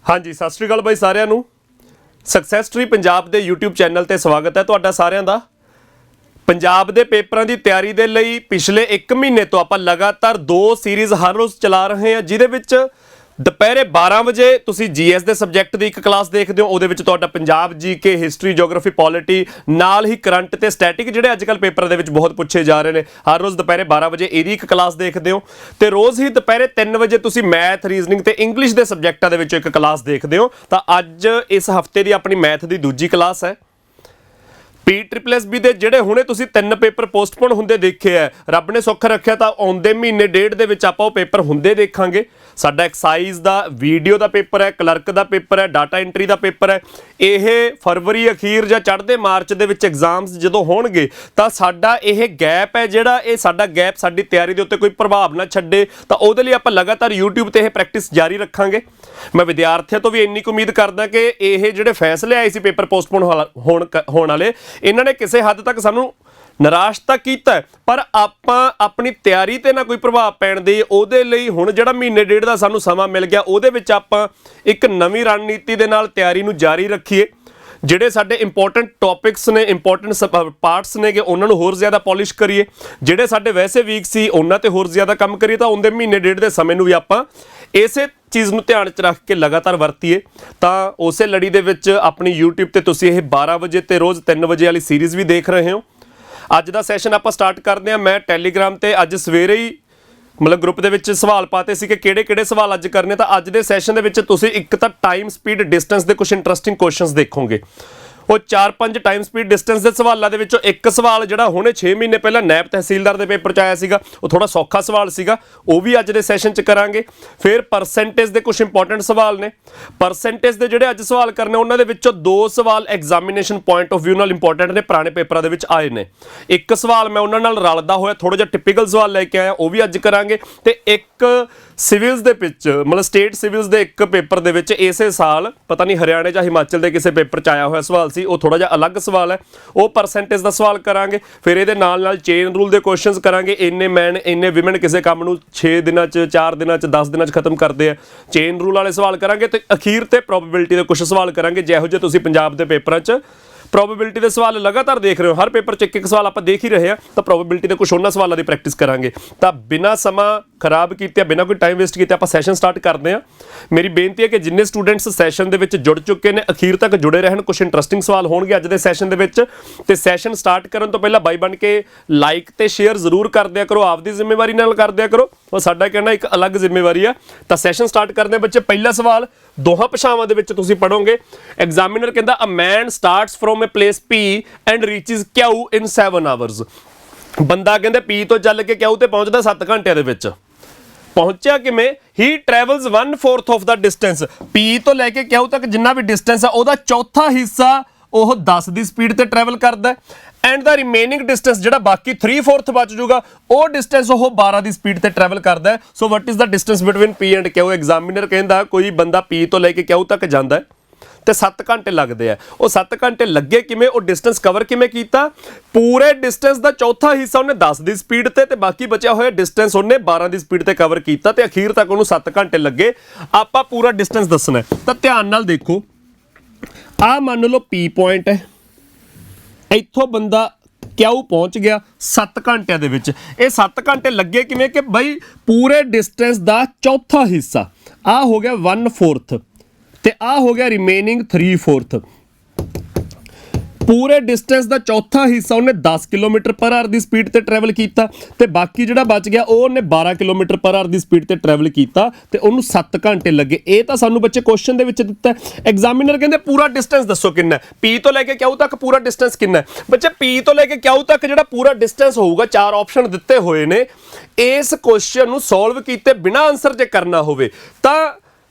हाँ जी, सत श्री अकाल बाई सारिਆਂ ਨੂੰ। ਸਕਸੈਸ ਟਰੀ ਪੰਜਾਬ ਦੇ YouTube ਚੈਨਲ ਤੇ ਸਵਾਗਤ ਹੈ ਤੁਹਾਡਾ ਸਾਰਿਆਂ ਦਾ। ਪੰਜਾਬ ਦੇ ਪੇਪਰਾਂ ਦੀ ਤਿਆਰੀ ਦੇ ਲਈ ਪਿਛਲੇ 1 ਮਹੀਨੇ ਤੋਂ ਆਪਾਂ ਲਗਾਤਾਰ 2 ਸੀਰੀਜ਼ ਹਰ ਰੋਜ਼ ਚਲਾ ਰਹੇ ਹਾਂ, ਜਿਹਦੇ ਵਿੱਚ ਦੁਪਹਿਰੇ 12 ਵਜੇ ਤੁਸੀਂ ਜੀਐਸ ਦੇ ਸਬਜੈਕਟ ਦੀ ਇੱਕ ਕਲਾਸ ਦੇਖਦੇ ਹੋ। ਉਹਦੇ ਵਿੱਚ ਤੁਹਾਡਾ Punjab GK, history, geography, polity ਨਾਲ ਹੀ ਕਰੰਟ ਤੇ ਸਟੈਟਿਕ ਜਿਹੜੇ ਅੱਜ ਕੱਲ੍ਹ ਪੇਪਰ ਦੇ ਵਿੱਚ ਬਹੁਤ ਪੁੱਛੇ ਜਾ ਰਹੇ ਨੇ, ਹਰ ਰੋਜ਼ ਦੁਪਹਿਰੇ 12 ਵਜੇ ਇਹਦੀ ਇੱਕ ਕਲਾਸ ਦੇਖਦੇ ਹੋ। ਤੇ ਰੋਜ਼ ਹੀ ਦੁਪਹਿਰੇ 3 ਵਜੇ ਤੁਸੀਂ ਮੈਥ, ਰੀਜ਼ਨਿੰਗ ਤੇ ਇੰਗਲਿਸ਼ ਦੇ ਸਬਜੈਕਟਾਂ ਦੇ ਵਿੱਚੋਂ ਇੱਕ ਕਲਾਸ ਦੇਖਦੇ ਹੋ। ਤਾਂ ਅੱਜ ਇਸ ਹਫਤੇ ਦੀ ਆਪਣੀ ਮੈਥ ਦੀ ਦੂਜੀ ਕਲਾਸ ਹੈ। PSSB ਦੇ ਜਿਹੜੇ ਹੁਣੇ ਤੁਸੀਂ 3 ਪੇਪਰ ਪੋਸਟਪੋਨ ਹੁੰਦੇ ਦੇਖੇ ਆ, ਰੱਬ ਨੇ ਸੁੱਖ ਰੱਖਿਆ ਤਾਂ ਆਉਂਦੇ ਮਹੀਨੇ ਡੇਢ ਦੇ ਵਿੱਚ ਆਪਾਂ ਉਹ ਪੇਪਰ ਹੁੰਦੇ ਦੇਖਾਂਗੇ। ਸਾਡਾ ਐਕਸਾਈਜ਼ ਦਾ, ਵੀਡੀਓ ਦਾ ਪੇਪਰ ਹੈ, ਕਲਰਕ ਦਾ ਪੇਪਰ ਹੈ, ਡਾਟਾ ਐਂਟਰੀ ਦਾ ਪੇਪਰ ਹੈ। ਇਹ ਫਰਵਰੀ ਅਖੀਰ ਜਾਂ ਚੜ੍ਹਦੇ ਮਾਰਚ ਦੇ ਵਿੱਚ ਐਗਜ਼ਾਮਸ ਜਦੋਂ ਹੋਣਗੇ ਤਾਂ ਸਾਡਾ ਇਹ ਗੈਪ ਹੈ ਜਿਹੜਾ, ਇਹ ਸਾਡਾ ਗੈਪ ਸਾਡੀ ਤਿਆਰੀ ਦੇ ਉੱਤੇ ਕੋਈ ਪ੍ਰਭਾਵ ਨਾ ਛੱਡੇ, ਤਾਂ ਉਹਦੇ ਲਈ ਆਪਾਂ ਲਗਾਤਾਰ YouTube ਤੇ ਇਹ ਪ੍ਰੈਕਟਿਸ ਜਾਰੀ ਰੱਖਾਂਗੇ। ਮੈਂ ਵਿਦਿਆਰਥੀਆਂ ਤੋਂ ਵੀ ਇੰਨੀ ਕੁ ਉਮੀਦ ਕਰਦਾ ਕਿ ਇਹ ਜਿਹੜੇ ਫੈਸਲੇ ਆਏ ਸੀ ਪੇਪਰ ਪੋਸਟਪੋਨ ਹੋਣ ਵਾਲੇ, ਇਹਨਾਂ ਨੇ ਕਿਸੇ ਹੱਦ ਤੱਕ ਸਾਨੂੰ ਨਿਰਾਸ਼ ਤਾਂ ਕੀਤਾ, ਪਰ ਆਪਾਂ ਆਪਣੀ ਤਿਆਰੀ ਤੇ ਨਾ ਕੋਈ ਪ੍ਰਭਾਵ ਪੈਣ ਦੇ ਉਹਦੇ ਲਈ ਹੁਣ ਜਿਹੜਾ ਮਹੀਨੇ ਡੇਢ ਦਾ ਸਾਨੂੰ ਸਮਾਂ ਮਿਲ ਗਿਆ, ਉਹਦੇ ਵਿੱਚ ਆਪਾਂ ਇੱਕ ਨਵੀਂ ਰਣਨੀਤੀ ਦੇ ਨਾਲ ਤਿਆਰੀ ਨੂੰ ਜਾਰੀ ਰੱਖੀਏ। ਜਿਹੜੇ ਸਾਡੇ ਇੰਪੋਰਟੈਂਟ ਟੌਪਿਕਸ ਨੇ, ਇੰਪੋਰਟੈਂਟ ਪਾਰਟਸ ਨੇ, ਕਿ ਉਹਨਾਂ ਨੂੰ ਹੋਰ ਜ਼ਿਆਦਾ ਪੋਲਿਸ਼ ਕਰੀਏ। ਜਿਹੜੇ ਸਾਡੇ ਵੈਸੇ ਵੀਕ ਸੀ ਉਹਨਾਂ ਤੇ ਹੋਰ ਜ਼ਿਆਦਾ ਕੰਮ ਕਰੀਏ। ਤਾਂ ਉਹਦੇ ਮਹੀਨੇ ਡੇਢ ਦੇ ਸਮੇਂ ਨੂੰ ਵੀ ਆਪਾਂ ਇਸੇ ਚੀਜ਼ ਨੂੰ ਧਿਆਨ 'ਚ ਰੱਖ ਕੇ ਲਗਾਤਾਰ ਵਰਤੀਏ। ਤਾਂ ਉਸੇ ਲੜੀ ਦੇ ਵਿੱਚ ਆਪਣੀ YouTube ਤੇ ਤੁਸੀਂ ਇਹ 12 ਵਜੇ ਤੇ ਰੋਜ਼ 3 ਵਜੇ ਵਾਲੀ ਸੀਰੀਜ਼ ਵੀ ਦੇਖ ਰਹੇ ਹੋ। ਅੱਜ ਦਾ ਸੈਸ਼ਨ ਆਪਾਂ ਸਟਾਰਟ ਕਰਦੇ ਹਾਂ। ਮੈਂ ਟੈਲੀਗ੍ਰਾਮ ਤੇ ਅੱਜ ਸਵੇਰੇ ਹੀ ਗਰੁੱਪ ਦੇ ਵਿੱਚ ਸਵਾਲ ਪਾਤੇ ਸੀ ਕਿ ਕਿਹੜੇ ਸਵਾਲ ਅੱਜ ਕਰਨੇ। ਤਾਂ ਅੱਜ ਦੇ ਸੈਸ਼ਨ ਦੇ ਵਿੱਚ ਤੁਸੀਂ ਇੱਕ ਤਾਂ ਟਾਈਮ, ਸਪੀਡ, ਡਿਸਟੈਂਸ ਦੇ ਕੁਝ ਇੰਟਰਸਟਿੰਗ ਕੁਐਸਚਨਸ ਦੇਖੋਗੇ। ਉਹ 4-5 ਟਾਈਮ, ਸਪੀਡ, ਡਿਸਟੈਂਸ ਦੇ ਸਵਾਲਾਂ ਦੇ ਵਿੱਚੋਂ ਇੱਕ ਸਵਾਲ ਜਿਹੜਾ ਹੁਣੇ 6 ਮਹੀਨੇ ਪਹਿਲਾਂ ਨੈਬ ਤਹਿਸੀਲਦਾਰ ਦੇ ਪੇਪਰ 'ਚ ਆਇਆ ਸੀਗਾ, ਉਹ ਥੋੜਾ ਸੌਖਾ ਸਵਾਲ ਸੀਗਾ, ਉਹ ਵੀ ਅੱਜ ਦੇ ਸੈਸ਼ਨ 'ਚ ਕਰਾਂਗੇ। ਫਿਰ ਪਰਸੈਂਟੇਜ ਦੇ ਕੁਝ ਇੰਪੋਰਟੈਂਟ ਸਵਾਲ ਨੇ। ਪਰਸੈਂਟੇਜ ਦੇ ਜਿਹੜੇ ਅੱਜ ਸਵਾਲ ਕਰਨੇ, ਉਹਨਾਂ ਦੇ ਵਿੱਚੋਂ 2 ਸਵਾਲ ਐਗਜ਼ਾਮੀਨੇਸ਼ਨ ਪੁਆਇੰਟ ਆਫ ਵਿਊ ਨਾਲ ਇੰਪੋਰਟੈਂਟ ਨੇ, ਪੁਰਾਣੇ ਪੇਪਰਾਂ ਦੇ ਵਿੱਚ ਆਏ ਨੇ। ਇੱਕ ਸਵਾਲ ਮੈਂ ਉਹਨਾਂ ਨਾਲ ਰਲਦਾ ਹੋਇਆ ਥੋੜਾ ਜਿਹਾ ਟਿਪੀਕਲ ਸਵਾਲ ਲੈ ਕੇ ਆਇਆ, ਉਹ ਵੀ ਅੱਜ ਕਰਾਂਗੇ। ਤੇ ਇੱਕ ਸਿਵਲਸ ਦੇ ਵਿੱਚ, ਸਟੇਟ ਸਿਵਲਸ ਦੇ ਇੱਕ ਪੇਪਰ ਦੇ ਵਿੱਚ ਇਸੇ ਸਾਲ ਪਤਾ ਨਹੀਂ ਹਰਿਆਣੇ ਜਾਂ ਹਿਮਾਚਲ ਦੇ ਕਿਸੇ ਪੇਪਰ 'ਚ ਆਇਆ ਹੋਇਆ ਸਵਾਲ ਸੀ, ਉਹ ਥੋੜਾ ਜਿਹਾ ਅਲੱਗ ਸਵਾਲ ਹੈ, ਉਹ ਪਰਸੈਂਟੇਜ ਦਾ ਸਵਾਲ ਕਰਾਂਗੇ। ਫਿਰ ਇਹਦੇ ਨਾਲ ਚੇਨ ਰੂਲ ਦੇ ਕੁਐਸਚਨਸ ਕਰਾਂਗੇ। ਇੰਨੇ ਮੈਨ, ਇੰਨੇ ਵਿਮਨ ਕਿਸੇ ਕੰਮ ਨੂੰ 6 ਦਿਨਾਂ 'ਚ, 4 ਦਿਨਾਂ 'ਚ, 10 ਦਿਨਾਂ 'ਚ ਖਤਮ ਕਰਦੇ ਆ, ਚੇਨ ਰੂਲ ਵਾਲੇ ਸਵਾਲ ਕਰਾਂਗੇ। ਤੇ ਅਖੀਰ ਤੇ ਪ੍ਰੋਬੇਬਿਲਿਟੀ ਦੇ ਕੁਝ ਸਵਾਲ ਕਰਾਂਗੇ, ਜਿਹੋ ਜਿਹੇ ਤੁਸੀਂ ਪੰਜਾਬ ਦੇ ਪੇਪਰਾਂ 'ਚ ਪ੍ਰੋਬੇਬਿਲਿਟੀ ਦੇ ਸਵਾਲ ਲਗਾਤਾਰ ਦੇਖ ਰਹੇ ਹੋ। ਹਰ ਪੇਪਰ 'ਚ ਇੱਕ ਸਵਾਲ ਆਪਾਂ ਦੇਖ ਹੀ ਰਹੇ ਹਾਂ, ਤਾਂ ਪ੍ਰੋਬੇਬਿਲਿਟੀ ਦੇ ਕੁਝ ਉਹਨਾਂ ਸਵਾਲਾਂ ਦੀ ਪ੍ਰੈਕਟਿਸ ਕਰਾਂਗੇ। ਤਾਂ ਬਿਨਾਂ ਸਮਾਂ ਖਰਾਬ ਕੀਤੇ, ਬਿਨਾਂ ਕੋਈ ਟਾਈਮ ਵੇਸਟ ਕੀਤੇ ਆਪਾਂ ਸੈਸ਼ਨ ਸਟਾਰਟ ਕਰਦੇ ਹਾਂ। ਮੇਰੀ ਬੇਨਤੀ ਹੈ ਕਿ ਜਿੰਨੇ ਸਟੂਡੈਂਟਸ ਸੈਸ਼ਨ ਦੇ ਵਿੱਚ ਜੁੜ ਚੁੱਕੇ ਨੇ, ਅਖੀਰ ਤੱਕ ਜੁੜੇ ਰਹਿਣ। ਕੁਝ ਇੰਟਰਸਟਿੰਗ ਸਵਾਲ ਹੋਣਗੇ ਅੱਜ ਦੇ ਸੈਸ਼ਨ ਦੇ ਵਿੱਚ। ਤੇ ਸੈਸ਼ਨ ਸਟਾਰਟ ਕਰਨ ਤੋਂ ਪਹਿਲਾਂ ਬਾਈ ਬਣ ਕੇ ਲਾਈਕ ਤੇ ਸ਼ੇਅਰ ਜ਼ਰੂਰ ਕਰ ਦਿਆ ਕਰੋ, ਆਪਦੀ ਜ਼ਿੰਮੇਵਾਰੀ ਨਾਲ ਕਰ ਦਿਆ ਕਰੋ, ਉਹ ਸਾਡਾ ਕਹਿਣਾ ਇੱਕ ਅਲੱਗ ਜ਼ਿੰਮੇਵਾਰੀ ਆ। ਤਾਂ ਸੈਸ਼ਨ ਸਟਾਰਟ ਕਰਦੇ ਬੱਚੇ। ਪਹਿਲਾ ਸਵਾਲ ਦੋਹਾਂ ਭਾਸ਼ਾਵਾਂ ਦੇ ਵਿੱਚ ਤੁਸੀਂ ਪੜ੍ਹੋਗੇ। ਐਗਜ਼ਾਮੀਨਰ ਕਹਿੰਦਾ a man starts from a place P and reaches Q in 7 hours. ਬੰਦਾ ਕਹਿੰਦੇ P ਤੋਂ ਚੱਲ ਕੇ Q ਤੇ ਪਹੁੰਚਦਾ 7 ਘੰਟਿਆਂ ਦੇ ਵਿੱਚ। ਪਹੁੰਚਿਆ ਕਿਵੇਂ? He travels 1/4 of the distance. P ਤੋਂ ਲੈ ਕੇ Q ਤੱਕ ਜਿੰਨਾ ਵੀ ਡਿਸਟੈਂਸ ਆ, ਉਹਦਾ ਚੌਥਾ ਹਿੱਸਾ ਉਹ 10 ਦੀ ਸਪੀਡ ਤੇ ਟਰੈਵਲ ਕਰਦਾ। ਐਂਡ ਦਾ ਰਿਮੇਨਿੰਗ ਡਿਸਟੈਂਸ, ਜਿਹੜਾ ਬਾਕੀ 3/4 ਬਚ ਜੂਗਾ, ਉਹ ਡਿਸਟੈਂਸ ਉਹ 12 ਦੀ ਸਪੀਡ ਤੇ ਟਰੈਵਲ ਕਰਦਾ ਹੈ। So what is the distance between P and Q? Examiner ਕਹਿੰਦਾ ਕੋਈ ਬੰਦਾ P ਤੋਂ ਲੈ ਕੇ Q ਤੱਕ ਜਾਂਦਾ ਤੇ 7 ਘੰਟੇ ਲੱਗਦੇ ਆ। ਉਹ 7 ਘੰਟੇ ਲੱਗੇ ਕਿਵੇਂ? ਉਹ ਡਿਸਟੈਂਸ ਕਵਰ ਕਿਵੇਂ ਕੀਤਾ? ਪੂਰੇ ਡਿਸਟੈਂਸ ਦਾ ਚੌਥਾ ਹਿੱਸਾ ਉਹਨੇ 10 ਦੀ ਸਪੀਡ ਤੇ ਬਾਕੀ ਬਚਿਆ ਹੋਇਆ ਡਿਸਟੈਂਸ ਉਹਨੇ 12 ਦੀ ਸਪੀਡ ਤੇ ਕਵਰ ਕੀਤਾ, ਤੇ ਅਖੀਰ ਤੱਕ ਉਹਨੂੰ 7 ਘੰਟੇ ਲੱਗੇ। ਆਪਾਂ ਪੂਰਾ ਡਿਸਟੈਂਸ ਦੱਸਣਾ, ਤਾਂ ਧਿਆਨ ਨਾਲ ਦੇਖੋ। ਆਹ ਮੰਨ ਲਓ P ਪੁਆਇੰਟ ਹੈ, ਇੱਥੋਂ ਬੰਦਾ Q ਪਹੁੰਚ ਗਿਆ 7 ਘੰਟਿਆਂ ਦੇ ਵਿੱਚ। ਇਹ 7 ਘੰਟੇ ਲੱਗੇ ਕਿਵੇਂ? ਕਿ ਬਈ ਪੂਰੇ ਡਿਸਟੈਂਸ ਦਾ ਚੌਥਾ ਹਿੱਸਾ, ਆਹ ਹੋ ਗਿਆ 1/4 ਤੇ ਆਹ ਹੋ ਗਿਆ ਰਿਮੇਨਿੰਗ 3/4। ਪੂਰੇ ਡਿਸਟੈਂਸ ਦਾ ਚੌਥਾ ਹਿੱਸਾ ਉਹਨੇ 10 ਕਿਲੋਮੀਟਰ ਪਰ ਆਰ ਦੀ ਸਪੀਡ ਤੇ ਟਰੈਵਲ ਕੀਤਾ, ਤੇ ਬਾਕੀ ਜਿਹੜਾ ਬਚ ਗਿਆ ਉਹ ਉਹਨੇ 12 ਕਿਲੋਮੀਟਰ ਪਰ ਆਰ ਦੀ ਸਪੀਡ ਤੇ ਟਰੈਵਲ ਕੀਤਾ, ਤੇ ਉਹਨੂੰ 7 ਘੰਟੇ ਲੱਗੇ। ਇਹ ਤਾਂ ਸਾਨੂੰ ਬੱਚੇ ਕੁਐਸਚਨ ਦੇ ਵਿੱਚ ਦਿੱਤਾ। ਐਗਜ਼ਾਮੀਨਰ ਕਹਿੰਦੇ ਪੂਰਾ ਡਿਸਟੈਂਸ ਦੱਸੋ ਕਿੰਨਾ? P ਤੋਂ ਲੈ ਕੇ Q ਤੱਕ ਪੂਰਾ ਡਿਸਟੈਂਸ ਕਿੰਨਾ? ਬੱਚੇ P ਤੋਂ ਲੈ ਕੇ Q ਤੱਕ ਜਿਹੜਾ ਪੂਰਾ ਡਿਸਟੈਂਸ ਹੋਊਗਾ, 4 ਆਪਸ਼ਨ ਦਿੱਤੇ ਹੋਏ ਨੇ। ਇਸ ਕੁਐਸਚਨ ਨੂੰ ਸੋਲਵ ਕੀਤੇ ਬਿਨਾਂ ਆਨਸਰ ਜੇ ਕਰਨਾ ਹੋਵੇ ਤਾਂ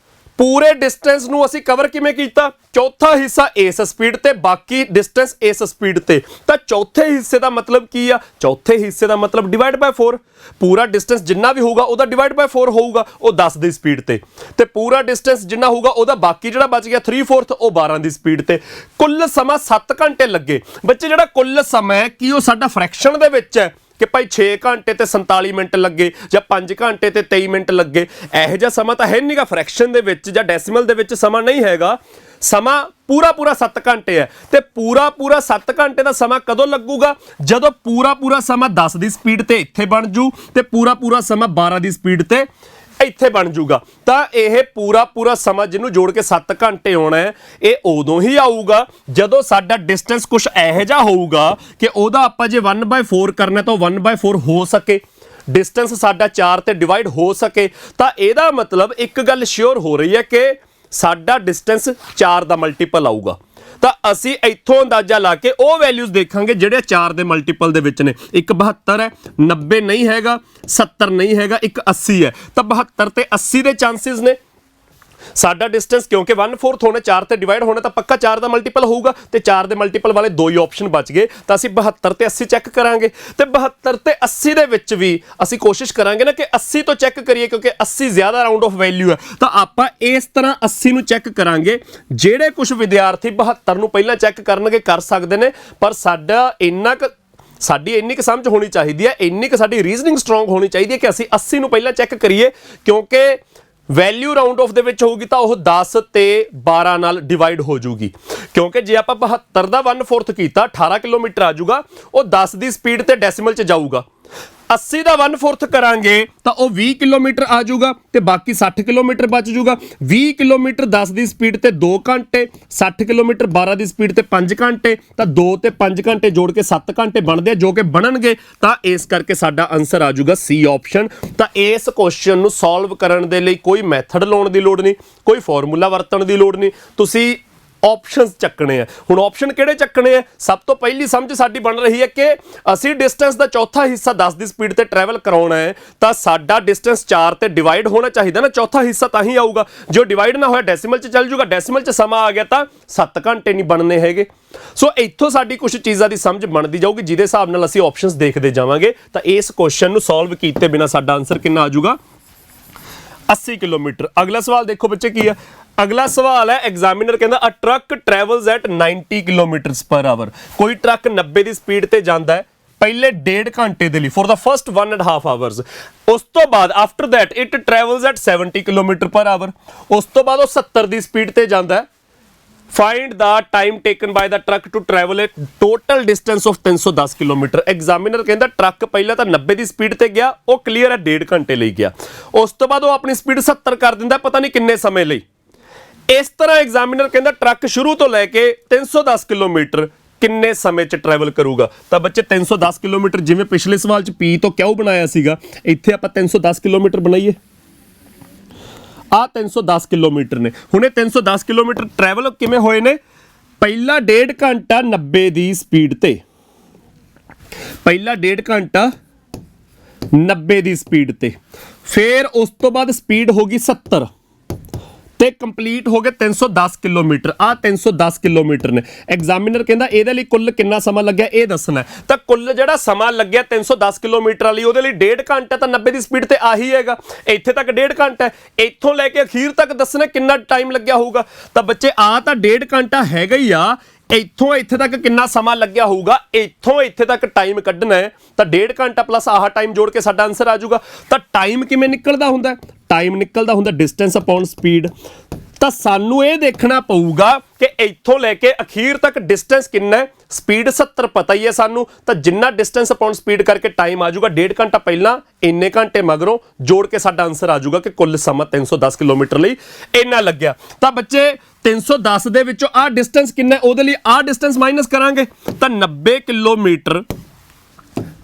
ਪੂਰੇ ਡਿਸਟੈਂਸ ਨੂੰ ਅਸੀਂ ਕਵਰ ਕਿਵੇਂ ਕੀਤਾ? ਚੌਥਾ ਹਿੱਸਾ ਇਸ ਸਪੀਡ ਤੇ, ਬਾਕੀ ਡਿਸਟੈਂਸ ਇਸ ਸਪੀਡ ਤੇ। ਤਾਂ ਚੌਥੇ ਹਿੱਸੇ ਦਾ ਮਤਲਬ ਕੀ ਆ? ਚੌਥੇ ਹਿੱਸੇ ਦਾ ਮਤਲਬ ਡਿਵਾਈਡ ਬਾਈ 4। ਪੂਰਾ ਡਿਸਟੈਂਸ ਜਿੰਨਾ ਵੀ ਹੋਊਗਾ ਉਹਦਾ ਡਿਵਾਈਡ ਬਾਈ 4 ਹੋਊਗਾ, ਉਹ 10 ਦੀ ਸਪੀਡ ਤੇ। ਤੇ ਪੂਰਾ ਡਿਸਟੈਂਸ ਜਿੰਨਾ ਹੋਊਗਾ ਉਹਦਾ ਬਾਕੀ ਜਿਹੜਾ ਬਚ ਗਿਆ 3/4, ਉਹ 12 ਦੀ ਸਪੀਡ ਤੇ। ਕੁੱਲ ਸਮਾਂ 7 ਘੰਟੇ ਲੱਗੇ। ਬੱਚੇ ਜਿਹੜਾ ਕੁੱਲ ਸਮਾਂ ਹੈ, ਕੀ ਉਹ ਸਾਡਾ ਫ੍ਰੈਕਸ਼ਨ ਦੇ ਵਿੱਚ ਹੈ ਕਿ ਭਾਈ 6 ਘੰਟੇ ਤੇ 47 ਮਿੰਟ ਲੱਗੇ ਜਾਂ 5 ਘੰਟੇ ਤੇ 23 ਮਿੰਟ ਲੱਗੇ। ਇਹੋ ਜਿਹਾ ਸਮਾਂ ਤਾਂ ਹੈ ਨਹੀਂਗਾ, ਫਰੈਕਸ਼ਨ ਦੇ ਵਿੱਚ ਜਾਂ ਡੈਸੀਮਲ ਦੇ ਵਿੱਚ ਸਮਾਂ ਨਹੀਂ ਹੈਗਾ। ਸਮਾਂ ਪੂਰਾ 7 ਘੰਟੇ ਹੈ ਤੇ ਪੂਰਾ 7 ਘੰਟੇ ਦਾ ਸਮਾਂ ਕਦੋਂ ਲੱਗੂਗਾ? ਜਦੋਂ ਪੂਰਾ ਸਮਾਂ 10 ਦੀ ਸਪੀਡ ਤੇ ਇੱਥੇ ਬਣ ਜੂ ਤੇ ਪੂਰਾ ਸਮਾਂ 12 ਦੀ ਸਪੀਡ ਤੇ ਇੱਥੇ ਬਣ ਜੂਗਾ। ਤਾਂ ਇਹ ਪੂਰਾ ਸਮਾਂ ਜਿਹਨੂੰ ਜੋੜ ਕੇ 7 ਘੰਟੇ ਆਉਣਾ ਹੈ, ਇਹ ਉਦੋਂ ਹੀ ਆਊਗਾ ਜਦੋਂ ਸਾਡਾ ਡਿਸਟੈਂਸ ਕੁਝ ਇਹੋ ਜਿਹਾ ਹੋਊਗਾ ਕਿ ਉਹਦਾ ਆਪਾਂ ਜੇ 1/4 ਕਰਨਾ ਤਾਂ 1/4 ਹੋ ਸਕੇ, ਡਿਸਟੈਂਸ ਸਾਡਾ 4 ਤੇ ਡਿਵਾਈਡ ਹੋ ਸਕੇ। ਤਾਂ ਇਹਦਾ ਮਤਲਬ ਇੱਕ ਗੱਲ ਸ਼ੋਰ ਹੋ ਰਹੀ ਹੈ ਕਿ ਸਾਡਾ ਡਿਸਟੈਂਸ 4 ਦਾ ਮਲਟੀਪਲ ਆਊਗਾ। ਤਾਂ ਅਸੀਂ ਇੱਥੋਂ ਅੰਦਾਜ਼ਾ ਲਾ ਕੇ ਉਹ ਵੈਲਿਊਜ਼ ਦੇਖਾਂਗੇ ਜਿਹੜੇ 4 ਦੇ ਮਲਟੀਪਲ ਦੇ ਵਿੱਚ ਨੇ। ਇੱਕ 72 ਹੈ, 90 ਨਹੀਂ ਹੈਗਾ, 70 ਨਹੀਂ ਹੈਗਾ, ਇੱਕ 80 ਹੈ। ਤਾਂ 72 ਤੇ 80 ਦੇ ਚਾਂਸਿਸ ਨੇ। ਸਾਡਾ ਡਿਸਟੈਂਸ ਕਿਉਂਕਿ 1/4 ਹੋਣਾ, 4 ਤੇ ਡਿਵਾਈਡ ਹੋਣਾ, ਤਾਂ ਪੱਕਾ 4 ਦਾ ਮਲਟੀਪਲ ਹੋਊਗਾ ਤੇ 4 ਦੇ ਮਲਟੀਪਲ ਵਾਲੇ ਦੋ ਹੀ ਆਪਸ਼ਨ ਬਚ ਗਏ। ਤਾਂ ਅਸੀਂ 72 ਤੇ 80 ਚੈੱਕ ਕਰਾਂਗੇ ਤੇ 72 ਤੇ 80 ਦੇ ਵਿੱਚ ਵੀ ਅਸੀਂ ਕੋਸ਼ਿਸ਼ ਕਰਾਂਗੇ ਨਾ ਕਿ 80 ਤੋਂ ਚੈੱਕ ਕਰੀਏ ਕਿਉਂਕਿ 80 ਜ਼ਿਆਦਾ ਰਾਉਂਡ ਆਫ ਵੈਲਿਊ ਹੈ। ਤਾਂ ਆਪਾਂ ਇਸ ਤਰ੍ਹਾਂ 80 ਨੂੰ ਚੈੱਕ ਕਰਾਂਗੇ। ਜਿਹੜੇ ਕੁਝ ਵਿਦਿਆਰਥੀ 72 ਨੂੰ ਪਹਿਲਾਂ ਚੈੱਕ ਕਰਨਗੇ ਕਰ ਸਕਦੇ ਨੇ, ਪਰ ਸਾਡੀ ਇੰਨੀ ਕੁ ਸਮਝ ਹੋਣੀ ਚਾਹੀਦੀ ਹੈ, ਇੰਨੀ ਕੁ ਸਾਡੀ ਰੀਜ਼ਨਿੰਗ ਸਟਰੋਂਗ ਹੋਣੀ ਚਾਹੀਦੀ ਹੈ ਕਿ ਅਸੀਂ 80 ਨੂੰ ਪਹਿਲਾਂ ਚੈੱਕ ਕਰੀਏ ਕਿਉਂਕਿ ਵੈਲਿਊ ਰਾਉਂਡ ਆਫ ਦੇ ਵਿੱਚ ਹੋਊਗੀ ਤਾਂ ਉਹ 10 ਤੇ 12 ਨਾਲ ਡਿਵਾਈਡ ਹੋ ਜੂਗੀ। ਕਿਉਂਕਿ ਜੇ ਆਪਾਂ 72 ਦਾ 1/4 ਕੀਤਾ 18 ਕਿਲੋਮੀਟਰ ਆ ਜਾਊਗਾ, ਉਹ 10 ਦੀ ਸਪੀਡ ਤੇ ਡੈਸੀਮਲ 'ਚ ਜਾਊਗਾ। 80 ਦਾ 1/4 ਕਰਾਂਗੇ ਤਾਂ ਉਹ 20 ਕਿਲੋਮੀਟਰ ਆ ਜਾਊਗਾ ਤੇ ਬਾਕੀ 60 ਕਿਲੋਮੀਟਰ ਬਚ ਜਾਊਗਾ। 20 ਕਿਲੋਮੀਟਰ 10 ਦੀ ਸਪੀਡ ਤੇ 2 ਘੰਟੇ, 60 ਕਿਲੋਮੀਟਰ 12 ਦੀ ਸਪੀਡ ਤੇ 5 ਘੰਟੇ, ਤਾਂ 2 ਤੇ 5 ਘੰਟੇ ਜੋੜ ਕੇ 7 ਘੰਟੇ ਬਣਦੇ ਆ, ਜੋ ਕਿ ਬਣਨਗੇ। ਤਾਂ ਇਸ ਕਰਕੇ ਸਾਡਾ ਆਨਸਰ ਆ ਜਾਊਗਾ ਸੀ ਆਪਸ਼ਨ। ਤਾਂ ਇਸ ਕੁਐਸਚਨ ਨੂੰ ਸੋਲਵ ਕਰਨ ਦੇ ਲਈ ਕੋਈ ਮੈਥਡ ਲਾਉਣ ਦੀ ਲੋੜ ਨਹੀਂ, ਕੋਈ ਫਾਰਮੂਲਾ ਵਰਤਣ ਦੀ ਲੋੜ ਨਹੀਂ, ਤੁਸੀਂ ਆਪਸ਼ਨਸ ਚੱਕਣੇ ਆ। ਹੁਣ ਆਪਸ਼ਨ ਕਿਹੜੇ ਚੱਕਣੇ ਆ? ਸਭ ਤੋਂ ਪਹਿਲੀ ਸਮਝ ਸਾਡੀ ਬਣ ਰਹੀ ਹੈ ਕਿ ਅਸੀਂ ਡਿਸਟੈਂਸ ਦਾ ਚੌਥਾ ਹਿੱਸਾ 10 ਦੀ ਸਪੀਡ ਤੇ ਟਰੈਵਲ ਕਰਾਉਣਾ ਹੈ ਤਾਂ ਸਾਡਾ ਡਿਸਟੈਂਸ 4 ਤੇ ਡਿਵਾਈਡ ਹੋਣਾ ਚਾਹੀਦਾ ਨਾ, ਚੌਥਾ ਹਿੱਸਾ ਤਾਂ ਹੀ ਆਊਗਾ। ਜੋ ਡਿਵਾਈਡ ਨਾ ਹੋਇਆ ਡੈਸੀਮਲ 'ਚ ਚੱਲ ਜੂਗਾ, ਡੈਸੀਮਲ 'ਚ ਸਮਾਂ ਆ ਗਿਆ ਤਾਂ 7 ਘੰਟੇ ਨਹੀਂ ਬਣਨੇ ਹੈਗੇ। ਸੋ ਇੱਥੋਂ ਸਾਡੀ ਕੁਝ ਚੀਜ਼ਾਂ ਦੀ ਸਮਝ ਬਣਦੀ ਜਾਊਗੀ ਜਿਹਦੇ ਹਿਸਾਬ ਨਾਲ ਅਸੀਂ ਆਪਸ਼ਨਸ ਦੇਖਦੇ ਜਾਵਾਂਗੇ। ਤਾਂ ਇਸ ਕੁਐਸਚਨ ਨੂੰ ਸੋਲਵ ਕੀਤੇ ਬਿਨਾ ਸਾਡਾ ਆਨਸਰ ਕਿੰਨਾ ਆ ਜਾਊਗਾ? 80 ਕਿਲੋਮੀਟਰ। ਅਗਲਾ ਸਵਾਲ ਦੇਖੋ ਬੱਚੇ ਕੀ ਹੈ। ਅਗਲਾ ਸਵਾਲ ਹੈ, ਐਗਜ਼ਾਮੀਨਰ ਕਹਿੰਦਾ ਅ ਟਰੱਕ ਟਰੈਵਲਸ ਐਟ 90 ਕਿਲੋਮੀਟਰਸ ਪਰ ਆਵਰ। ਕੋਈ ਟਰੱਕ 90 ਦੀ ਸਪੀਡ ਤੇ ਜਾਂਦਾ ਹੈ ਪਹਿਲੇ 1.5 ਘੰਟੇ ਦੇ ਲਈ ਫॉर द फर्स्ट 1.5 ਆਵਰਸ। ਉਸ ਤੋਂ ਬਾਅਦ after that it travels at 70 kilometre ਪਰ ਆਵਰ। ਉਸ ਤੋਂ ਬਾਅਦ ਉਹ 70 ਦੀ ਸਪੀਡ ਤੇ ਜਾਂਦਾ ਹੈ। Find the time taken by the truck to travel a total distance of 310 kilometre. Examiner ਕਹਿੰਦਾ ਟਰੱਕ ਪਹਿਲਾਂ ਤਾਂ 90 ਦੀ ਸਪੀਡ ਤੇ ਗਿਆ, ਉਹ ਕਲੀਅਰ ਹੈ 1.5 ਘੰਟੇ ਲਈ ਗਿਆ। ਉਸ ਤੋਂ ਬਾਅਦ ਉਹ ਆਪਣੀ ਸਪੀਡ 70 ਕਰ ਦਿੰਦਾ ਪਤਾ ਨਹੀਂ ਕਿੰਨੇ ਸਮੇਂ ਲਈ। ਇਸ ਤਰ੍ਹਾਂ ਐਗਜ਼ਾਮੀਨਰ ਕਹਿੰਦਾ ਟਰੱਕ ਸ਼ੁਰੂ ਤੋਂ ਲੈ ਕੇ 310 ਕਿਲੋਮੀਟਰ ਕਿੰਨੇ ਸਮੇਂ 'ਚ ਟਰੈਵਲ ਕਰੂਗਾ। ਤਾਂ ਬੱਚੇ 310 ਕਿਲੋਮੀਟਰ ਜਿਵੇਂ ਪਿਛਲੇ ਸਵਾਲ 'ਚ ਪੀ ਤੋਂ ਕਿਉਂ ਬਣਾਇਆ ਸੀਗਾ, ਇੱਥੇ ਆਪਾਂ 310 ਕਿਲੋਮੀਟਰ ਬਣਾਈਏ। ਆ 310 ਕਿਲੋਮੀਟਰ ਨੇ। ਹੁਣ ਇਹ 310 ਕਿਲੋਮੀਟਰ ਟਰੈਵਲ ਕਿਵੇਂ ਹੋਏ ਨੇ? ਪਹਿਲਾ 1.5 ਘੰਟਾ 90 ਦੀ ਸਪੀਡ ਤੇ, ਪਹਿਲਾ 1.5 ਘੰਟਾ 90 ਦੀ ਸਪੀਡ ਤੇ, ਫਿਰ ਉਸ ਤੋਂ ਬਾਅਦ ਸਪੀਡ ਹੋ ਗਈ 70 ਤੇ ਕੰਪਲੀਟ ਹੋ ਗਏ 310 ਕਿਲੋਮੀਟਰ। ਆ 310 ਕਿਲੋਮੀਟਰ ਨੇ। ਐਗਜ਼ਾਮੀਨਰ ਕਹਿੰਦਾ ਇਹਦੇ ਲਈ ਕੁੱਲ ਕਿੰਨਾ ਸਮਾਂ ਲੱਗਿਆ ਇਹ ਦੱਸਣਾ। ਤਾਂ ਕੁੱਲ ਜਿਹੜਾ ਸਮਾਂ ਲੱਗਿਆ 310 ਕਿਲੋਮੀਟਰ ਲਈ ਉਹਦੇ ਲਈ 1.5 ਘੰਟਾ ਤਾਂ 90 ਦੀ ਸਪੀਡ ਤੇ ਆਹੀ ਹੈਗਾ। ਇੱਥੇ ਤੱਕ 1.5 ਘੰਟਾ ਹੈ, ਇੱਥੋਂ ਲੈ ਕੇ ਅਖੀਰ ਤੱਕ ਦੱਸਣਾ ਕਿੰਨਾ ਟਾਈਮ ਲੱਗਿਆ ਹੋਊਗਾ। ਤਾਂ ਬੱਚੇ ਆ ਤਾਂ 1.5 ਘੰਟਾ ਹੈਗਾ ਹੀ ਆ, ਇੱਥੋਂ ਇੱਥੇ ਤੱਕ ਕਿੰਨਾ ਸਮਾਂ ਲੱਗਿਆ ਹੋਊਗਾ, ਇੱਥੋਂ ਇੱਥੇ ਤੱਕ ਟਾਈਮ ਕੱਢਣਾ ਹੈ ਤਾਂ 1.5 ਘੰਟਾ ਪਲੱਸ ਆਹ ਟਾਈਮ ਜੋੜ ਕੇ ਸਾਡਾ ਆਨਸਰ ਆ ਜਾਊਗਾ। ਤਾਂ ਟਾਈਮ ਕਿਵੇਂ ਨਿਕਲਦਾ ਹੁੰਦਾ? ਟਾਈਮ ਨਿਕਲਦਾ ਹੁੰਦਾ ਡਿਸਟੈਂਸ ਅਪੌਨ ਸਪੀਡ। ਤਾਂ ਸਾਨੂੰ ਇਹ ਦੇਖਣਾ ਪਊਗਾ ਕਿ ਇੱਥੋਂ ਲੈ ਕੇ ਅਖੀਰ ਤੱਕ ਡਿਸਟੈਂਸ ਕਿੰਨਾ ਹੈ। ਸਪੀਡ 70 ਪਤਾ ਹੀ ਹੈ ਸਾਨੂੰ, ਤਾਂ ਜਿੰਨਾ ਡਿਸਟੈਂਸ ਅਪੌਨ ਸਪੀਡ ਕਰਕੇ ਟਾਈਮ ਆ ਜਾਊਗਾ 1.5 ਘੰਟਾ ਪਹਿਲਾਂ, ਇੰਨੇ ਘੰਟੇ ਮਗਰੋਂ ਜੋੜ ਕੇ ਸਾਡਾ ਆਨਸਰ ਆ ਜਾਊਗਾ ਕਿ ਕੁੱਲ ਸਮਾਂ 310 ਕਿਲੋਮੀਟਰ ਲਈ ਇੰਨਾ ਲੱਗਿਆ। ਤਾਂ ਬੱਚੇ 310 ਦੇ ਵਿੱਚੋਂ ਆਹ ਡਿਸਟੈਂਸ ਕਿੰਨਾ, ਉਹਦੇ ਲਈ ਆਹ ਡਿਸਟੈਂਸ ਮਾਈਨਸ ਕਰਾਂਗੇ ਤਾਂ 90 ਕਿਲੋਮੀਟਰ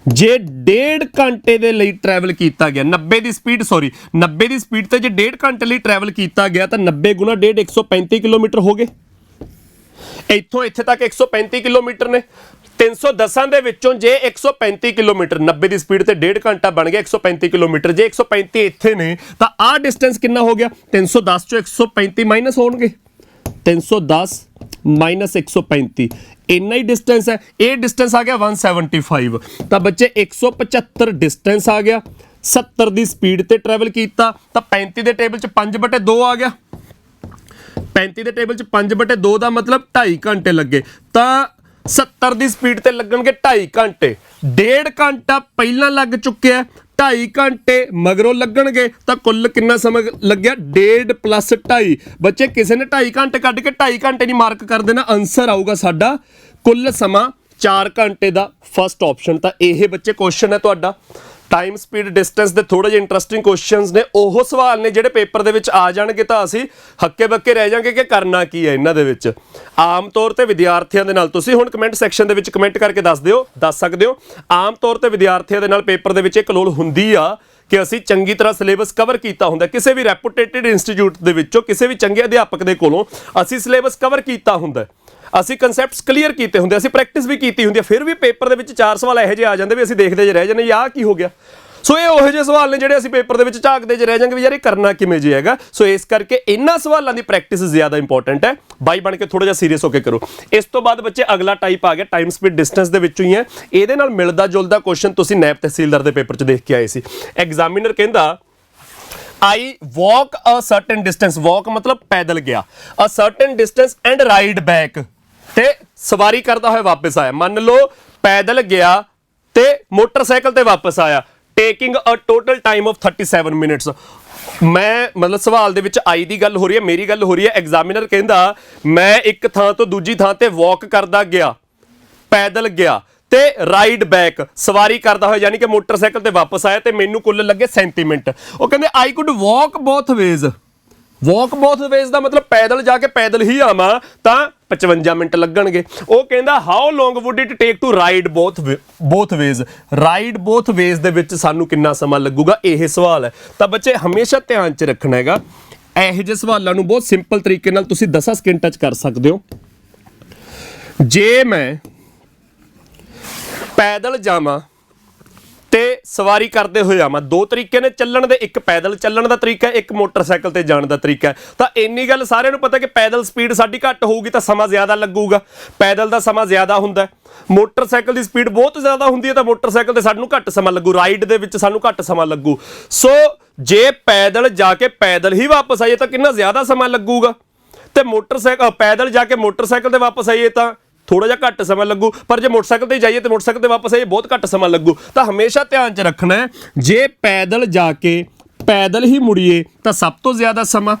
ਜੇ 1.5 ਘੰਟੇ ਦੇ ਲਈ ਟਰੈਵਲ ਕੀਤਾ ਗਿਆ 90 ਦੀ ਸਪੀਡ ਤੇ ਜੇ 1.5 ਘੰਟੇ ਲਈ ਟਰੈਵਲ ਕੀਤਾ ਗਿਆ ਤਾਂ 90 ਗੁਣਾ 1.5 135 ਕਿਲੋਮੀਟਰ ਹੋ ਗਏ। ਇੱਥੋਂ ਇੱਥੇ ਤੱਕ 135 ਕਿਲੋਮੀਟਰ ਨੇ। 310 ਦੇ ਵਿੱਚੋਂ ਜੇ 135 ਕਿਲੋਮੀਟਰ 90 ਦੀ ਸਪੀਡ ਤੇ 1.5 ਘੰਟਾ ਬਣ ਗਿਆ 135 ਕਿਲੋਮੀਟਰ। ਜੇ 135 ਇੱਥੇ ਨੇ ਤਾਂ ਆਹ ਡਿਸਟੈਂਸ ਕਿੰਨਾ ਹੋ ਗਿਆ? 310 ਚੋਂ 135 ਮਾਈਨਸ ਹੋਣਗੇ। 310 ਮਾਈਨਸ 135 ਇੰਨਾ ਹੀ ਡਿਸਟੈਂਸ ਹੈ। ਇਹ ਡਿਸਟੈਂਸ ਆ ਗਿਆ 175। ਤਾਂ ਬੱਚੇ 175 ਡਿਸਟੈਂਸ ਆ ਗਿਆ। 70 ਦੀ ਸਪੀਡ ਤੇ ਟਰੈਵਲ ਕੀਤਾ ਤਾਂ 35 ਦੇ ਟੇਬਲ 'ਚ 5/2 ਆ ਗਿਆ। 35 ਦੇ ਟੇਬਲ 'ਚ 5/2 ਦਾ ਮਤਲਬ 2.5 ਘੰਟੇ ਲੱਗੇ। ਤਾਂ 70 ਦੀ ਸਪੀਡ ਤੇ ਲੱਗਣਗੇ 2.5 ਘੰਟੇ। 1.5 ਘੰਟਾ ਪਹਿਲਾਂ ਲੱਗ ਚੁੱਕਿਆ, 2.5 ਘੰਟੇ ਮਗਰੋਂ ਲੱਗਣਗੇ, ਤਾਂ ਕੁੱਲ ਕਿੰਨਾ ਸਮਾਂ ਲੱਗਿਆ? 1.5 + 2.5। ਬੱਚੇ ਕਿਸੇ ਨੇ 2.5 ਘੰਟੇ ਕੱਢ ਕੇ 2.5 ਘੰਟੇ ਨਹੀਂ ਮਾਰਕ ਕਰ ਦੇਣਾ, ਆਨਸਰ ਆਊਗਾ ਸਾਡਾ ਕੁੱਲ ਸਮਾਂ 4 ਘੰਟੇ ਦਾ, ਫਸਟ ਆਪਸ਼ਨ। ਤਾਂ ਇਹ ਬੱਚੇ ਕੁਐਸਚਨ ਹੈ ਤੁਹਾਡਾ ਟਾਈਮ ਸਪੀਡ ਡਿਸਟੈਂਸ ਦੇ। ਥੋੜੇ ਜਿਹੇ ਇੰਟਰਸਟਿੰਗ ਕੁਐਸਚਨਸ ਨੇ, ਉਹ ਸਵਾਲ ਨੇ ਜਿਹੜੇ ਪੇਪਰ ਦੇ ਵਿੱਚ ਆ ਜਾਣਗੇ ਤਾਂ ਅਸੀਂ ਹੱਕੇ ਬੱਕੇ ਰਹਿ ਜਾਾਂਗੇ ਕਿ ਕਰਨਾ ਕੀ ਹੈ ਇਹਨਾਂ ਦੇ ਵਿੱਚ। ਆਮ ਤੌਰ ਤੇ ਵਿਦਿਆਰਥੀਆਂ ਦੇ ਨਾਲ ਤੁਸੀਂ ਹੁਣ ਕਮੈਂਟ ਸੈਕਸ਼ਨ ਦੇ ਵਿੱਚ ਕਮੈਂਟ ਕਰਕੇ ਦੱਸ ਸਕਦੇ ਹੋ। ਆਮ ਤੌਰ ਤੇ ਵਿਦਿਆਰਥੀਆਂ ਦੇ ਨਾਲ ਪੇਪਰ ਦੇ ਵਿੱਚ ਇੱਕ ਲੋੜ ਹੁੰਦੀ ਆ ਕਿ ਅਸੀਂ ਚੰਗੀ ਤਰ੍ਹਾਂ ਸਿਲੇਬਸ ਕਵਰ ਕੀਤਾ ਹੁੰਦਾ, ਕਿਸੇ ਵੀ ਰੈਪੂਟੇਟਿਡ ਇੰਸਟੀਚਿਊਟ ਦੇ ਵਿੱਚੋਂ, ਕਿਸੇ ਵੀ ਚੰਗੇ ਅਧਿਆਪਕ ਦੇ ਕੋਲੋਂ ਅਸੀਂ ਸਿਲੇਬਸ ਕਵਰ ਕੀਤਾ ਹੁੰਦਾ, ਅਸੀਂ ਕਨਸੈਪਟਸ ਕਲੀਅਰ ਕੀਤੇ ਹੁੰਦੇ, ਅਸੀਂ ਪ੍ਰੈਕਟਿਸ ਵੀ ਕੀਤੀ ਹੁੰਦੀ ਹੈ, ਫਿਰ ਵੀ ਪੇਪਰ ਦੇ ਵਿੱਚ 4 ਸਵਾਲ ਇਹੋ ਜਿਹੇ ਆ ਜਾਂਦੇ ਵੀ ਅਸੀਂ ਦੇਖਦੇ ਜੇ ਰਹਿ ਜਾਂਦੇ, ਆਹ ਕੀ ਹੋ ਗਿਆ। ਸੋ ਇਹ ਉਹੋ ਜਿਹੇ ਸਵਾਲ ਨੇ ਜਿਹੜੇ ਅਸੀਂ ਪੇਪਰ ਦੇ ਵਿੱਚ ਝਾਕਦੇ ਜੇ ਰਹਿ ਜਾਂਗੇ ਵੀ ਯਾਰ ਇਹ ਕਰਨਾ ਕਿਵੇਂ ਜੇ ਹੈਗਾ। ਸੋ ਇਸ ਕਰਕੇ ਇਹਨਾਂ ਸਵਾਲਾਂ ਦੀ ਪ੍ਰੈਕਟਿਸ ਜ਼ਿਆਦਾ ਇੰਪੋਰਟੈਂਟ ਹੈ। ਬਾਈ ਬਣ ਕੇ ਥੋੜਾ ਜਿਹਾ ਸੀਰੀਅਸ ਹੋ ਕੇ ਕਰੋ। ਇਸ ਤੋਂ ਬਾਅਦ ਬੱਚੇ ਅਗਲਾ ਟਾਈਪ ਆ ਗਿਆ ਟਾਈਮ ਸਪੀਡ ਡਿਸਟੈਂਸ ਦੇ ਵਿੱਚੋਂ ਹੀ ਹੈ। ਇਹਦੇ ਨਾਲ ਮਿਲਦਾ ਜੁਲਦਾ ਕੁਐਸਚਨ ਤੁਸੀਂ ਨਾਇਬ ਤਹਿਸੀਲਦਾਰ ਦੇ ਪੇਪਰ 'ਚ ਦੇਖ ਕੇ ਆਏ ਸੀ। ਐਗਜ਼ਾਮੀਨਰ ਕਹਿੰਦਾ I walk a certain distance, walk ਮਤਲਬ ਪੈਦਲ ਗਿਆ, a certain distance and ride back, ਤੇ ਸਵਾਰੀ ਕਰਦਾ ਹੋਇਆ ਵਾਪਸ ਆਇਆ। ਮੰਨ ਲਓ ਪੈਦਲ ਗਿਆ ਤੇ ਮੋਟਰਸਾਈਕਲ ਤੇ ਵਾਪਸ ਆਇਆ, taking a total time of 37 minutes. ਮੈਂ ਮਤਲਬ ਸਵਾਲ ਦੇ ਵਿੱਚ ਆਈ ਦੀ ਗੱਲ ਹੋ ਰਹੀ ਹੈ, ਮੇਰੀ ਗੱਲ ਹੋ ਰਹੀ ਹੈ। ਐਗਜ਼ਾਮੀਨਰ ਕਹਿੰਦਾ ਮੈਂ ਇੱਕ ਥਾਂ ਤੋਂ ਦੂਜੀ ਥਾਂ ਤੇ ਵਾਕ ਕਰਦਾ ਗਿਆ, ਪੈਦਲ ਗਿਆ, ਤੇ ਰਾਈਡ ਬੈਕ ਸਵਾਰੀ ਕਰਦਾ ਹੋਇਆ ਯਾਨੀ ਕਿ ਮੋਟਰਸਾਈਕਲ ਤੇ ਵਾਪਸ ਆਇਆ, ਤੇ ਮੈਨੂੰ ਕੁੱਲ ਲੱਗੇ 37 ਮਿੰਟ। ਉਹ ਕਹਿੰਦੇ I could walk both ways. Walk both ways ਦਾ ਮਤਲਬ ਪੈਦਲ ਜਾ ਕੇ ਪੈਦਲ ਹੀ ਆਵਾਂ ਤਾਂ 55 ਮਿੰਟ ਲੱਗਣਗੇ। ਉਹ ਕਹਿੰਦਾ how long would it take to ride both ways, ride both ways ਦੇ ਵਿੱਚ ਸਾਨੂੰ ਕਿੰਨਾ ਸਮਾਂ ਲੱਗੂਗਾ, ਇਹ ਸਵਾਲ ਹੈ। ਤਾਂ ਬੱਚੇ ਹਮੇਸ਼ਾ ਧਿਆਨ 'ਚ ਰੱਖਣਾ ਹੈਗਾ, ਇਹੋ ਜਿਹੇ ਸਵਾਲਾਂ ਨੂੰ ਬਹੁਤ ਸਿੰਪਲ ਤਰੀਕੇ ਨਾਲ ਤੁਸੀਂ 10 ਸਕਿੰਟਾਂ 'ਚ ਕਰ ਸਕਦੇ ਹੋ। ਜੇ ਮੈਂ ਪੈਦਲ ਜਾਵਾਂ ਤੇ ਸਵਾਰੀ ਕਰਦੇ ਹੋਏ ਆਵਾਂ, ਦੋ ਤਰੀਕੇ ਨੇ ਚੱਲਣ ਦੇ, ਇੱਕ ਪੈਦਲ ਚੱਲਣ ਦਾ ਤਰੀਕਾ ਹੈ, ਇੱਕ ਮੋਟਰਸਾਈਕਲ ਤੇ ਜਾਣ ਦਾ ਤਰੀਕਾ ਹੈ। ਤਾਂ ਇੰਨੀ ਗੱਲ ਸਾਰਿਆਂ ਨੂੰ ਪਤਾ ਕਿ ਪੈਦਲ ਸਪੀਡ ਸਾਡੀ ਘੱਟ ਹੋਊਗੀ ਤਾਂ ਸਮਾਂ ਜ਼ਿਆਦਾ ਲੱਗੂਗਾ, ਪੈਦਲ ਦਾ ਸਮਾਂ ਜ਼ਿਆਦਾ ਹੁੰਦਾ। ਮੋਟਰਸਾਈਕਲ ਦੀ ਸਪੀਡ ਬਹੁਤ ਜ਼ਿਆਦਾ ਹੁੰਦੀ ਹੈ ਤਾਂ ਮੋਟਰਸਾਈਕਲ ਤੇ ਸਾਨੂੰ ਘੱਟ ਸਮਾਂ ਲੱਗੂ, ਰਾਈਡ ਦੇ ਵਿੱਚ ਸਾਨੂੰ ਘੱਟ ਸਮਾਂ ਲੱਗੂ। ਸੋ ਜੇ ਪੈਦਲ ਜਾ ਕੇ ਪੈਦਲ ਹੀ ਵਾਪਸ ਆਈਏ ਤਾਂ ਕਿੰਨਾ ਜ਼ਿਆਦਾ ਸਮਾਂ ਲੱਗੂਗਾ, ਤੇ ਮੋਟਰਸਾਈਕਲ ਪੈਦਲ ਜਾ ਕੇ ਮੋਟਰਸਾਈਕਲ ਤੇ ਵਾਪਸ ਆਈਏ ਤਾਂ ਥੋੜਾ ਜਿਹਾ ਘੱਟ ਸਮਾਂ ਲੱਗੂ। ਪਰ ਜੇ ਮੋਟਰਸਾਈਕਲ ਤੇ ਜਾਈਏ ਤੇ ਮੋਟਰਸਾਈਕਲ ਤੇ ਵਾਪਸ ਆਈਏ ਬਹੁਤ ਘੱਟ ਸਮਾਂ ਲੱਗੂ। ਤਾਂ ਹਮੇਸ਼ਾ ਧਿਆਨ 'ਚ ਰੱਖਣਾ ਹੈ, ਜੇ ਪੈਦਲ ਜਾ ਕੇ ਪੈਦਲ ਹੀ ਮੁੜੀਏ ਤਾਂ ਸਭ ਤੋਂ ਜ਼ਿਆਦਾ ਸਮਾਂ,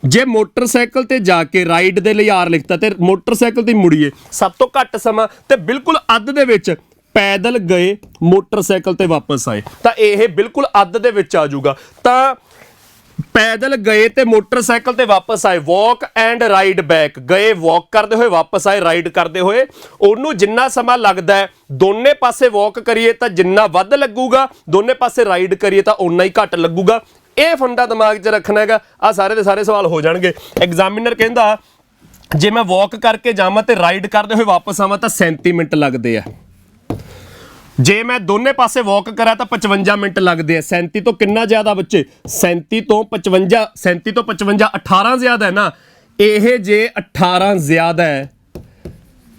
ਜੇ ਮੋਟਰਸਾਈਕਲ ਤੇ ਜਾ ਕੇ ਰਾਈਡ ਦੇ ਲਈ ਆਰ ਲਿਖਤਾ ਤੇ ਮੋਟਰਸਾਈਕਲ ਤੇ ਮੁੜੀਏ ਸਭ ਤੋਂ ਘੱਟ ਸਮਾਂ, ਤੇ ਬਿਲਕੁਲ ਅੱਧ ਦੇ ਵਿੱਚ ਪੈਦਲ ਗਏ ਮੋਟਰਸਾਈਕਲ ਤੇ ਵਾਪਸ ਆਏ ਤਾਂ ਇਹ ਬਿਲਕੁਲ ਅੱਧ ਦੇ ਵਿੱਚ ਆ ਜਾਊਗਾ। ਤਾਂ ਪੈਦਲ ਗਏ ਤੇ ਮੋਟਰਸਾਈਕਲ ਤੇ ਵਾਪਸ ਆਏ, ਵਾਕ ਐਂਡ ਰਾਈਡ ਬੈਕ, ਗਏ ਵਾਕ ਕਰਦੇ ਹੋਏ ਵਾਪਸ ਆਏ ਰਾਈਡ ਕਰਦੇ ਹੋਏ, ਉਹਨੂੰ ਜਿੰਨਾ ਸਮਾਂ ਲੱਗਦਾ ਹੈ ਦੋਨੇ ਪਾਸੇ ਵਾਕ ਕਰੀਏ ਤਾਂ ਜਿੰਨਾ ਵੱਧ ਲੱਗੂਗਾ, ਦੋਨੇ ਪਾਸੇ ਰਾਈਡ ਕਰੀਏ ਤਾਂ ਓਨਾ ਹੀ ਘੱਟ ਲੱਗੂਗਾ। ਇਹ ਫੰਡਾ ਦਿਮਾਗ 'ਚ ਰੱਖਣਾ ਹੈਗਾ। ਆ ਸਾਰੇ ਦੇ ਸਾਰੇ ਸਵਾਲ ਹੋ ਜਾਣਗੇ। ਐਗਜ਼ਾਮੀਨਰ ਕਹਿੰਦਾ ਜੇ ਮੈਂ ਵਾਕ ਕਰਕੇ ਜਾਵਾਂ ਤੇ ਰਾਈਡ ਕਰਦੇ ਹੋਏ ਵਾਪਸ ਆਵਾਂ ਤਾਂ 37 ਮਿੰਟ ਲੱਗਦੇ ਆ, ਜੇ ਮੈਂ ਦੋਨੇ ਪਾਸੇ ਵਾਕ ਕਰਾਂ ਤਾਂ 55 ਮਿੰਟ ਲੱਗਦੇ ਆ। 37 ਤੋਂ ਕਿੰਨਾ ਜ਼ਿਆਦਾ ਬੱਚੇ? 37 ਤੋਂ 55 18 ਜ਼ਿਆਦਾ ਹੈ ਨਾ। ਇਹ ਜੇ 18 ਜ਼ਿਆਦਾ ਹੈ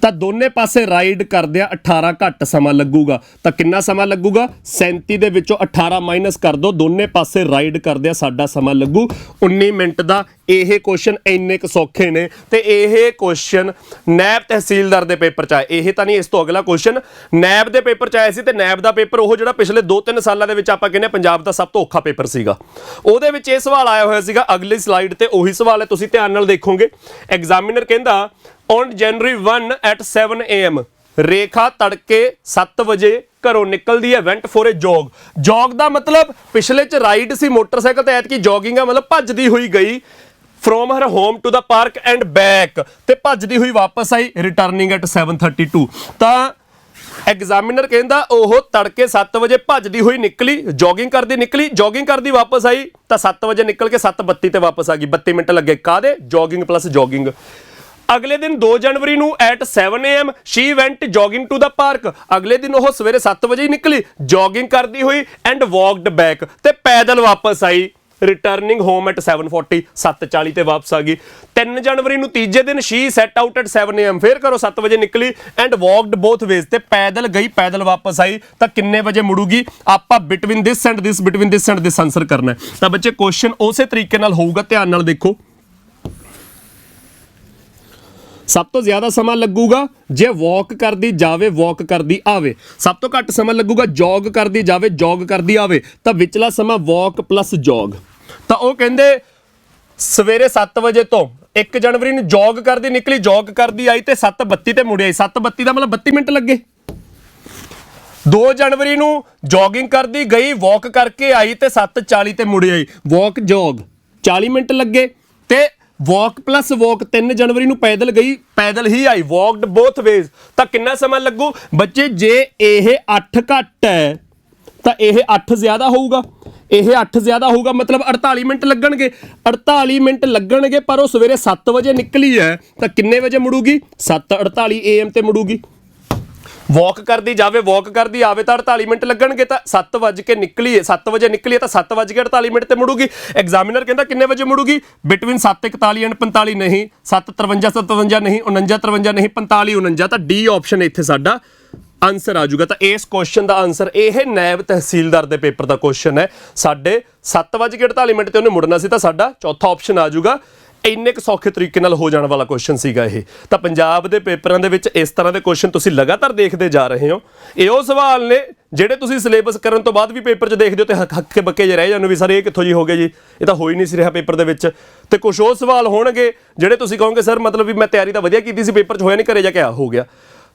ਤਾਂ ਦੋਨੇ ਪਾਸੇ ਰਾਈਡ ਕਰਦੇ ਆ 18 ਘੱਟ ਸਮਾਂ ਲੱਗੂਗਾ। ਤਾਂ ਕਿੰਨਾ ਸਮਾਂ ਲੱਗੂਗਾ? 37 ਦੇ ਵਿੱਚੋਂ 18 ਮਾਈਨਸ ਕਰ ਦਿਓ, ਦੋਨੇ ਪਾਸੇ ਰਾਈਡ ਕਰਦੇ ਆ ਸਾਡਾ ਸਮਾਂ ਲੱਗੂ 19 ਮਿੰਟ ਦਾ। ਇਹ ਕੁਐਸਚਨ ਇੰਨੇ ਕੁ ਸੌਖੇ ਨੇ ਤੇ ਇਹ ਕੁਐਸਚਨ ਨਾਇਬ ਤਹਿਸੀਲਦਾਰ ਦੇ ਪੇਪਰ 'ਚ ਆਏ। ਇਹ ਤਾਂ ਨਹੀਂ, ਇਸ ਤੋਂ ਅਗਲਾ ਕੁਐਸਚਨ ਨਾਇਬ ਦੇ ਪੇਪਰ 'ਚ ਆਇਆ ਸੀ, ਤੇ ਨਾਇਬ ਦਾ ਪੇਪਰ ਉਹ ਜਿਹੜਾ ਪਿਛਲੇ 2-3 ਸਾਲਾਂ ਦੇ ਵਿੱਚ ਆਪਾਂ ਕਹਿੰਦੇ ਪੰਜਾਬ ਦਾ ਸਭ ਤੋਂ ਔਖਾ ਪੇਪਰ ਸੀਗਾ। ਉਹਦੇ ਵਿੱਚ ਇਹ ਸਵਾਲ ਆਇਆ ਹੋਇਆ ਸੀਗਾ। ਅਗਲੀ ਸਲਾਈਡ ਤੇ ਉਹੀ ਸਵਾਲ ਹੈ, ਤੁਸੀਂ ਧਿਆਨ ਨਾਲ ਦੇਖੋਗੇ। ਐਗਜ਼ਾਮੀਨਰ ਕਹਿੰਦਾ On January 1 at 7 AM ਰੇਖਾ ਤੜਕੇ 7 ਵਜੇ ਘਰੋਂ ਨਿਕਲਦੀ ਹੈ, ਵੈਂਟ ਫੋਰ ਏ ਜੋਗ। ਜੋਗ ਦਾ ਮਤਲਬ ਪਿਛਲੇ 'ਚ ਰਾਈਡ ਸੀ ਮੋਟਰਸਾਈਕਲ ਤੇ, ਐਤਕੀ ਜੋਗਿੰਗ ਆ ਮਤਲਬ ਭੱਜਦੀ ਹੋਈ ਗਈ from her home to the park and back, ਤੇ ਭੱਜਦੀ ਹੋਈ ਵਾਪਸ ਆਈ ਰਿਟਰਨਿੰਗ ਐਟ 7:32। ਤਾਂ ਐਗਜ਼ਾਮੀਨਰ ਕਹਿੰਦਾ ਉਹ ਤੜਕੇ 7 ਵਜੇ ਭੱਜਦੀ ਹੋਈ ਨਿਕਲੀ, ਜੋਗਿੰਗ ਕਰਦੀ ਵਾਪਸ ਆਈ ਤਾਂ 7 ਵਜੇ ਨਿਕਲ ਕੇ 7:32 ਤੇ ਵਾਪਸ ਆ ਗਈ। 32 ਮਿੰਟ ਲੱਗੇ ਕਾਹਦੇ? Jogging plus jogging. ਅਗਲੇ ਦਿਨ 2 ਜਨਵਰੀ ਨੂੰ at 7 AM she went jogging to the park. ਅਗਲੇ ਦਿਨ ਉਹ ਸਵੇਰੇ 7 ਵਜੇ ਹੀ ਨਿਕਲੀ, ਜੋਗਿੰਗ ਕਰਦੀ ਹੋਈ ਐਂਡ ਵਾਕਡ ਬੈਕ, ਤੇ ਪੈਦਲ ਵਾਪਸ ਆਈ ਰਿਟਰਨਿੰਗ ਹੋਮ ਐਟ 7:40 7:40 ਤੇ ਵਾਪਸ ਆ ਗਈ। 3 ਜਨਵਰੀ ਨੂੰ ਤੀਜੇ ਦਿਨ she set out at 7 AM ਫਿਰ ਘਰੋਂ 7 ਵਜੇ ਨਿਕਲੀ ਐਂਡ ਵਾਕਡ ਬੋਥ ਵੇਜ਼, ਤੇ ਪੈਦਲ ਗਈ ਪੈਦਲ ਵਾਪਸ ਆਈ ਤਾਂ ਕਿੰਨੇ ਵਜੇ ਮੁੜੂਗੀ? ਆਪਾਂ between this and this answer ਕਰਨਾ ਹੈ। ਤਾਂ ਬੱਚੇ ਕੁਐਸਚਨ ਉਸੇ ਤਰੀਕੇ ਨਾਲ ਹੋਊਗਾ, ਧਿਆਨ ਨਾਲ ਦੇਖੋ। ਸਭ ਤੋਂ ਜ਼ਿਆਦਾ ਸਮਾਂ ਲੱਗੂਗਾ ਜੇ ਵਾਕ ਕਰਦੀ ਜਾਵੇ ਵਾਕ ਕਰਦੀ ਆਵੇ, ਸਭ ਤੋਂ ਘੱਟ ਸਮਾਂ ਲੱਗੂਗਾ ਜੌਗ ਕਰਦੀ ਜਾਵੇ ਜੌਗ ਕਰਦੀ ਆਵੇ, ਤਾਂ ਵਿਚਲਾ ਸਮਾਂ ਵਾਕ ਪਲੱਸ ਜੌਗ। ਤਾਂ ਉਹ ਕਹਿੰਦੇ ਸਵੇਰੇ 7 ਵਜੇ ਤੋਂ 1 ਜਨਵਰੀ ਨੂੰ ਜੌਗ ਕਰਦੀ ਨਿਕਲੀ, ਜੌਗ ਕਰਦੀ ਆਈ ਤੇ 7:32 ਤੇ ਮੁੜ ਆਈ। 7:32 ਦਾ ਮਤਲਬ 32 ਮਿੰਟ ਲੱਗੇ। 2 ਜਨਵਰੀ ਨੂੰ ਜੌਗਿੰਗ ਕਰਦੀ ਗਈ, ਵਾਕ ਕਰਕੇ ਆਈ ਤੇ 7:40 ਤੇ ਮੁੜ ਆਈ। ਵਾਕ ਜੌਗ 40 ਮਿੰਟ ਲੱਗੇ ਤੇ ਵਾਕ ਪਲੱਸ ਵਾਕ 3 ਜਨਵਰੀ ਨੂੰ ਪੈਦਲ ਗਈ, ਪੈਦਲ ਹੀ ਆਈ, ਵਾਕਡ ਬੋਥ ਵੇਜ਼। ਤਾਂ ਕਿੰਨਾ ਸਮਾਂ ਲੱਗੂ ਬੱਚੇ? ਜੇ ਇਹ 8 ਘੱਟ ਹੈ ਤਾਂ ਇਹ 8 ਜ਼ਿਆਦਾ ਹੋਊਗਾ, ਇਹ 8 ਜ਼ਿਆਦਾ ਹੋਊਗਾ ਮਤਲਬ 48 ਮਿੰਟ ਲੱਗਣਗੇ। 48 ਮਿੰਟ ਲੱਗਣਗੇ ਪਰ ਉਹ ਸਵੇਰੇ 7 ਵਜੇ ਨਿਕਲੀ ਹੈ ਤਾਂ ਕਿੰਨੇ ਵਜੇ ਮੁੜੂਗੀ? 7:48 AM ਤੇ ਮੁੜੂਗੀ। ਵਾਕ ਕਰਦੀ ਜਾਵੇ ਵਾਕ ਕਰਦੀ ਆਵੇ ਤਾਂ 48 ਮਿੰਟ ਲੱਗਣਗੇ, ਤਾਂ 7 ਵਜੇ ਨਿਕਲੀ ਹੈ, 7 ਵਜੇ ਨਿਕਲੀ ਹੈ ਤਾਂ 7:48 ਮਿੰਟ ਤੇ ਮੁੜੂਗੀ। ਐਗਜ਼ਾਮੀਨਰ ਕਹਿੰਦਾ ਕਿੰਨੇ ਵਜੇ ਮੁੜੂਗੀ? ਬਿਟਵੀਨ 7:41 ਐਂਡ 45 ਨਹੀਂ, 7:53 57 ਨਹੀਂ, 49 53 ਨਹੀਂ, 45 49। ਤਾਂ ਡੀ ਆਪਸ਼ਨ ਇੱਥੇ ਸਾਡਾ ਆਨਸਰ ਆ ਜਾਊਗਾ। ਤਾਂ ਇਸ ਕੁਐਸਚਨ ਦਾ ਆਨਸਰ ਇਹ ਨਾਇਬ ਤਹਿਸੀਲਦਾਰ ਦੇ ਪੇਪਰ ਦਾ ਕੁਐਸਚਨ ਹੈ। ਸਾਡੇ 7:48 ਮਿੰਟ ਤੇ ਉਹਨੇ ਮੁੜਨਾ ਸੀ ਤਾਂ ਸਾਡਾ ਚੌਥਾ ਆਪਸ਼ਨ ਆ ਜਾਊਗਾ। ਇੰਨੇ ਕੁ ਸੌਖੇ ਤਰੀਕੇ ਨਾਲ ਹੋ ਜਾਣ ਵਾਲਾ ਕੁਐਸਚਨ ਸੀਗਾ ਇਹ। ਤਾਂ ਪੰਜਾਬ ਦੇ ਪੇਪਰਾਂ ਦੇ ਵਿੱਚ ਇਸ ਤਰ੍ਹਾਂ ਦੇ ਕੁਐਸਚਨ ਤੁਸੀਂ ਲਗਾਤਾਰ ਦੇਖਦੇ ਜਾ ਰਹੇ ਹੋ। ਇਹ ਉਹ ਸਵਾਲ ਨੇ ਜਿਹੜੇ ਤੁਸੀਂ ਸਿਲੇਬਸ ਕਰਨ ਤੋਂ ਬਾਅਦ ਵੀ ਪੇਪਰ 'ਚ ਦੇਖਦੇ ਹੋ ਤੇ ਹੱਕੇ ਬੱਕੇ ਜੇ ਰਹਿ ਜਾਂਦੇ ਵੀ ਸਰ ਇਹ ਕਿੱਥੋਂ ਜੀ ਹੋ ਗਿਆ ਜੀ, ਇਹ ਤਾਂ ਹੋ ਹੀ ਨਹੀਂ ਸੀ ਰਿਹਾ ਪੇਪਰ ਦੇ ਵਿੱਚ। ਤੇ ਕੁਛ ਉਹ ਸਵਾਲ ਹੋਣਗੇ ਜਿਹੜੇ ਤੁਸੀਂ ਕਹੋਗੇ ਸਰ ਮਤਲਬ ਵੀ ਮੈਂ ਤਿਆਰੀ ਤਾਂ ਵਧੀਆ ਕੀਤੀ ਸੀ, ਪੇਪਰ 'ਚ ਹੋਇਆ ਨਹੀਂ, ਘਰੇ ਜਾ ਕੇ ਆ ਹੋ ਗਿਆ।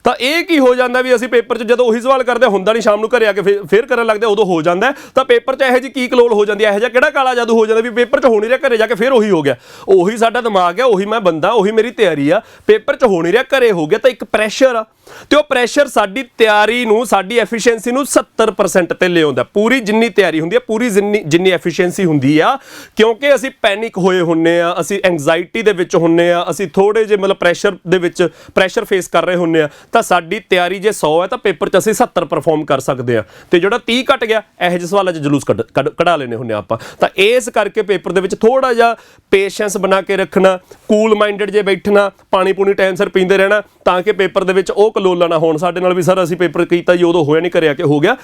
ਤਾਂ ਇਹ ਕੀ ਹੋ ਜਾਂਦਾ ਵੀ ਅਸੀਂ ਪੇਪਰ 'ਚ ਜਦੋਂ ਉਹੀ ਸਵਾਲ ਕਰਦੇ ਹੁੰਦਾ ਨਹੀਂ, ਸ਼ਾਮ ਨੂੰ ਘਰੇ ਆ ਕੇ ਫਿਰ ਕਰਨ ਲੱਗਦੇ ਉਦੋਂ ਹੋ ਜਾਂਦਾ। ਤਾਂ ਪੇਪਰ 'ਚ ਇਹੋ ਜਿਹੀ ਕੀ ਕਲੋਲ ਹੋ ਜਾਂਦੀ ਹੈ, ਇਹੋ ਜਿਹਾ ਕਿਹੜਾ ਕਾਲਾ ਜਾਦੂ ਹੋ ਜਾਂਦਾ ਵੀ ਪੇਪਰ 'ਚ ਹੋ ਨਹੀਂ ਰਿਹਾ, ਘਰੇ ਜਾ ਕੇ ਫਿਰ ਉਹੀ ਹੋ ਗਿਆ। ਉਹੀ ਸਾਡਾ ਦਿਮਾਗ ਹੈ, ਉਹੀ ਮੈਂ ਬੰਦਾ, ਉਹੀ ਮੇਰੀ ਤਿਆਰੀ ਆ, ਪੇਪਰ 'ਚ ਹੋ ਨਹੀਂ ਰਿਹਾ, ਘਰੇ ਹੋ ਗਿਆ। ਤਾਂ ਇੱਕ ਪ੍ਰੈਸ਼ਰ ਆ ਤੇ ਉਹ ਪ੍ਰੈਸ਼ਰ ਸਾਡੀ ਤਿਆਰੀ ਨੂੰ, ਸਾਡੀ ਐਫੀਸ਼ੀਐਂਸੀ ਨੂੰ 70% ਤੇ ਲਿਆਉਂਦਾ। ਪੂਰੀ ਜਿੰਨੀ ਤਿਆਰੀ ਹੁੰਦੀ ਹੈ, ਪੂਰੀ ਜਿੰਨੀ ਐਫੀਸ਼ੀਐਂਸੀ ਹੁੰਦੀ ਆ, ਕਿਉਂਕਿ ਅਸੀਂ ਪੈਨਿਕ ਹੋਏ ਹੁੰਨੇ ਆ, ਅਸੀਂ ਐਂਗਜ਼ਾਈਟੀ ਦੇ ਵਿੱਚ ਹੁੰਨੇ ਆ, ਅਸੀਂ ਥੋੜੇ ਜਿਹੇ ਮਤਲਬ ਪ੍ਰੈਸ਼ਰ ਦੇ ਵਿੱਚ ਪ੍ਰੈਸ਼ਰ ਫੇਸ ਕਰ ਰਹੇ ਹੁੰਨੇ ਆ। ਤਾਂ ਸਾਡੀ ਤਿਆਰੀ ਜੇ 100 ਹੈ ਤਾਂ ਪੇਪਰ 'ਚ ਅਸੀਂ 70 ਪਰਫਾਰਮ ਕਰ ਸਕਦੇ ਆ। ਤੇ ਜਿਹੜਾ 30 ਘਟ ਗਿਆ ਇਹੋ ਜਿਹੇ ਸਵਾਲਾਂ 'ਚ ਜਲੂਸ ਕਢਾ ਲੈਣੇ ਹੁੰਨੇ ਆਪਾਂ। ਤਾਂ ਇਸ ਕਰਕੇ ਪੇਪਰ ਦੇ ਵਿੱਚ ਥੋੜਾ ਜਿਹਾ ਪੇਸ਼ੈਂਸ ਬਣਾ ਕੇ ਰੱਖਣਾ, ਕੂਲ ਮਾਈਂਡਡ ਜੇ ਬੈਠਣਾ, ਪਾਣੀ ਪੂਣੀ ਟਾਈਮ ਸਿਰ ਪੀਂਦੇ ਰਹਿਣਾ, ਤਾਂ ਕਿ ਪੇਪਰ ਦੇ ਵਿੱਚ ਉਹ ਕਲੋਲਾ ਨਾ ਹੋਣ ਸਾਡੇ ਨਾਲ ਵੀ ਸਰ ਅਸੀਂ ਪੇਪਰ ਕੀਤਾ ਜੀ ਉਦੋਂ ਹੋਇਆ ਨਹੀਂ, ਘਰੇ ਆ ਕੇ ਹੋ ਗਿਆ।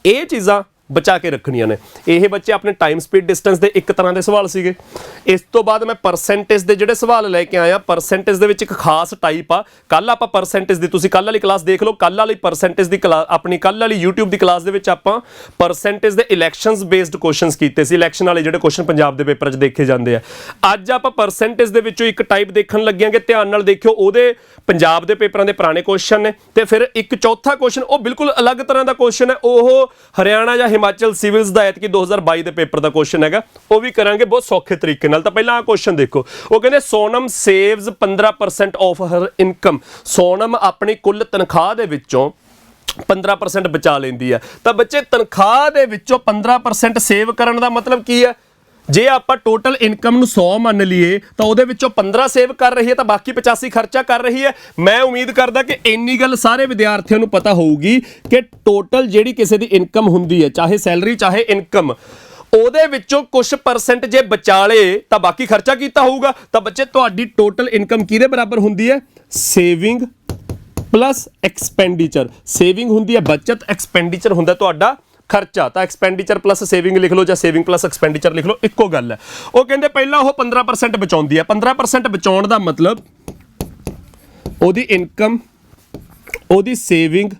ਇਹ ਚੀਜ਼ਾਂ ਬਚਾ ਕੇ ਰੱਖਣੀਆਂ ਨੇ। ਇਹ ਬੱਚੇ ਆਪਣੇ ਟਾਈਮ ਸਪੀਡ ਡਿਸਟੈਂਸ ਦੇ ਇੱਕ ਤਰ੍ਹਾਂ ਦੇ ਸਵਾਲ ਸੀਗੇ। ਇਸ ਤੋਂ ਬਾਅਦ ਮੈਂ ਪਰਸੈਂਟੇਜ ਦੇ ਜਿਹੜੇ ਸਵਾਲ ਲੈ ਕੇ ਆਇਆ। ਪਰਸੈਂਟੇਜ ਦੇ ਵਿੱਚ ਇੱਕ ਖਾਸ ਟਾਈਪ ਆ। ਕੱਲ ਆਪਾਂ ਪਰਸੈਂਟੇਜ ਦੀ, ਤੁਸੀਂ ਕੱਲ ਵਾਲੀ ਕਲਾਸ ਦੇਖ ਲਓ, ਕੱਲ ਵਾਲੀ ਪਰਸੈਂਟੇਜ ਦੀ ਕਲਾਸ, ਆਪਣੀ ਕੱਲ ਵਾਲੀ YouTube ਦੀ ਕਲਾਸ ਦੇ ਵਿੱਚ ਆਪਾਂ ਪਰਸੈਂਟੇਜ ਦੇ ਇਲੈਕਸ਼ਨਸ ਬੇਸਡ ਕੁਐਸਚਨਸ ਕੀਤੇ ਸੀ। ਇਲੈਕਸ਼ਨ ਵਾਲੇ ਜਿਹੜੇ ਕੁਐਸਚਨ ਪੰਜਾਬ ਦੇ ਪੇਪਰ 'ਚ ਦੇਖੇ ਜਾਂਦੇ ਆ। ਅੱਜ ਆਪਾਂ ਪਰਸੈਂਟੇਜ ਦੇ ਵਿੱਚੋਂ ਇੱਕ ਟਾਈਪ ਦੇਖਣ ਲੱਗਿਆਂਗੇ। ਧਿਆਨ ਨਾਲ ਦੇਖਿਓ, ਉਹਦੇ ਪੰਜਾਬ ਦੇ ਪੇਪਰਾਂ ਦੇ ਪੁਰਾਣੇ ਕੁਐਸਚਨ ਨੇ ਤੇ ਫਿਰ ਇੱਕ ਚੌਥਾ ਕੁਐਸਚਨ ਉਹ ਬਿਲਕੁਲ ਅਲੱਗ ਤਰ੍ਹਾਂ ਦਾ ਕੁਐਸਚਨ ਹੈ। ਉਹ ਹਰਿਆਣਾ ਜਾਂ ਹਿਮਾਚਲ ਸਿਵਲਸ ਦਾ ਐਤਕੀ 2022 ਦੇ ਪੇਪਰ ਦਾ ਕੁਐਸਚਨ ਹੈਗਾ। ਉਹ ਵੀ ਕਰਾਂਗੇ ਬਹੁਤ ਸੌਖੇ ਤਰੀਕੇ ਨਾਲ। ਤਾਂ ਪਹਿਲਾਂ ਆ ਕੁਐਸਚਨ ਦੇਖੋ। ਉਹ ਕਹਿੰਦੇ Sonam saves 15% of her income. Sonam ਆਪਣੀ ਕੁੱਲ ਤਨਖਾਹ ਦੇ ਵਿੱਚੋਂ 15% ਬਚਾ ਲੈਂਦੀ ਹੈ। ਤਾਂ ਬੱਚੇ ਤਨਖਾਹ ਦੇ ਵਿੱਚੋਂ 15% ਸੇਵ ਕਰਨ ਦਾ ਮਤਲਬ ਕੀ ਹੈ? ਜੇ ਆਪਾਂ ਟੋਟਲ ਇਨਕਮ ਨੂੰ 100 ਮੰਨ ਲਈਏ ਤਾਂ ਉਹਦੇ ਵਿੱਚੋਂ 15 ਸੇਵ ਕਰ ਰਹੀ ਹੈ ਤਾਂ ਬਾਕੀ 85 ਖਰਚਾ ਕਰ ਰਹੀ ਹੈ। ਮੈਂ ਉਮੀਦ ਕਰਦਾ ਕਿ ਇੰਨੀ ਗੱਲ ਸਾਰੇ ਵਿਦਿਆਰਥੀਆਂ ਨੂੰ ਪਤਾ ਹੋਊਗੀ ਕਿ ਟੋਟਲ ਜਿਹੜੀ ਕਿਸੇ ਦੀ ਇਨਕਮ ਹੁੰਦੀ ਹੈ, ਚਾਹੇ ਸੈਲਰੀ ਚਾਹੇ ਇਨਕਮ, ਉਹਦੇ ਵਿੱਚੋਂ ਕੁਝ ਪਰਸੈਂਟ ਜੇ ਬਚਾ ਲੇ ਤਾਂ ਬਾਕੀ ਖਰਚਾ ਕੀਤਾ ਹੋਊਗਾ। ਤਾਂ ਬੱਚੇ ਤੁਹਾਡੀ ਟੋਟਲ ਇਨਕਮ ਕਿਹਦੇ ਬਰਾਬਰ ਹੁੰਦੀ ਹੈ? Saving plus expenditure. ਸੇਵਿੰਗ ਹੁੰਦੀ ਹੈ ਬਚਤ, ਐਕਸਪੈਂਡੀਚਰ ਹੁੰਦਾ ਤੁਹਾਡਾ ਖਰਚਾ। ਤਾਂ ਐਕਸਪੈਂਡੀਚਰ ਪਲੱਸ ਸੇਵਿੰਗ ਲਿਖ ਲਓ ਜਾਂ ਸੇਵਿੰਗ ਪਲੱਸ ਐਕਸਪੈਂਡੀਚਰ ਲਿਖ ਲਓ, ਇੱਕੋ ਗੱਲ ਹੈ। ਉਹ ਕਹਿੰਦੇ ਪਹਿਲਾਂ ਉਹ 15% ਬਚਾਉਂਦੀ ਹੈ। 15% ਬਚਾਉਣ ਦਾ ਮਤਲਬ ਉਹਦੀ ਇਨਕਮ, ਉਹਦੀ ਸੇਵਿੰਗ,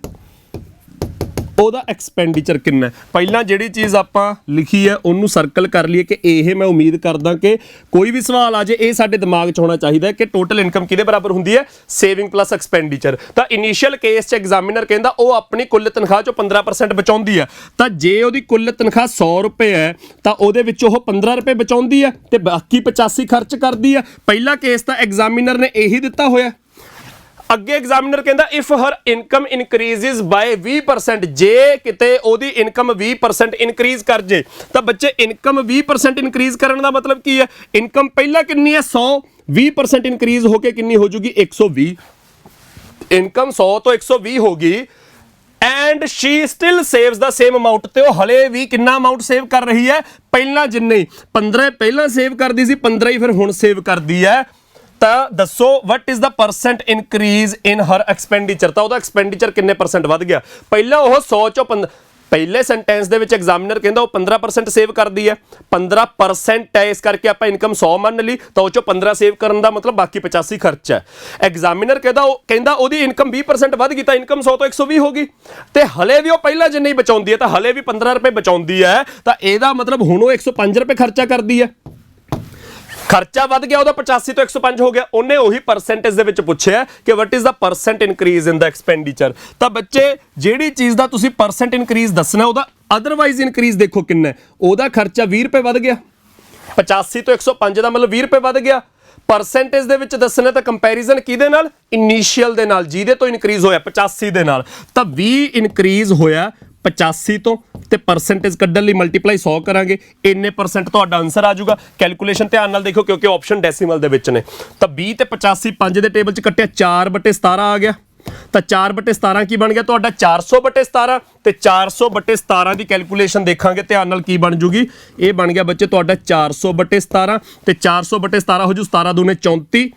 ਉਹਦਾ ਐਕਸਪੈਂਡੀਚਰ ਕਿੰਨਾ ਹੈ। ਪਹਿਲਾਂ ਜਿਹੜੀ ਚੀਜ਼ ਆਪਾਂ ਲਿਖੀ ਹੈ ਉਹਨੂੰ ਸਰਕਲ ਕਰ ਲਈਏ ਕਿ ਇਹ ਮੈਂ ਉਮੀਦ ਕਰਦਾ ਕਿ ਕੋਈ ਵੀ ਸਵਾਲ ਆ ਜੇ ਇਹ ਸਾਡੇ ਦਿਮਾਗ 'ਚ ਹੋਣਾ ਚਾਹੀਦਾ ਹੈ ਕਿ ਟੋਟਲ ਇਨਕਮ ਕਿਹਦੇ ਬਰਾਬਰ ਹੁੰਦੀ ਹੈ? Saving plus expenditure. ਤਾਂ ਇਨੀਸ਼ੀਅਲ ਕੇਸ 'ਚ ਐਗਜ਼ਾਮੀਨਰ ਕਹਿੰਦਾ ਉਹ ਆਪਣੀ ਕੁੱਲ ਤਨਖਾਹ 'ਚੋਂ 15% ਬਚਾਉਂਦੀ ਹੈ। ਤਾਂ ਜੇ ਉਹਦੀ ਕੁੱਲ ਤਨਖਾਹ 100 ਰੁਪਏ ਹੈ ਤਾਂ ਉਹਦੇ ਵਿੱਚੋਂ ਉਹ 15 ਰੁਪਏ ਬਚਾਉਂਦੀ ਹੈ ਤੇ ਬਾਕੀ 85 ਖਰਚ ਕਰਦੀ ਹੈ। ਪਹਿਲਾ ਕੇਸ ਤਾਂ ਐਗਜ਼ਾਮੀਨਰ ਨੇ ਇਹੀ ਦਿੱਤਾ ਹੋਇਆ। ਅੱਗੇ ਐਗਜ਼ਾਮੀਨਰ ਕਹਿੰਦਾ if Har income increases bye 20%। ਜੇ ਕਿਤੇ ਉਹਦੀ ਇਨਕਮ 20% ਇਨਕਰੀਜ਼ ਕਰ ਜੇ ਤਾਂ ਬੱਚੇ ਇਨਕਮ 20% ਇਨਕਰੀਜ਼ ਕਰਨ ਦਾ ਮਤਲਬ ਕੀ ਹੈ? ਇਨਕਮ ਪਹਿਲਾਂ ਕਿੰਨੀ ਹੈ? 100, 20% ਇਨਕਰੀਜ਼ ਹੋ ਕੇ ਕਿੰਨੀ ਹੋ ਜੂਗੀ? 120। ਇਨਕਮ 100 ਤੋਂ 120 ਹੋ ਗਈ and she still saves the same amount. ਤੇ ਉਹ ਹਲੇ ਵੀ ਕਿੰਨਾ ਅਮਾਊਂਟ ਸੇਵ ਕਰ ਰਹੀ ਹੈ? ਪਹਿਲਾਂ ਜਿੰਨੇ 15 ਪਹਿਲਾਂ ਸੇਵ ਕਰਦੀ ਸੀ, 15 ਹੀ ਫਿਰ ਹੁਣ ਸੇਵ ਕਰਦੀ ਹੈ। ਤਾਂ ਦੱਸੋ what is the percent increase in her expenditure. ਤਾਂ ਉਹਦਾ ਐਕਸਪੈਂਡੀਚਰ ਕਿੰਨੇ ਪਰਸੈਂਟ ਵੱਧ ਗਿਆ? ਪਹਿਲਾਂ ਉਹ 100 ਚੋਂ ਪਹਿਲੇ ਸੈਂਟੈਂਸ ਦੇ ਵਿੱਚ ਐਗਜ਼ਾਮੀਨਰ ਕਹਿੰਦਾ ਉਹ 15% ਸੇਵ ਕਰਦੀ ਹੈ, 15% ਹੈ, ਇਸ ਕਰਕੇ ਆਪਾਂ ਇਨਕਮ 100 ਮੰਨ ਲਈ ਤਾਂ ਉਹ ਚੋਂ 15 ਸੇਵ ਕਰਨ ਦਾ ਮਤਲਬ ਬਾਕੀ 85 ਖਰਚਾ ਹੈ। ਐਗਜ਼ਾਮੀਨਰ ਕਹਿੰਦਾ ਉਹਦੀ ਇਨਕਮ 20% ਵੱਧ ਗਈ ਤਾਂ ਇਨਕਮ 100 ਤੋਂ 120 ਹੋ ਗਈ, ਤੇ ਹਲੇ ਵੀ ਉਹ ਪਹਿਲਾਂ ਜਿੰਨੀ ਹੀ ਬਚਾਉਂਦੀ ਹੈ ਤਾਂ ਹਲੇ ਵੀ 15 ਰੁਪਏ ਬਚਾਉਂਦੀ ਹੈ, ਤਾਂ ਇਹਦਾ ਮਤਲਬ ਹੁਣ ਉਹ 105 ਰੁਪਏ ਖਰਚਾ ਕਰਦੀ ਹੈ। ਖਰਚਾ ਵੱਧ ਗਿਆ, ਉਹਦਾ 85 ਤੋਂ 105 ਹੋ ਗਿਆ। ਉਹਨੇ ਉਹੀ ਪਰਸੈਂਟੇਜ ਦੇ ਵਿੱਚ ਪੁੱਛਿਆ ਕਿ ਵਟ is the percent increase in the expenditure. ਤਾਂ ਬੱਚੇ ਜਿਹੜੀ ਚੀਜ਼ ਦਾ ਤੁਸੀਂ ਪਰਸੈਂਟ ਇਨਕਰੀਜ਼ ਦੱਸਣਾ ਉਹਦਾ ਅਦਰਵਾਈਜ਼ ਇਨਕਰੀਜ਼ ਦੇਖੋ ਕਿੰਨਾ ਹੈ। ਉਹਦਾ ਖਰਚਾ 20 ਰੁਪਏ ਵੱਧ ਗਿਆ, 85 ਤੋਂ 105 ਦਾ ਮਤਲਬ 20 ਰੁਪਏ ਵੱਧ ਗਿਆ। ਪਰਸੈਂਟੇਜ ਦੇ ਵਿੱਚ ਦੱਸਣਾ ਤਾਂ ਕੰਪੈਰੀਜ਼ਨ ਕਿਹਦੇ ਨਾਲ, ਇਨੀਸ਼ੀਅਲ ਦੇ ਨਾਲ, ਜਿਹਦੇ ਤੋਂ ਇਨਕਰੀਜ਼ ਹੋਇਆ 85 ਦੇ ਨਾਲ। ਤਾਂ 20 ਇਨਕਰੀਜ਼ ਹੋਇਆ 85 ਤੋਂ, ਤੇ ਪਰਸੈਂਟੇਜ ਕੱਢਣ ਲਈ ਮਲਟੀਪਲਾਈ 100 ਕਰਾਂਗੇ, ਇੰਨੇ ਪਰਸੈਂਟ ਤੁਹਾਡਾ ਆਨਸਰ ਆ ਜਾਊਗਾ। ਕੈਲਕੂਲੇਸ਼ਨ ਧਿਆਨ ਨਾਲ ਦੇਖੋ ਕਿਉਂਕਿ ਆਪਸ਼ਨ ਡੈਸੀਮਲ ਦੇ ਵਿੱਚ ਨੇ। ਤਾਂ 20 ਤੇ 85 5 ਦੇ ਟੇਬਲ 'ਚ ਕੱਟਿਆ, 4/17 ਆ ਗਿਆ। ਤਾਂ 4/17 ਕੀ ਬਣ ਗਿਆ ਤੁਹਾਡਾ, 400/17, ਤੇ 400/17 ਦੀ ਕੈਲਕੂਲੇਸ਼ਨ ਦੇਖਾਂਗੇ ਧਿਆਨ ਨਾਲ ਕੀ ਬਣ ਜੂਗੀ। ਇਹ ਬਣ ਗਿਆ ਬੱਚੇ ਤੁਹਾਡਾ 400/17, ਤੇ 400/17 ਹੋ ਜੂ 17 ਦੂਣੇ 34,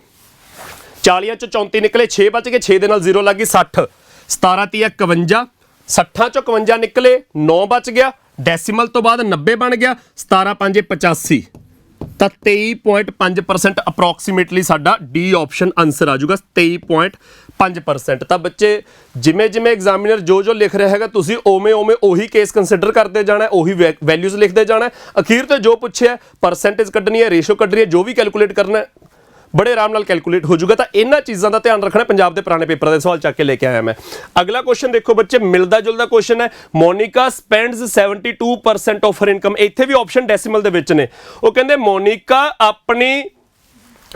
40 'ਚੋਂ 34 ਨਿਕਲੇ, 6 ਬਚ ਗਏ, 6 ਦੇ ਨਾਲ 0 ਲੱਗ ਗਈ, 60, 17 ਤੀਆ 51, 60 ਚੋਂ 51 ਨਿਕਲੇ, 9 ਬਚ ਗਿਆ, ਡੈਸੀਮਲ ਤੋਂ ਬਾਅਦ 90 ਬਣ ਗਿਆ, 17 5 85, ਤਾਂ 23.5% ਅਪਰੋਕਸੀਮੇਟਲੀ ਸਾਡਾ ਡੀ ਆਪਸ਼ਨ ਆਨਸਰ ਆ ਜਾਊਗਾ, 23.5%। ਤਾਂ ਬੱਚੇ ਜਿਵੇਂ ਜਿਵੇਂ ਐਗਜ਼ਾਮੀਨਰ ਜੋ ਲਿਖ ਰਿਹਾ ਹੈਗਾ ਤੁਸੀਂ ਉਵੇਂ ਉਹੀ ਕੇਸ ਕੰਸੀਡਰ ਕਰਦੇ ਜਾਣਾ, ਉਹੀ ਵੈਲਿਊਜ਼ ਲਿਖਦੇ ਜਾਣਾ। ਅਖੀਰ ਤੇ ਜੋ ਪੁੱਛਿਆ ਪਰਸੈਂਟੇਜ ਕੱਢਣੀ ਹੈ, ਰੇਸ਼ੋ ਕੱਢਣੀ ਹੈ, ਜੋ ਵੀ ਕੈਲਕੂਲੇਟ ਕਰਨਾ ਹੈ ਬੜੇ ਆਰਾਮ ਨਾਲ ਕੈਲਕੂਲੇਟ ਹੋ ਜਾਊਗਾ। ਤਾਂ ਇਹਨਾਂ ਚੀਜ਼ਾਂ ਦਾ ਧਿਆਨ ਰੱਖਣਾ। ਪੰਜਾਬ ਦੇ ਪੁਰਾਣੇ ਪੇਪਰ ਦੇ ਸਵਾਲ ਚੱਕ ਕੇ ਲੈ ਕੇ ਆਇਆ ਮੈਂ। ਅਗਲਾ ਕੁਐਸਚਨ ਦੇਖੋ ਬੱਚੇ, ਮਿਲਦਾ ਜੁਲਦਾ ਕੁਐਸਚਨ ਹੈ। Monika spends 72% of her income. ਇੱਥੇ ਵੀ ਆਪਸ਼ਨ ਡੈਸੀਮਲ ਦੇ ਵਿੱਚ ਨੇ। ਉਹ ਕਹਿੰਦੇ ਮੋਨਿਕਾ ਆਪਣੀ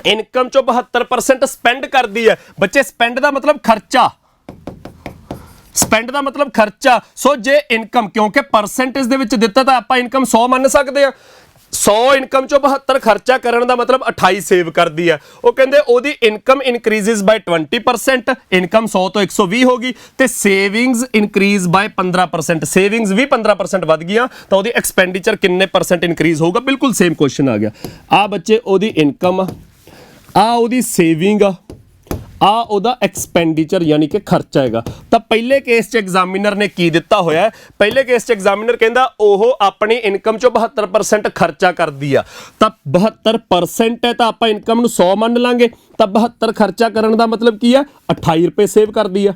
ਇਨਕਮ ਚੋਂ 72% ਸਪੈਂਡ ਕਰਦੀ ਹੈ। ਬੱਚੇ ਸਪੈਂਡ ਦਾ ਮਤਲਬ ਖਰਚਾ, ਸਪੈਂਡ ਦਾ ਮਤਲਬ ਖਰਚਾ। ਸੋ ਜੇ ਇਨਕਮ, ਕਿਉਂਕਿ ਪਰਸੈਂਟੇਜ ਦੇ ਵਿੱਚ ਦਿੱਤਾ ਤਾਂ ਆਪਾਂ ਇਨਕਮ 100 ਮੰਨ ਸਕਦੇ ਆ। 100 ਇਨਕਮ ਚੋਂ 72 ਖਰਚਾ ਕਰਨ ਦਾ ਮਤਲਬ 28 ਸੇਵ ਕਰਦੀ ਹੈ। ਉਹ ਕਹਿੰਦੇ ਉਹਦੀ ਇਨਕਮ ਇਨਕਰੀਜ਼ਸ ਬਾਈ 20%, ਇਨਕਮ 100 ਤੋਂ 120 ਹੋ ਗਈ, ਤੇ ਸੇਵਿੰਗਸ ਇਨਕਰੀਜ਼ ਬਾਈ 15%, ਸੇਵਿੰਗਸ ਵੀ 15% ਵੱਧ ਗਈਆਂ, ਤਾਂ ਉਹਦੀ ਐਕਸਪੈਂਡੀਚਰ ਕਿੰਨੇ ਪਰਸੈਂਟ ਇਨਕਰੀਜ਼ ਹੋਊਗਾ। ਬਿਲਕੁਲ ਸੇਮ ਕੁਐਸਚਨ ਆ ਗਿਆ। ਆ ਬੱਚੇ ਉਹਦੀ ਇਨਕਮ ਆ ਉਹਦੀ ਸੇਵਿੰਗ ਆ ਉਹਦਾ ਐਕਸਪੈਂਡੀਚਰ ਯਾਨੀ ਕਿ ਖਰਚਾ ਹੈਗਾ। ਤਾਂ ਪਹਿਲੇ ਕੇਸ 'ਚ ਐਗਜ਼ਾਮੀਨਰ ਨੇ ਕੀ ਦਿੱਤਾ ਹੋਇਆ ਹੈ, ਪਹਿਲੇ ਕੇਸ 'ਚ ਐਗਜ਼ਾਮੀਨਰ ਕਹਿੰਦਾ ਉਹ ਆਪਣੀ ਇਨਕਮ 'ਚੋਂ 72% ਖਰਚਾ ਕਰਦੀ ਆ। ਤਾਂ 72% ਹੈ ਤਾਂ ਆਪਾਂ ਇਨਕਮ ਨੂੰ 100 ਮੰਨ ਲਾਂਗੇ, ਤਾਂ 72 ਖਰਚਾ ਕਰਨ ਦਾ ਮਤਲਬ ਕੀ ਆ, 28 ਰੁਪਏ ਸੇਵ ਕਰਦੀ ਆ।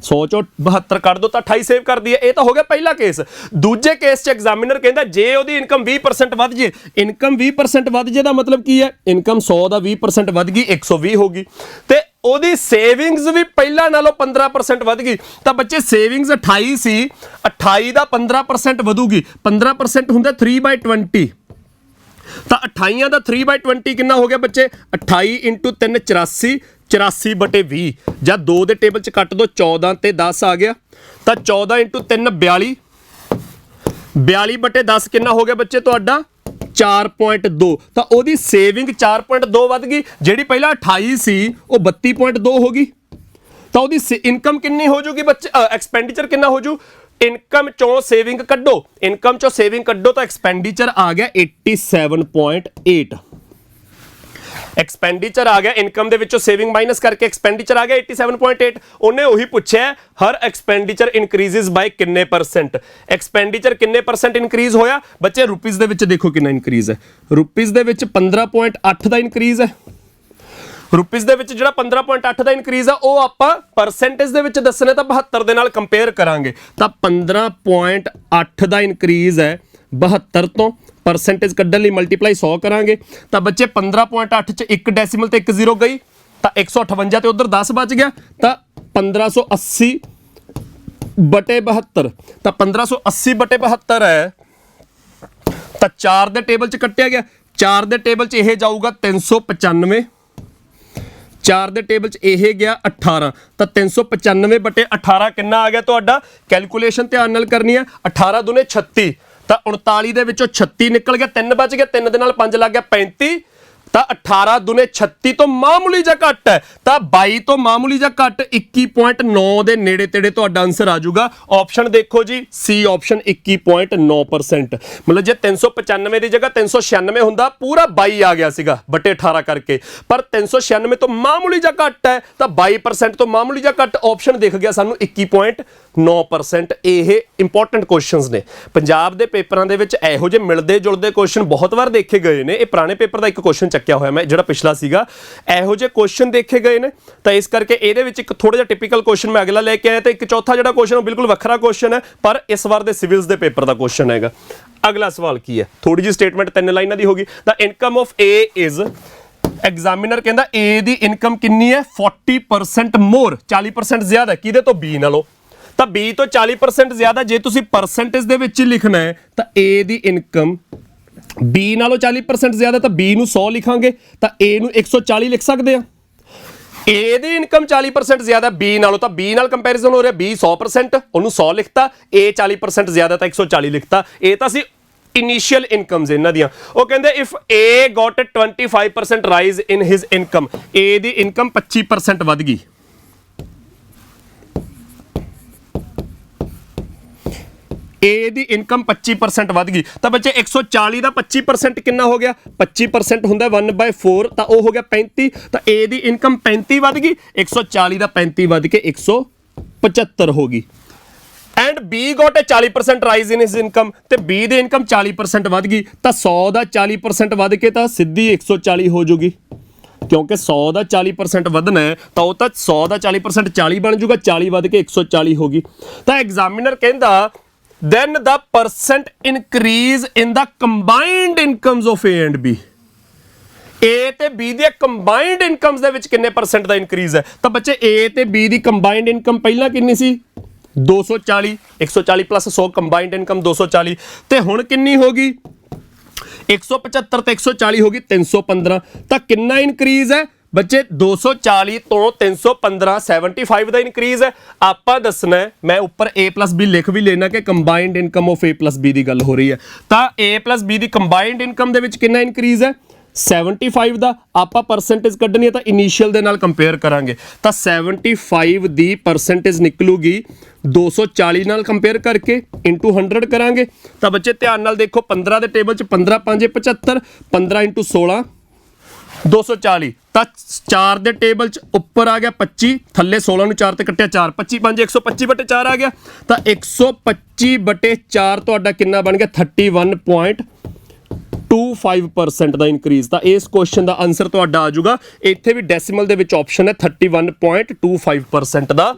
100 ਚੋਂ 72 ਕੱਢ ਦੋ ਤਾਂ 28 ਸੇਵ ਕਰਦੀ ਹੈ। ਇਹ ਤਾਂ ਹੋ ਗਿਆ ਪਹਿਲਾ ਕੇਸ। ਦੂਜੇ ਕੇਸ 'ਚ ਐਗਜ਼ਾਮੀਨਰ ਕਹਿੰਦਾ ਜੇ ਉਹਦੀ ਇਨਕਮ 20% ਵੱਧ ਜੇ, ਇਨਕਮ 20% ਵੱਧ ਜੇ ਦਾ ਮਤਲਬ ਕੀ ਹੈ, ਇਨਕਮ 100 ਦਾ 20% ਵੱਧ ਗਈ, 120 ਹੋ ਗਈ, ਤੇ ਉਹਦੀ ਸੇਵਿੰਗਸ ਵੀ ਪਹਿਲਾਂ ਨਾਲੋਂ 15% ਵੱਧ ਗਈ। ਤਾਂ ਬੱਚੇ ਸੇਵਿੰਗਸ 28 ਸੀ, 28 ਦਾ 15% ਵਧੂਗੀ। 15% ਹੁੰਦਾ 3/20, ਤਾਂ 28 ਦਾ 3/20 ਕਿੰਨਾ ਹੋ ਗਿਆ ਬੱਚੇ, 28 × 3 84, 84/20, ਜਾਂ 2 ਦੇ ਟੇਬਲ 'ਚ ਕੱਟ ਦੋ, 14 ਤੇ 10 ਆ ਗਿਆ, ਤਾਂ 14 × 3 42, 42/10 ਕਿੰਨਾ ਹੋ ਗਿਆ ਬੱਚੇ ਤੁਹਾਡਾ 4.2। ਤਾਂ ਉਹਦੀ ਸੇਵਿੰਗ 4.2 ਵੱਧ ਗਈ, ਜਿਹੜੀ ਪਹਿਲਾਂ 28 ਸੀ ਉਹ 32.2 ਹੋ ਗਈ। ਤਾਂ ਉਹਦੀ ਇਨਕਮ ਕਿੰਨੀ ਹੋ ਜੂਗੀ ਬੱਚੇ, ਐਕਸਪੈਂਡੀਚਰ ਕਿੰਨਾ ਹੋ ਜੂ, ਇਨਕਮ ਚੋਂ ਸੇਵਿੰਗ ਕੱਢੋ, ਇਨਕਮ ਚੋਂ ਸੇਵਿੰਗ ਕੱਢੋ ਤਾਂ ਐਕਸਪੈਂਡੀਚਰ ਆ ਗਿਆ 87.8। ਐਕਸਪੈਂਡੀਚਰ ਆ ਗਿਆ, ਇਨਕਮ ਦੇ ਵਿੱਚੋਂ ਸੇਵਿੰਗ ਮਾਈਨਸ ਕਰਕੇ ਐਕਸਪੈਂਡੀਚਰ ਆ ਗਿਆ 87.8। ਉਹਨੇ ਉਹੀ ਪੁੱਛਿਆ ਹਰ ਐਕਸਪੈਂਡੀਚਰ ਇਨਕਰੀਜ਼ਸ ਬਾਈ ਕਿੰਨੇ ਪਰਸੈਂਟ, ਐਕਸਪੈਂਡੀਚਰ ਕਿੰਨੇ ਪਰਸੈਂਟ ਇਨਕਰੀਜ਼ ਹੋਇਆ। ਬੱਚੇ ਰੁਪੀਜ਼ ਦੇ ਵਿੱਚ ਦੇਖੋ ਕਿੰਨਾ ਇਨਕਰੀਜ਼ ਹੈ, ਰੁਪੀਜ਼ ਦੇ ਵਿੱਚ 15.8 ਦਾ ਇਨਕਰੀਜ਼ ਹੈ। ਰੁਪੀਜ਼ ਦੇ ਵਿੱਚ ਜਿਹੜਾ 15.8 ਦਾ ਇਨਕਰੀਜ਼ ਆ ਉਹ ਆਪਾਂ ਪਰਸੈਂਟੇਜ ਦੇ ਵਿੱਚ ਦੱਸਣੇ ਤਾਂ 72 ਦੇ ਨਾਲ ਕੰਪੇਅਰ ਕਰਾਂਗੇ। ਤਾਂ 15.8 ਦਾ ਇਨਕਰੀਜ਼ ਹੈ 72 ਤੋਂ, ਪਰਸੈਂਟੇਜ ਕੱਢਣ ਲਈ ਮਲਟੀਪਲਾਈ 100 ਕਰਾਂਗੇ। ਤਾਂ ਬੱਚੇ 15.8 ਚ 1 ਡੈਸੀਮਲ ਤੇ 1 0 ਗਈ, ਤਾਂ 158 ਤੇ ਉਧਰ 10 ਬਚ ਗਿਆ, ਤਾਂ 1580/72, ਤਾਂ 1580/72 ਹੈ। ਤਾਂ 4 ਦੇ ਟੇਬਲ 'ਚ ਕੱਟਿਆ ਗਿਆ, 4 ਦੇ ਟੇਬਲ 'ਚ ਇਹ ਜਾਊਗਾ 395, 4 ਦੇ ਟੇਬਲ 'ਚ ਇਹ ਗਿਆ 18, ਤਾਂ 395/18 ਕਿੰਨਾ ਆ ਗਿਆ ਤੁਹਾਡਾ। ਕੈਲਕੂਲੇਸ਼ਨ ਧਿਆਨ ਨਾਲ ਕਰਨੀ ਹੈ, 18 ਦੂਣੇ 36, ਤਾਂ 39 ਦੇ ਵਿੱਚੋਂ 36 ਨਿਕਲ ਗਿਆ, 3 ਬਚ ਗਿਆ, 3 ਦੇ ਨਾਲ 5 ਲੱਗ ਗਿਆ 35, ਤਾਂ 18 ਦੂਣੇ 36 ਤੋਂ ਮਾਮੂਲੀ ਜਿਹਾ ਘੱਟ ਹੈ, ਤਾਂ 22 ਤੋਂ ਮਾਮੂਲੀ ਜਿਹਾ ਘੱਟ 21.9 ਦੇ ਨੇੜੇ ਤੇੜੇ ਤੁਹਾਡਾ ਆਨਸਰ ਆ ਜਾਊਗਾ। ਆਪਸ਼ਨ ਦੇਖੋ ਜੀ, ਸੀ ਆਪਸ਼ਨ 21.9%, ਮਤਲਬ ਜੇ 395 ਦੀ ਜਗ੍ਹਾ 396 ਹੁੰਦਾ ਪੂਰਾ 22 ਆ ਗਿਆ ਸੀਗਾ ਬਟੇ 18 ਕਰਕੇ, ਪਰ 396 ਤੋਂ ਮਾਮੂਲੀ ਜਿਹਾ ਘੱਟ ਹੈ, ਤਾਂ 22% ਤੋਂ ਮਾਮੂਲੀ ਜਿਹਾ ਘੱਟ ਆਪਸ਼ਨ ਦਿਖ ਗਿਆ ਸਾਨੂੰ 21.9। 9%। ਇਹ ਇੰਪੋਰਟੈਂਟ ਕੁਐਸਚਨਸ ਨੇ ਪੰਜਾਬ ਦੇ ਪੇਪਰਾਂ ਦੇ ਵਿੱਚ, ਇਹੋ ਜਿਹੇ ਮਿਲਦੇ ਜੁਲਦੇ ਕੁਐਸਚਨ ਬਹੁਤ ਵਾਰ ਦੇਖੇ ਗਏ ਨੇ। ਇਹ ਪੁਰਾਣੇ ਪੇਪਰ ਦਾ ਇੱਕ ਕੁਐਸਚਨ ਚੱਕਿਆ ਹੋਇਆ ਮੈਂ, ਜਿਹੜਾ ਪਿਛਲਾ ਸੀਗਾ, ਇਹੋ ਜਿਹੇ ਕੁਐਸਚਨ ਦੇਖੇ ਗਏ ਨੇ। ਤਾਂ ਇਸ ਕਰਕੇ ਇਹਦੇ ਵਿੱਚ ਇੱਕ ਥੋੜਾ ਜਿਹਾ ਟਿਪੀਕਲ ਕੁਐਸਚਨ ਮੈਂ ਅਗਲਾ ਲੈ ਕੇ ਆਇਆ, ਤੇ ਇੱਕ ਚੌਥਾ ਜਿਹੜਾ ਕੁਐਸਚਨ ਉਹ ਬਿਲਕੁਲ ਵੱਖਰਾ ਕੁਐਸਚਨ ਹੈ, ਪਰ ਇਸ ਵਾਰ ਦੇ ਸਿਵਲਸ ਦੇ ਪੇਪਰ ਦਾ ਕੁਐਸਚਨ ਹੈਗਾ। ਅਗਲਾ ਸਵਾਲ ਕੀ ਹੈ, ਥੋੜੀ ਜਿਹੀ ਸਟੇਟਮੈਂਟ 3 ਲਾਈਨਾਂ ਦੀ ਹੋਗੀ। The income of A is, examiner ਕਹਿੰਦਾ ਏ ਦੀ ਇਨਕਮ ਕਿੰਨੀ ਹੈ, 40% ਮੋਰ, 40% ਜ਼ਿਆਦਾ ਕਿਹਦੇ ਤੋਂ, ਬੀ ਨਾਲੋਂ। ਤਾਂ ਬੀ ਤੋਂ 40% ਜ਼ਿਆਦਾ, ਜੇ ਤੁਸੀਂ ਪਰਸੈਂਟੇਜ ਦੇ ਵਿੱਚ ਲਿਖਣਾ ਹੈ ਤਾਂ ਏ ਦੀ ਇਨਕਮ ਬੀ ਨਾਲੋਂ 40% ਜ਼ਿਆਦਾ, ਤਾਂ ਬੀ ਨੂੰ 100 ਲਿਖਾਂਗੇ ਤਾਂ ਏ ਨੂੰ 140 ਲਿਖ ਸਕਦੇ ਆ। ਏ ਦੀ ਇਨਕਮ 40% ਜ਼ਿਆਦਾ ਬੀ ਨਾਲੋਂ, ਤਾਂ ਬੀ ਨਾਲ ਕੰਪੈਰੀਜ਼ਨ ਹੋ ਰਿਹਾ, ਬੀ 100%, ਉਹਨੂੰ 100 ਲਿਖਤਾ, ਏ 40% ਜ਼ਿਆਦਾ ਤਾਂ 140 ਲਿਖਤਾ। ਇਹ ਤਾਂ ਸੀ ਇਨੀਸ਼ੀਅਲ ਇਨਕਮਸ ਇਹਨਾਂ ਦੀਆਂ। ਉਹ ਕਹਿੰਦੇ if A got 25% rise in his income, A ਦੀ ਇਨਕਮ 25% ਵੱਧ ਗਈ, ਏ ਦੀ ਇਨਕਮ 25% ਵੱਧ ਗਈ, ਤਾਂ ਬੱਚੇ 140 ਦਾ 25% ਕਿੰਨਾ ਹੋ ਗਿਆ, 25% ਹੁੰਦਾ 1/4, ਤਾਂ ਉਹ ਹੋ ਗਿਆ 35। ਤਾਂ ਏ ਦੀ ਇਨਕਮ 35 ਵੱਧ ਗਈ, 140 ਦਾ 35 ਵੱਧ ਕੇ 175 ਹੋ ਗਈ। And B got 40% rise in his income, ਤੇ ਬੀ ਦੀ ਇਨਕਮ 40% ਵੱਧ ਗਈ, ਤਾਂ 100 ਦਾ 40% ਵੱਧ ਕੇ ਤਾਂ ਸਿੱਧੀ 140 ਹੋ ਜੂਗੀ, ਕਿਉਂਕਿ 100 ਦਾ 40% ਵਧਣਾ ਹੈ ਤਾਂ ਉਹ ਤਾਂ 100 ਦਾ 40% 40 ਬਣ ਜੂਗਾ, 40 ਵੱਧ ਕੇ 140 ਹੋ ਗਈ। ਤਾਂ ਐਗਜ਼ਾਮੀਨਰ ਕਹਿੰਦਾ then the percent increase in the combined incomes of A and B, A ਤੇ B ਦੀ ਕੰਬਾਈਨਡ ਇਨਕਮਸ ਦੇ ਵਿੱਚ ਕਿੰਨੇ ਪਰਸੈਂਟ ਦਾ ਇਨਕਰੀਜ਼ ਹੈ। ਤਾਂ ਬੱਚੇ A ਤੇ B ਦੀ ਕੰਬਾਈਨਡ ਇਨਕਮ ਪਹਿਲਾਂ ਕਿੰਨੀ ਸੀ, 240, 140 ਪਲੱਸ 100 ਕੰਬਾਈਨਡ ਇਨਕਮ 240, ਤੇ ਹੁਣ ਕਿੰਨੀ ਹੋ ਗਈ, 175 ਤੇ 140 ਹੋ ਗਈ 315। ਤਾਂ ਕਿੰਨਾ ਇਨਕਰੀਜ਼ ਹੈ ਬੱਚੇ, 240 ਤੋਂ 315, 75 ਦਾ ਇਨਕਰੀਜ਼ ਹੈ। ਆਪਾਂ ਦੱਸਣਾ ਹੈ, ਮੈਂ ਉੱਪਰ A plus B ਲਿਖ ਵੀ ਲੈਣਾ ਕਿ combined income of A plus B ਦੀ ਗੱਲ ਹੋ ਰਹੀ ਹੈ। ਤਾਂ A plus B the combined income ਦੇ ਵਿੱਚ ਕਿੰਨਾ ਇਨਕਰੀਜ਼ ਹੈ, 75 ਦਾ। ਆਪਾਂ ਪਰਸੈਂਟੇਜ ਕੱਢਣੀ ਹੈ ਤਾਂ ਇਨੀਸ਼ੀਅਲ ਦੇ ਨਾਲ ਕੰਪੇਅਰ ਕਰਾਂਗੇ, ਤਾਂ 75 ਦੀ ਪਰਸੈਂਟੇਜ ਨਿਕਲੂਗੀ 240 ਨਾਲ ਕੰਪੇਅਰ ਕਰਕੇ ਇੰਟੂ 100 ਕਰਾਂਗੇ। ਤਾਂ ਬੱਚੇ ਧਿਆਨ ਨਾਲ ਦੇਖੋ, 15 ਦੇ ਟੇਬਲ 'ਚ 15 5 75, 15 ਇੰਟੂ 16 240, ਤਾਂ 4 ਦੇ ਟੇਬਲ 'ਚ ਉੱਪਰ ਆ ਗਿਆ 25, ਥੱਲੇ 16 ਨੂੰ 4 ਤੇ ਕੱਟਿਆ 4, 25 5 125/4 ਆ ਗਿਆ। ਤਾਂ 125/4 ਤੁਹਾਡਾ ਕਿੰਨਾ ਬਣ ਗਿਆ, 31.25% ਦਾ ਇਨਕਰੀਜ਼। ਤਾਂ ਇਸ ਕੁਐਸਚਨ ਦਾ ਆਨਸਰ ਤੁਹਾਡਾ ਆ ਜਾਊਗਾ, ਇੱਥੇ ਵੀ ਡੈਸੀਮਲ ਦੇ ਵਿੱਚ ਆਪਸ਼ਨ ਹੈ 31.25% ਦਾ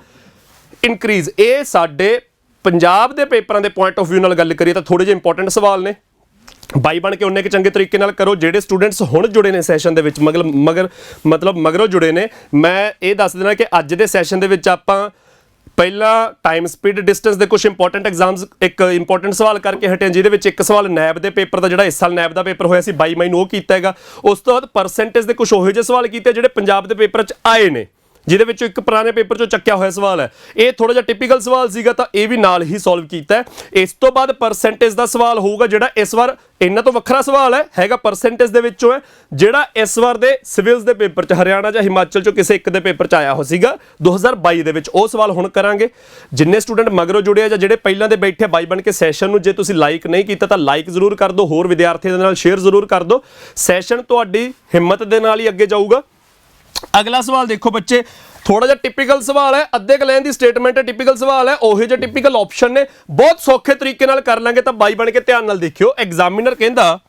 ਇਨਕਰੀਜ਼। ਇਹ ਸਾਡੇ ਪੰਜਾਬ ਦੇ ਪੇਪਰਾਂ ਦੇ ਪੁਆਇੰਟ ਆਫ ਵਿਊ ਨਾਲ ਗੱਲ ਕਰੀਏ ਤਾਂ ਥੋੜੇ ਜਿਹੇ ਇੰਪੋਰਟੈਂਟ ਸਵਾਲ ਨੇ। ਬਾਈ ਬਣ ਕੇ ਉਹਨੇ ਕਿ ਚੰਗੇ ਤਰੀਕੇ ਨਾਲ ਕਰੋ। ਜਿਹੜੇ ਸਟੂਡੈਂਟਸ ਹੁਣ ਜੁੜੇ ਨੇ ਸੈਸ਼ਨ ਦੇ ਵਿੱਚ, ਮਗਰੋਂ ਜੁੜੇ ਨੇ, ਮੈਂ ਇਹ ਦੱਸ ਦੇਣਾ ਕਿ ਅੱਜ ਦੇ ਸੈਸ਼ਨ ਦੇ ਵਿੱਚ ਆਪਾਂ ਪਹਿਲਾਂ ਟਾਈਮ ਸਪੀਡ ਡਿਸਟੈਂਸ ਦੇ ਕੁਝ ਇੰਪੋਰਟੈਂਟ ਐਗਜ਼ਾਮਸ, ਇੱਕ ਇੰਪੋਰਟੈਂਟ ਸਵਾਲ ਕਰਕੇ ਹਟੇ, ਜਿਹਦੇ ਵਿੱਚ ਇੱਕ ਸਵਾਲ ਨੈਬ ਦੇ ਪੇਪਰ ਦਾ, ਜਿਹੜਾ ਇਸ ਸਾਲ ਨੈਬ ਦਾ ਪੇਪਰ ਹੋਇਆ ਸੀ 22 ਮਈ ਨੂੰ, ਉਹ ਕੀਤਾ ਹੈਗਾ। ਉਸ ਤੋਂ ਬਾਅਦ ਪਰਸੈਂਟੇਜ ਦੇ ਕੁਝ ਉਹੋ ਜਿਹੇ ਸਵਾਲ ਕੀਤੇ ਜਿਹੜੇ ਪੰਜਾਬ ਦੇ ਪੇਪਰ 'ਚ ਆਏ ਨੇ, ਜਿਹਦੇ ਵਿੱਚੋਂ ਇੱਕ ਪੁਰਾਣੇ ਪੇਪਰ 'ਚੋਂ ਚੱਕਿਆ ਹੋਇਆ ਸਵਾਲ ਹੈ। ਇਹ ਥੋੜਾ ਜਿਹਾ ਟਿਪੀਕਲ ਸਵਾਲ ਸੀਗਾ, ਤਾਂ ਇਹ ਵੀ ਨਾਲ ਹੀ ਸੋਲਵ ਕੀਤਾ ਹੈ। ਇਸ ਤੋਂ ਬਾਅਦ ਪਰਸੈਂਟੇਜ ਦਾ ਸਵਾਲ ਹੋਊਗਾ, ਜਿਹੜਾ ਇਸ ਵਾਰ ਇਹਨਾਂ ਤੋਂ ਵੱਖਰਾ ਸਵਾਲ ਹੈਗਾ ਪਰਸੈਂਟੇਜ ਦੇ ਵਿੱਚੋਂ ਹੈ, ਜਿਹੜਾ ਇਸ ਵਾਰ ਦੇ ਸਿਵਲਸ ਦੇ ਪੇਪਰ 'ਚ ਹਰਿਆਣਾ ਜਾਂ ਹਿਮਾਚਲ 'ਚੋਂ ਕਿਸੇ ਇੱਕ ਦੇ ਪੇਪਰ 'ਚ ਆਇਆ ਹੋ ਸੀਗਾ 2022 ਦੇ ਵਿੱਚ। ਉਹ ਸਵਾਲ ਹੁਣ ਕਰਾਂਗੇ। ਜਿੰਨੇ ਸਟੂਡੈਂਟ ਮਗਰੋਂ ਜੁੜੇ ਆ ਜਾਂ ਜਿਹੜੇ ਪਹਿਲਾਂ ਦੇ ਬੈਠੇ ਬਾਈ ਬਣ ਕੇ ਸੈਸ਼ਨ ਨੂੰ, ਜੇ ਤੁਸੀਂ ਲਾਈਕ ਨਹੀਂ ਕੀਤਾ ਤਾਂ ਲਾਈਕ ਜ਼ਰੂਰ ਕਰ ਦਿਓ, ਹੋਰ ਵਿਦਿਆਰਥੀਆਂ ਦੇ ਨਾਲ ਸ਼ੇਅਰ ਜ਼ਰੂਰ ਕਰ ਦਿਓ। ਸੈਸ਼ਨ ਤੁਹਾਡੀ ਹਿੰਮਤ ਦੇ ਨਾਲ ਹੀ ਅੱਗੇ ਜਾਊਗਾ। ਅਗਲਾ ਸਵਾਲ ਦੇਖੋ ਬੱਚੇ, ਥੋੜਾ ਜਿਹਾ ਟਿਪੀਕਲ ਸਵਾਲ ਹੈ, ਅੱਧੇ ਕੁ ਲਾਈਨ ਦੀ ਸਟੇਟਮੈਂਟ ਹੈ, ਟਿਪੀਕਲ ਸਵਾਲ ਹੈ, ਉਹੇ ਜਿਹੇ ਟਿਪੀਕਲ ਆਪਸ਼ਨ ਨੇ, ਬਹੁਤ ਸੌਖੇ ਤਰੀਕੇ ਨਾਲ ਕਰ ਲਾਂਗੇ। ਤਾਂ ਬਾਈ ਬਣ ਕੇ ਧਿਆਨ ਨਾਲ ਦੇਖਿਓ। ਐਗਜ਼ਾਮੀਨਰ ਕਹਿੰਦਾ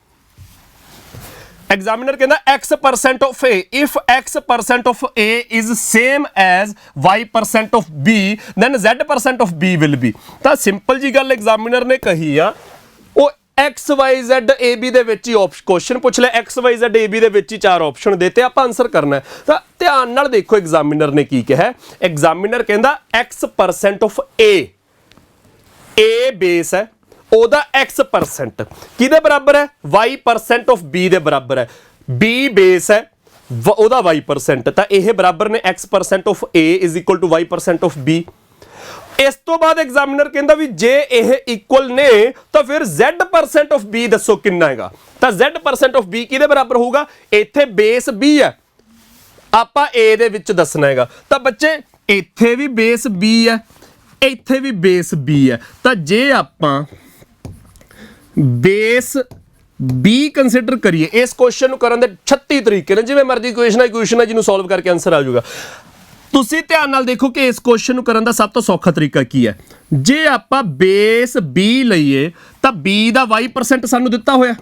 X% of A, if X% of A is same as Y% of B, then Z% of B will be। ਤਾਂ ਸਿੰਪਲ ਜੀ ਗੱਲ ਐਗਜ਼ਾਮੀਨਰ ਨੇ ਕਹੀ ਆ, ਉਹ XYZ AB ਦੇ ਵਿੱਚ ਹੀ ਕੁਐਸਚਨ ਪੁੱਛ ਲਿਆ, XYZ AB ਦੇ ਵਿੱਚ ਹੀ 4 ਆਪਸ਼ਨ ਦੇਤੇ, ਆਪਾਂ ਆਨਸਰ ਕਰਨਾ ਹੈ। ਤਾਂ ਧਿਆਨ ਨਾਲ ਦੇਖੋ ਐਗਜ਼ਾਮੀਨਰ ਨੇ ਕੀ ਕਿਹਾ। ਐਗਜ਼ਾਮੀਨਰ ਕਹਿੰਦਾ X% of A ਬੇਸ ਹੈ, ਉਹਦਾ X% ਕਿਹਦੇ ਬਰਾਬਰ ਹੈ, Y% of B ਦੇ ਬਰਾਬਰ ਹੈ। B ਬੇਸ ਹੈ, ਉਹਦਾ Y%, ਤਾਂ ਇਹ ਬਰਾਬਰ ਨੇ X% of A is equal to Y% of B। ਇਸ ਤੋਂ ਬਾਅਦ ਐਗਜ਼ਾਮੀਨਰ ਕਹਿੰਦਾ ਵੀ ਜੇ ਇਹ ਇਕੁਅਲ ਨੇ ਤਾਂ ਫਿਰ Z% of B ਦੱਸੋ ਕਿੰਨਾ ਹੈਗਾ। ਤਾਂ Z% of B ਕਿਹਦੇ ਬਰਾਬਰ ਹੋਊਗਾ, ਇੱਥੇ ਬੇਸ B ਹੈ, ਆਪਾਂ A ਦੇ ਵਿੱਚ ਦੱਸਣਾ ਹੈਗਾ। ਤਾਂ ਬੱਚੇ ਇੱਥੇ ਵੀ ਬੇਸ B ਹੈ, ਇੱਥੇ ਵੀ ਬੇਸ B ਹੈ। ਤਾਂ ਜੇ ਆਪਾਂ ਬੇਸ B ਕੰਸੀਡਰ ਕਰੀਏ, ਇਸ ਕੁਐਸਚਨ ਨੂੰ ਕਰਨ ਦੇ 36 ਤਰੀਕੇ ਨੇ, ਜਿਵੇਂ ਮਰਜ਼ੀ ਇਕੁਏਸ਼ਨ ਹੈ ਜਿਹਨੂੰ ਸੋਲਵ ਕਰਕੇ ਆਨਸਰ ਆ ਜਾਊਗਾ। ਤੁਸੀਂ ਧਿਆਨ ਨਾਲ ਦੇਖੋ ਕਿ ਇਸ ਕੁਐਸਚਨ ਨੂੰ ਕਰਨ ਦਾ ਸਭ ਤੋਂ ਸੌਖਾ ਤਰੀਕਾ ਕੀ ਹੈ। ਜੇ ਆਪਾਂ ਬੇਸ b ਲਈਏ ਤਾਂ b ਦਾ y% ਸਾਨੂੰ ਦਿੱਤਾ ਹੋਇਆ,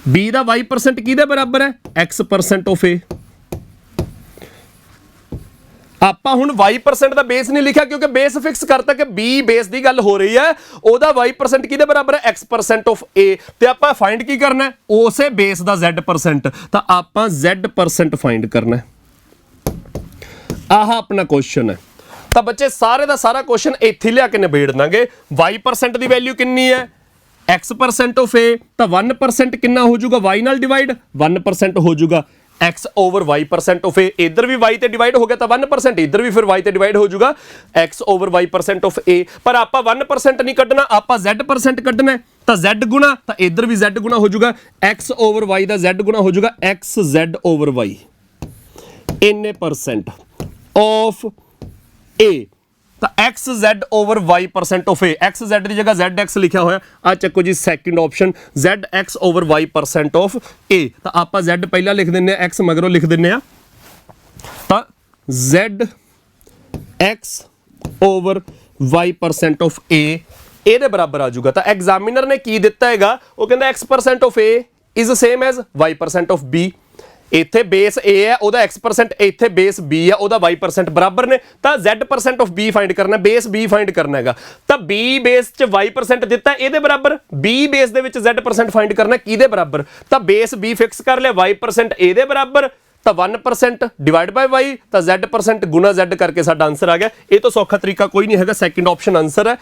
b ਦਾ y% ਕਿਹਦੇ ਬਰਾਬਰ ਹੈ, x% ਆਫ a। ਆਪਾਂ ਹੁਣ y% ਦਾ ਬੇਸ ਨਹੀਂ ਲਿਖਿਆ ਕਿਉਂਕਿ ਬੇਸ ਫਿਕਸ ਕਰਤਾ ਕਿ b ਬੇਸ ਦੀ ਗੱਲ ਹੋ ਰਹੀ ਹੈ, ਉਹਦਾ y% ਕਿਹਦੇ ਬਰਾਬਰ ਹੈ, x% ਆਫ a। ਤੇ ਆਪਾਂ ਫਾਈਂਡ ਕੀ ਕਰਨਾ ਹੈ, ਉਸੇ ਬੇਸ ਦਾ z%, ਤਾਂ ਆਪਾਂ z% ਫਾਈਂਡ ਕਰਨਾ ਹੈ। ਆਹ ਆਪਣਾ ਕੁਐਸਚਨ ਹੈ। ਤਾਂ ਬੱਚੇ ਸਾਰੇ ਦਾ ਸਾਰਾ ਕੁਐਸਚਨ ਇੱਥੇ ਲਿਆ ਕੇ ਨਿਬੇੜ ਦਾਂਗੇ। y% ਦੀ ਵੈਲਿਊ ਕਿੰਨੀ ਹੈ, x% ਆਫ a, ਤਾਂ 1% ਕਿੰਨਾ ਹੋ ਜਾਊਗਾ, y ਨਾਲ ਡਿਵਾਈਡ 1% ਹੋ ਜਾਊਗਾ x over y% of a। ਇੱਧਰ ਵੀ y ਤੇ ਡਿਵਾਈਡ ਹੋ ਗਿਆ ਤਾਂ 1%, ਇੱਧਰ ਵੀ ਫਿਰ y ਤੇ ਡਿਵਾਈਡ ਹੋ ਜਾਊਗਾ x over y% of a। ਪਰ ਆਪਾਂ 1% ਨਹੀਂ ਕੱਢਣਾ, ਆਪਾਂ z% ਕੱਢਣਾ, ਤਾਂ z ਗੁਣਾ, ਤਾਂ ਇੱਧਰ ਵੀ z ਗੁਣਾ ਹੋ ਜਾਊਗਾ, x ਓਵਰ y ਦਾ z ਗੁਣਾ ਹੋ ਜਾਊਗਾ xz ਓਵਰ y, ਇੰਨੇ % ਆਫ a। ਤਾਂ xz over y% of a, xz ਦੀ ਜਗ੍ਹਾ zx ਲਿਖਿਆ ਹੋਇਆ, ਆ ਚੱਕੋ ਜੀ second option, zx over y% of a। ਤਾਂ ਆਪਾਂ z ਪਹਿਲਾਂ ਲਿਖ ਦਿੰਨੇ ਆ, x ਮਗਰੋਂ ਲਿਖ ਦਿੰਨੇ ਆ, ਤਾਂ zx over y% of a ਇਹਦੇ ਬਰਾਬਰ ਆ ਜਾਊਗਾ। ਤਾਂ ਐਗਜ਼ਾਮੀਨਰ ਨੇ ਕੀ ਦਿੱਤਾ ਹੈਗਾ, ਉਹ ਕਹਿੰਦਾ x% of a is same as y% of b। ਇੱਥੇ ਬੇਸ a ਹੈ, ਉਹਦਾ x%, ਇੱਥੇ ਬੇਸ b ਹੈ, ਉਹਦਾ y% ਬਰਾਬਰ ਨੇ। ਤਾਂ z% ਆਫ b ਫਾਈਂਡ ਕਰਨਾ, ਬੇਸ b ਫਾਈਂਡ ਕਰਨਾ ਹੈਗਾ। ਤਾਂ b ਬੇਸ 'ਚ y% ਦਿੱਤਾ ਇਹਦੇ ਬਰਾਬਰ, b ਬੇਸ ਦੇ ਵਿੱਚ z% ਫਾਈਂਡ ਕਰਨਾ ਕਿਹਦੇ ਬਰਾਬਰ, ਤਾਂ ਬੇਸ b ਫਿਕਸ ਕਰ ਲਿਆ, y% ਇਹਦੇ ਬਰਾਬਰ, ਤਾਂ 1% ਡਿਵਾਈਡ ਬਾਈ y, ਤਾਂ z% ਗੁਣਾ z ਕਰਕੇ ਸਾਡਾ ਆਨਸਰ ਆ ਗਿਆ। ਇਹ ਤੋਂ ਸੌਖਾ ਤਰੀਕਾ ਕੋਈ ਨਹੀਂ ਹੈਗਾ, ਸੈਕਿੰਡ ਆਪਸ਼ਨ ਆਨਸਰ ਹੈ।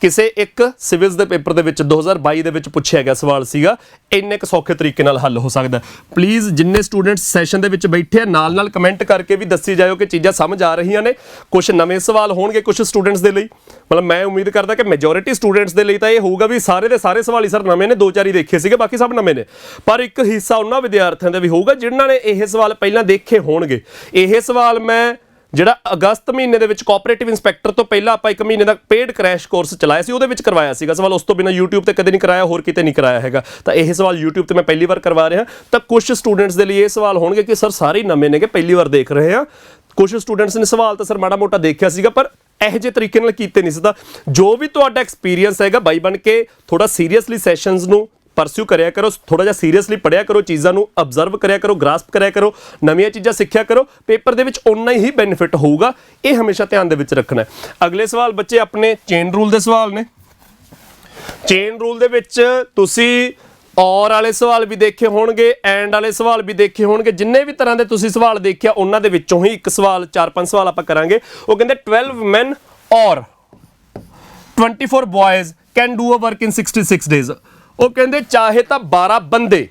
ਕਿਸੇ ਇੱਕ ਸਿਵਲਸ ਦੇ ਪੇਪਰ ਦੇ ਵਿੱਚ 2022 ਦੇ ਵਿੱਚ ਪੁੱਛਿਆ ਗਿਆ ਸਵਾਲ ਸੀਗਾ, ਇੰਨੇ ਕੁ ਸੌਖੇ ਤਰੀਕੇ ਨਾਲ ਹੱਲ ਹੋ ਸਕਦਾ। ਪਲੀਜ਼ ਜਿੰਨੇ ਸਟੂਡੈਂਟਸ ਸੈਸ਼ਨ ਦੇ ਵਿੱਚ ਬੈਠੇ ਆ ਨਾਲ ਕਮੈਂਟ ਕਰਕੇ ਵੀ ਦੱਸੀ ਜਾਇਓ ਕਿ ਚੀਜ਼ਾਂ ਸਮਝ ਆ ਰਹੀਆਂ ਨੇ। ਕੁਝ ਨਵੇਂ ਸਵਾਲ ਹੋਣਗੇ ਕੁਝ ਸਟੂਡੈਂਟਸ ਦੇ ਲਈ, ਮਤਲਬ ਮੈਂ ਉਮੀਦ ਕਰਦਾ ਕਿ ਮੈਜੋਰਿਟੀ ਸਟੂਡੈਂਟਸ ਦੇ ਲਈ ਤਾਂ ਇਹ ਹੋਊਗਾ ਵੀ ਸਾਰੇ ਦੇ ਸਾਰੇ ਸਵਾਲ ਹੀ ਸਰ ਨਵੇਂ ਨੇ, 2-4 ਹੀ ਦੇਖੇ ਸੀਗੇ, ਬਾਕੀ ਸਭ ਨਵੇਂ ਨੇ। ਪਰ ਇੱਕ ਹਿੱਸਾ ਉਹਨਾਂ ਵਿਦਿਆਰਥੀਆਂ ਦਾ ਵੀ ਹੋਊਗਾ ਜਿਨ੍ਹਾਂ ਨੇ ਇਹ ਸਵਾਲ ਪਹਿਲਾਂ ਦੇਖੇ ਹੋਣਗੇ। ਇਹ ਸਵਾਲ ਮੈਂ ਜਿਹੜਾ ਅਗਸਤ ਮਹੀਨੇ ਦੇ ਵਿੱਚ ਕੋਆਪਰੇਟਿਵ ਇੰਸਪੈਕਟਰ ਤੋਂ ਪਹਿਲਾਂ ਆਪਾਂ 1 ਮਹੀਨੇ ਦਾ ਪੇਡ ਕ੍ਰੈਸ਼ ਕੋਰਸ ਚਲਾਇਆ ਸੀ, ਉਹਦੇ ਵਿੱਚ ਕਰਵਾਇਆ ਸੀਗਾ ਸਵਾਲ। ਉਸ ਤੋਂ ਬਿਨਾਂ YouTube ਤੇ ਕਦੇ ਨਹੀਂ ਕਰਾਇਆ, ਹੋਰ ਕਿਤੇ ਨਹੀਂ ਕਰਾਇਆ ਹੈਗਾ। ਤਾਂ ਇਹ ਸਵਾਲ YouTube ਤੇ ਮੈਂ ਪਹਿਲੀ ਵਾਰ ਕਰਵਾ ਰਿਹਾ। ਤਾਂ ਕੁਝ ਸਟੂਡੈਂਟਸ ਦੇ ਲਈ ਇਹ ਸਵਾਲ ਹੋਣਗੇ ਕਿ ਸਰ ਸਾਰੇ ਹੀ ਨਵੇਂ ਨੇਗੇ, ਪਹਿਲੀ ਵਾਰ ਦੇਖ ਰਹੇ ਆ। ਕੁਝ ਸਟੂਡੈਂਟਸ ਨੇ ਸਵਾਲ ਤਾਂ ਸਰ ਮਾੜਾ ਮੋਟਾ ਦੇਖਿਆ ਸੀਗਾ ਪਰ ਇਹੋ ਜਿਹੇ ਤਰੀਕੇ ਨਾਲ ਕੀਤੇ ਨਹੀਂ ਸੀ। ਤਾਂ ਜੋ ਵੀ ਤੁਹਾਡਾ ਐਕਸਪੀਰੀਅੰਸ ਹੈਗਾ, ਬਾਈ ਬਣ ਕੇ ਥੋੜਾ ਸੀਰੀਅਸਲੀ ਸੈਸ਼ਨਸ ਨੂੰ ਪਰਸਿਊ ਕਰਿਆ ਕਰੋ, ਥੋੜਾ ਜਿਹਾ ਸੀਰੀਅਸਲੀ ਪੜ੍ਹਿਆ ਕਰੋ, ਚੀਜ਼ਾਂ ਨੂੰ ਅਬਜ਼ਰਵ ਕਰਿਆ ਕਰੋ, ਗ੍ਰਾਸਪ ਕਰਿਆ ਕਰੋ, ਨਵੀਆਂ ਚੀਜ਼ਾਂ ਸਿੱਖਿਆ ਕਰੋ। ਪੇਪਰ ਦੇ ਵਿੱਚ ਓਨਾ ਹੀ ਬੈਨੀਫਿਟ ਹੋਊਗਾ, ਇਹ ਹਮੇਸ਼ਾ ਧਿਆਨ ਦੇ ਵਿੱਚ ਰੱਖਣਾ। ਅਗਲੇ ਸਵਾਲ ਬੱਚੇ ਆਪਣੇ ਚੇਨ ਰੂਲ ਦੇ ਸਵਾਲ ਨੇ। ਚੇਨ ਰੂਲ ਦੇ ਵਿੱਚ ਤੁਸੀਂ ਔਰ ਵਾਲੇ ਸਵਾਲ ਵੀ ਦੇਖੇ ਹੋਣਗੇ, ਐਂਡ ਵਾਲੇ ਸਵਾਲ ਵੀ ਦੇਖੇ ਹੋਣਗੇ। ਜਿੰਨੇ ਵੀ ਤਰ੍ਹਾਂ ਦੇ ਤੁਸੀਂ ਸਵਾਲ ਦੇਖਿਆ ਉਹਨਾਂ ਦੇ ਵਿੱਚੋਂ ਹੀ ਇੱਕ ਸਵਾਲ, 4-5 ਸਵਾਲ ਆਪਾਂ ਕਰਾਂਗੇ। ਉਹ ਕਹਿੰਦੇ 12 men or 24 boys can do a work in 66 days। ਉਹ ਕਹਿੰਦੇ ਚਾਹੇ ਤਾਂ 12 ਬੰਦੇ,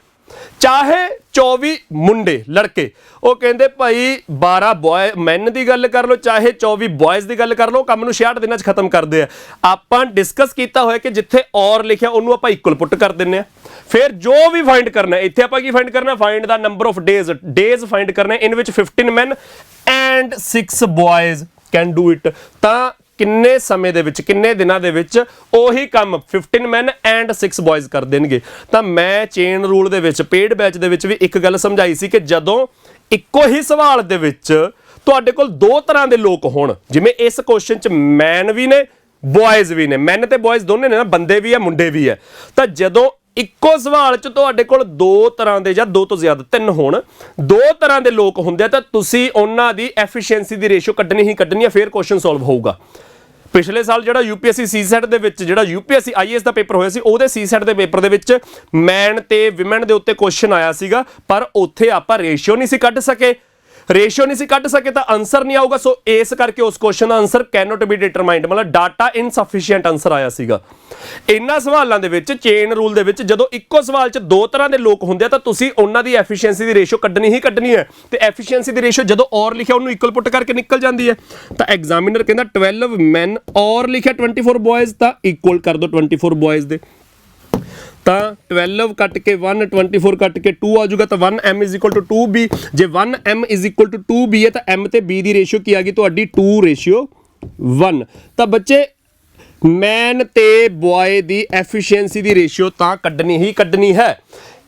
ਚਾਹੇ 24 ਮੁੰਡੇ ਲੜਕੇ, ਉਹ ਕਹਿੰਦੇ ਭਾਈ 12 ਮੈਨ ਦੀ ਗੱਲ ਕਰ ਲਓ, ਚਾਹੇ 24 ਬॉयਜ਼ ਦੀ ਗੱਲ ਕਰ ਲਓ, ਕੰਮ ਨੂੰ 66 ਦਿਨਾਂ 'ਚ ਖਤਮ ਕਰਦੇ ਆ। ਆਪਾਂ ਡਿਸਕਸ ਕੀਤਾ ਹੋਇਆ ਕਿ ਜਿੱਥੇ ਔਰ ਲਿਖਿਆ ਉਹਨੂੰ ਆਪਾਂ ਇਕੁਅਲ ਪੁੱਟ ਕਰ ਦਿੰਨੇ ਆ। ਫਿਰ ਜੋ ਵੀ ਫਾਈਂਡ ਕਰਨਾ, ਇੱਥੇ ਆਪਾਂ ਕੀ ਫਾਈਂਡ ਕਰਨਾ, find the number of days find ਕਰਨਾ, ਇਨ ਵਿੱਚ 15 men and 6 boys can do it। ਤਾਂ ਕਿੰਨੇ ਸਮੇਂ ਦੇ ਵਿੱਚ, ਕਿੰਨੇ ਦਿਨਾਂ ਦੇ ਵਿੱਚ ਉਹੀ ਕੰਮ 15 men and 6 boys ਕਰ ਦੇਣਗੇ। ਤਾਂ ਮੈਂ ਚੇਨ ਰੂਲ ਦੇ ਵਿੱਚ ਪੇਡ ਬੈਚ ਦੇ ਵਿੱਚ ਵੀ ਇੱਕ ਗੱਲ ਸਮਝਾਈ ਸੀ ਕਿ ਜਦੋਂ ਇੱਕੋ ਹੀ ਸਵਾਲ ਦੇ ਵਿੱਚ ਤੁਹਾਡੇ ਕੋਲ 2 ਤਰ੍ਹਾਂ ਦੇ ਲੋਕ ਹੋਣ, ਜਿਵੇਂ ਇਸ ਕੁਐਸਚਨ 'ਚ ਮੈਨ ਵੀ ਨੇ ਬॉयਜ਼ ਵੀ ਨੇ, ਮੈਨ ਤੇ ਬॉयਜ਼ ਦੋਨੇ ਨੇ ਨਾ, ਬੰਦੇ ਵੀ ਆ ਮੁੰਡੇ ਵੀ ਆ। ਤਾਂ ਜਦੋਂ ਇੱਕੋ ਸਵਾਲ 'ਚ ਤੁਹਾਡੇ ਕੋਲ 2 ਤਰ੍ਹਾਂ ਦੇ ਜਾਂ 2 ਤੋਂ ਜ਼ਿਆਦਾ 3 ਹੋਣ, 2 ਤਰ੍ਹਾਂ ਦੇ ਲੋਕ ਹੁੰਦੇ ਆ, ਤਾਂ ਤੁਸੀਂ ਉਹਨਾਂ ਦੀ ਐਫੀਸ਼ੀਐਂਸੀ ਦੀ ਰੇਸ਼ੋ ਕੱਢਣੀ ਹੀ ਕੱਢਣੀ ਆ, ਫਿਰ ਕੁਐਸਚਨ ਸੋਲਵ ਹੋਊਗਾ। ਪਿਛਲੇ ਸਾਲ ਜਿਹੜਾ UPSC ਸੀਸੈਟ ਦੇ ਵਿੱਚ, ਜਿਹੜਾ UPSC IAS ਦਾ ਪੇਪਰ ਹੋਇਆ ਸੀ, ਉਹਦੇ ਸੀਸੈਟ ਦੇ ਪੇਪਰ ਦੇ ਵਿੱਚ ਮੈਨ ਤੇ ਵਿਮਨ ਦੇ ਉੱਤੇ ਕੁਐਸਚਨ ਆਇਆ ਸੀਗਾ, ਪਰ ਉੱਥੇ ਆਪਾਂ ਰੇਸ਼ੀਓ ਨਹੀਂ ਸੀ ਕੱਢ ਸਕੇ। ਤਾਂ ਆਨਸਰ ਨਹੀਂ ਆਊਗਾ। ਸੋ ਇਸ ਕਰਕੇ ਉਸ question the answer can not be determined, ਮਤਲਬ ਡਾਟਾ ਇਨਸਫੀਸ਼ੀਐਂਟ ਆਨਸਰ ਆਇਆ ਸੀਗਾ। ਇਹਨਾਂ ਸਵਾਲਾਂ ਦੇ ਵਿੱਚ ਚੇਨ ਰੂਲ ਦੇ ਵਿੱਚ ਜਦੋਂ ਇੱਕੋ ਸਵਾਲ 'ਚ 2 ਤਰ੍ਹਾਂ ਦੇ ਲੋਕ ਹੁੰਦੇ ਆ, ਤਾਂ ਤੁਸੀਂ ਉਹਨਾਂ ਦੀ ਐਫੀਸ਼ੀਐਂਸੀ ਦੀ ਰੇਸ਼ੋ ਕੱਢਣੀ ਹੀ ਕੱਢਣੀ ਹੈ। ਤੇ ਐਫੀਸ਼ੀਐਂਸੀ ਦੀ ਰੇਸ਼ੋ ਜਦੋਂ ਔਰ ਲਿਖਿਆ ਉਹਨੂੰ ਇਕੁਅਲ ਪੁੱਟ ਕਰਕੇ ਨਿਕਲ ਜਾਂਦੀ ਹੈ। ਤਾਂ ਐਗਜ਼ਾਮੀਨਰ ਕਹਿੰਦਾ 12 men ਔਰ ਲਿਖਿਆ 24 boys, ਤਾਂ ਇਕੁਅਲ ਕਰ ਦਿਓ 24 boys ਦੇ। ਤਾਂ 12 ਕੱਟ ਕੇ 1, 24 ਕੱਟ ਕੇ 2 ਆ ਜਾਊਗਾ, ਤਾਂ 1m = 2b। ਜੇ 1m = 2b ਹੈ ਤਾਂ m ਤੇ b ਦੀ ਰੇਸ਼ੀਓ ਕੀ ਆ ਗਈ ਤੁਹਾਡੀ, 2:1। ਤਾਂ ਬੱਚੇ ਮੈਨ ਤੇ ਬॉय ਦੀ ਐਫੀਸ਼ੀਐਂਸੀ ਦੀ ਰੇਸ਼ੀਓ ਤਾਂ ਕੱਢਣੀ ਹੀ ਕੱਢਣੀ ਹੈ।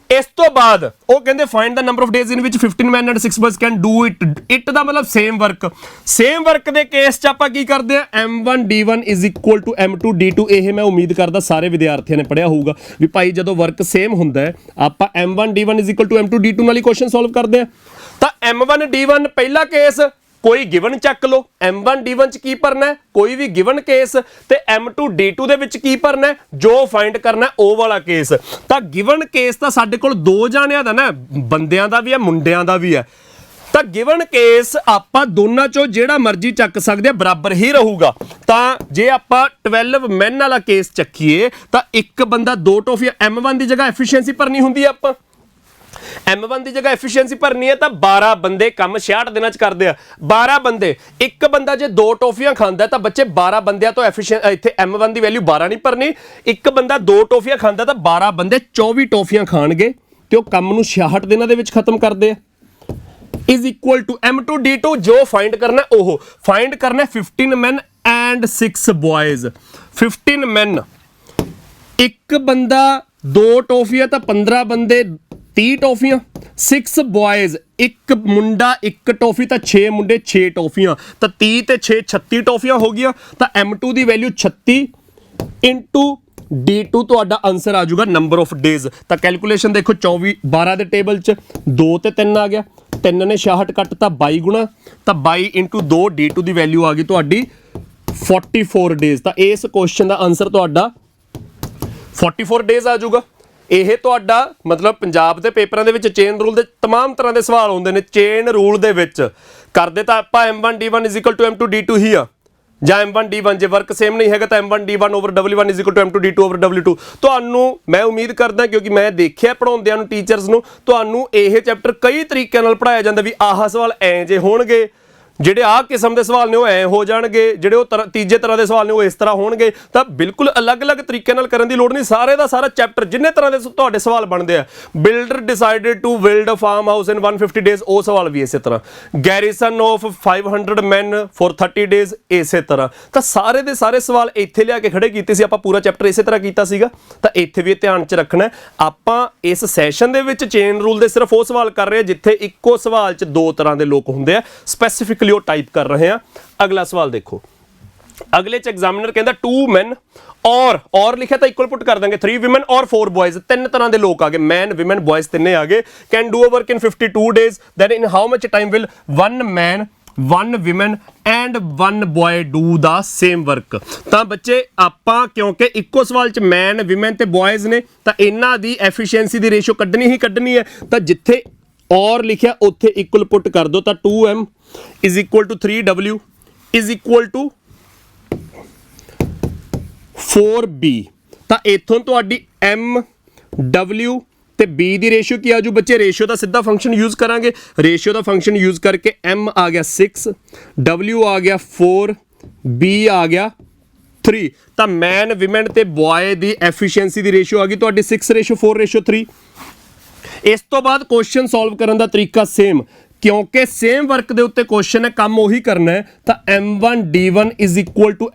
ਇਸ ਤੋਂ ਬਾਅਦ ਉਹ ਕਹਿੰਦੇ find the number of days in which 15 men and 6 boys can do it ਦਾ ਮਤਲਬ ਸੇਮ ਵਰਕ ਦੇ ਕੇਸ 'ਚ ਆਪਾਂ ਕੀ ਕਰਦੇ ਆ m1 d1 is equal to m2 d2 ਇਹ ਮੈਂ ਉਮੀਦ ਕਰਦਾ ਸਾਰੇ ਵਿਦਿਆਰਥੀਆਂ ਨੇ ਪੜਿਆ ਹੋਊਗਾ ਵੀ ਭਾਈ ਜਦੋਂ ਵਰਕ ਸੇਮ ਹੁੰਦਾ ਹੈ ਆਪਾਂ m1 d1 is equal to m2 d2 ਨਾਲ ਹੀ ਕੁਐਸਚਨ ਸੋਲਵ ਕਰਦੇ ਆ ਤਾਂ m1 d1 ਪਹਿਲਾ ਕੇਸ ਕੋਈ ਗਿਵਨ ਚੱਕ ਲਓ m1 d1 ਚ ਕੀ ਭਰਨਾ ਹੈ ਕੋਈ ਵੀ ਗਿਵਨ ਕੇਸ ਤੇ m2 d2 ਦੇ ਵਿੱਚ ਕੀ ਭਰਨਾ ਹੈ ਜੋ ਫਾਈਂਡ ਕਰਨਾ ਉਹ ਵਾਲਾ ਕੇਸ ਤਾਂ ਗਿਵਨ ਕੇਸ ਤਾਂ ਸਾਡੇ ਕੋਲ ਦੋ ਜਾਣਿਆਂ ਦਾ ਨਾ ਬੰਦਿਆਂ ਦਾ ਵੀ ਹੈ ਮੁੰਡਿਆਂ ਦਾ ਵੀ ਹੈ ਤਾਂ ਗਿਵਨ ਕੇਸ ਆਪਾਂ ਦੋਨਾਂ ਚੋਂ ਜਿਹੜਾ ਮਰਜ਼ੀ ਚੱਕ ਸਕਦੇ ਆ ਬਰਾਬਰ ਹੀ ਰਹੂਗਾ ਤਾਂ ਜੇ ਆਪਾਂ 12 men ਵਾਲਾ ਕੇਸ ਚੱਕੀਏ ਤਾਂ ਇੱਕ ਬੰਦਾ ਦੋ ਟੋਫੀਆਂ m1 ਦੀ ਜਗ੍ਹਾ ਐਫੀਸ਼ੀਐਂਸੀ ਭਰਨੀ ਹੁੰਦੀ ਆ ਆਪਾਂ m1 ਦੀ ਜਗ੍ਹਾ ਐਫੀਸ਼ੀਐਂਸੀ ਭਰਨੀ ਹੈ ਤਾਂ 12 ਬੰਦੇ ਕੰਮ 66 ਦਿਨਾਂ ਚ ਕਰਦੇ ਆ 12 ਬੰਦੇ ਇੱਕ ਬੰਦਾ ਜੇ ਦੋ ਟੋਫੀਆਂ ਖਾਂਦਾ ਤਾਂ ਬੱਚੇ 12 ਬੰਦਿਆਂ ਤੋਂ ਇੱਥੇ m1 ਦੀ ਵੈਲਿਊ 12 ਨਹੀਂ ਭਰਨੀ ਇੱਕ ਬੰਦਾ ਦੋ ਟੋਫੀਆਂ ਖਾਂਦਾ ਤਾਂ 12 ਬੰਦੇ 24 ਟੋਫੀਆਂ ਖਾਣਗੇ ਤੇ ਉਹ ਕੰਮ ਨੂੰ 66 ਦਿਨਾਂ ਦੇ ਵਿੱਚ ਖਤਮ ਕਰਦੇ ਆ is equal to m2 d2 ਜੋ ਫਾਈਂਡ ਕਰਨਾ ਉਹ ਫਾਈਂਡ ਕਰਨਾ 15 men and 6 boys 15 men ਇੱਕ ਬੰਦਾ ਦੋ ਟੋਫੀਆਂ ਤਾਂ 15 ਬੰਦੇ 30 ਟੋਫੀਆਂ 6 boys ਇੱਕ ਮੁੰਡਾ ਇੱਕ ਟੋਫੀ ਤਾਂ 6 ਮੁੰਡੇ 6 ਟੋਫੀਆਂ ਤਾਂ 30 ਤੇ 6 36 ਟੋਫੀਆਂ ਹੋ ਗਈਆਂ ਤਾਂ m2 ਦੀ ਵੈਲਿਊ 36 into d2 ਤੁਹਾਡਾ ਆਨਸਰ ਆ ਜਾਊਗਾ ਨੰਬਰ ਆਫ ਡੇਜ਼ ਤਾਂ ਕੈਲਕੂਲੇਸ਼ਨ ਦੇਖੋ 12 ਦੇ ਟੇਬਲ 'ਚ 2 ਤੇ 3 ਆ ਗਿਆ 3 ਨੇ 66 ਕੱਟਤਾ 22 ਗੁਣਾ ਤਾਂ 22 into 2 d2 ਦੀ ਵੈਲਿਊ ਆ ਗਈ ਤੁਹਾਡੀ 44 ਡੇਜ਼ ਤਾਂ ਇਸ ਕੁਐਸਚਨ ਦਾ ਆਨਸਰ ਤੁਹਾਡਾ 44 ਡੇਜ਼ ਆ ਜਾਊਗਾ ਇਹ ਤੁਹਾਡਾ ਮਤਲਬ ਪੰਜਾਬ ਦੇ ਪੇਪਰਾਂ ਦੇ ਵਿੱਚ ਚੇਨ ਰੂਲ ਦੇ तमाम ਤਰ੍ਹਾਂ ਦੇ ਸਵਾਲ ਆਉਂਦੇ ਨੇ ਚੇਨ ਰੂਲ ਦੇ ਵਿੱਚ ਕਰਦੇ ਤਾਂ ਆਪਾਂ m1 d1 m2 d2 ਹੀ ਆ ਜਾਂ m1 d1 ਜੇ ਵਰਕ ਸੇਮ ਨਹੀਂ ਹੈਗਾ ਤਾਂ m1 d1 over w1 m2 d2 over w2 ਤੁਹਾਨੂੰ ਮੈਂ ਉਮੀਦ ਕਰਦਾ ਕਿਉਂਕਿ ਮੈਂ ਦੇਖਿਆ ਪੜਾਉਂਦਿਆਂ ਨੂੰ ਟੀਚਰਸ ਨੂੰ ਤੁਹਾਨੂੰ ਇਹ ਚੈਪਟਰ ਕਈ ਤਰੀਕਿਆਂ ਨਾਲ ਪੜਾਇਆ ਜਾਂਦਾ ਵੀ ਆਹ ਸਵਾਲ ਐ ਜੇ ਹੋਣਗੇ ਜਿਹੜੇ ਆਹ ਕਿਸਮ ਦੇ ਸਵਾਲ ਨੇ ਉਹ ਐ ਹੋ ਜਾਣਗੇ ਜਿਹੜੇ ਉਹ ਤੀਜੇ ਤਰ੍ਹਾਂ ਦੇ ਸਵਾਲ ਨੇ ਉਹ ਇਸ ਤਰ੍ਹਾਂ ਹੋਣਗੇ ਤਾਂ ਬਿਲਕੁਲ ਅਲੱਗ-ਅਲੱਗ ਤਰੀਕੇ ਨਾਲ ਕਰਨ ਦੀ ਲੋੜ ਨਹੀਂ ਸਾਰੇ ਦਾ ਸਾਰਾ ਚੈਪਟਰ ਜਿੰਨੇ ਤਰ੍ਹਾਂ ਦੇ ਤੁਹਾਡੇ ਸਵਾਲ ਬਣਦੇ ਆ builder decided to build a farm house in 150 days ਉਹ ਸਵਾਲ ਵੀ ਇਸੇ ਤਰ੍ਹਾਂ garrison of 500 men for 30 days ਇਸੇ ਤਰ੍ਹਾਂ ਤਾਂ ਸਾਰੇ ਦੇ ਸਾਰੇ ਸਵਾਲ ਇੱਥੇ ਲਿਆ ਕੇ ਖੜੇ ਕੀਤੇ ਸੀ ਆਪਾਂ ਪੂਰਾ ਚੈਪਟਰ ਇਸੇ ਤਰ੍ਹਾਂ ਕੀਤਾ ਸੀਗਾ ਤਾਂ ਇੱਥੇ ਵੀ ਇਹ ਧਿਆਨ 'ਚ ਰੱਖਣਾ ਆਪਾਂ ਇਸ ਸੈਸ਼ਨ ਦੇ ਵਿੱਚ ਚੇਨ ਰੂਲ ਦੇ ਸਿਰਫ ਉਹ ਸਵਾਲ ਕਰ ਰਹੇ ਆ ਜਿੱਥੇ ਇੱਕੋ ਸਵਾਲ 'ਚ ਦੋ ਤਰ੍ਹਾਂ ਦੇ ਲੋਕ ਹੁੰਦੇ ਆ ਸਪੈਸੀਫਿਕ टाइप कर रहे हैं अगला सवाल देखो अगले च एग्जामिनर कहता 2 men और लिखा था इक्वल पुट कर देंगे 3 women और 4 boys तीन तरह के लोग आ गए मैन women boys तीन आ गए can do a work in 52 days then in how much time will 1 man 1 women and 1 boy do the same work ਤਾਂ ਬੱਚੇ ਆਪਾਂ ਕਿਉਂਕਿ ਇੱਕੋ ਸਵਾਲ ਚ ਮੈਨ women ਤੇ boys ਨੇ ਤਾਂ ਇਹਨਾਂ ਦੀ ਐਫੀਸ਼ੀਐਂਸੀ ਦੀ ਰੇਸ਼ੋ ਕੱਢਣੀ ਹੀ ਕੱਢਣੀ ਹੈ ਤਾਂ ਜਿੱਥੇ और लिखा उत्थे इक्वल पुट कर दो तो 2m is equal to 3w is equal to 4b ਤਾਂ इथों ਤੁਹਾਡੀ m w ਤੇ b ਦੀ ਰੇਸ਼ੋ ਕੀ ਆਜੂ ਬੱਚੇ ਰੇਸ਼ੋ ਦਾ ਸਿੱਧਾ ਫੰਕਸ਼ਨ ਯੂਜ਼ ਕਰਾਂਗੇ ਰੇਸ਼ੋ ਦਾ ਫੰਕਸ਼ਨ ਯੂਜ਼ ਕਰਕੇ m ਆ ਗਿਆ 6 w ਆ ਗਿਆ 4 b ਆ ਗਿਆ 3 ਤਾਂ ਮੈਨ ਵਿਮਨ ਤੇ ਬॉय ਦੀ ਐਫੀਸ਼ੀਐਂਸੀ ਦੀ ਰੇਸ਼ੋ ਆ ਗਈ ਤੁਹਾਡੀ 6:4:3 ਇਸ ਤੋਂ ਬਾਅਦ ਕੁਐਸਚਨ ਸੋਲਵ ਕਰਨ ਦਾ ਤਰੀਕਾ ਸੇਮ ਕਿਉਂਕਿ ਸੇਮ ਵਰਕ ਦੇ ਉੱਤੇ ਕੁਐਸਚਨ ਹੈ ਕੰਮ ਉਹੀ ਕਰਨਾ ਹੈ ਤਾਂ m1 d1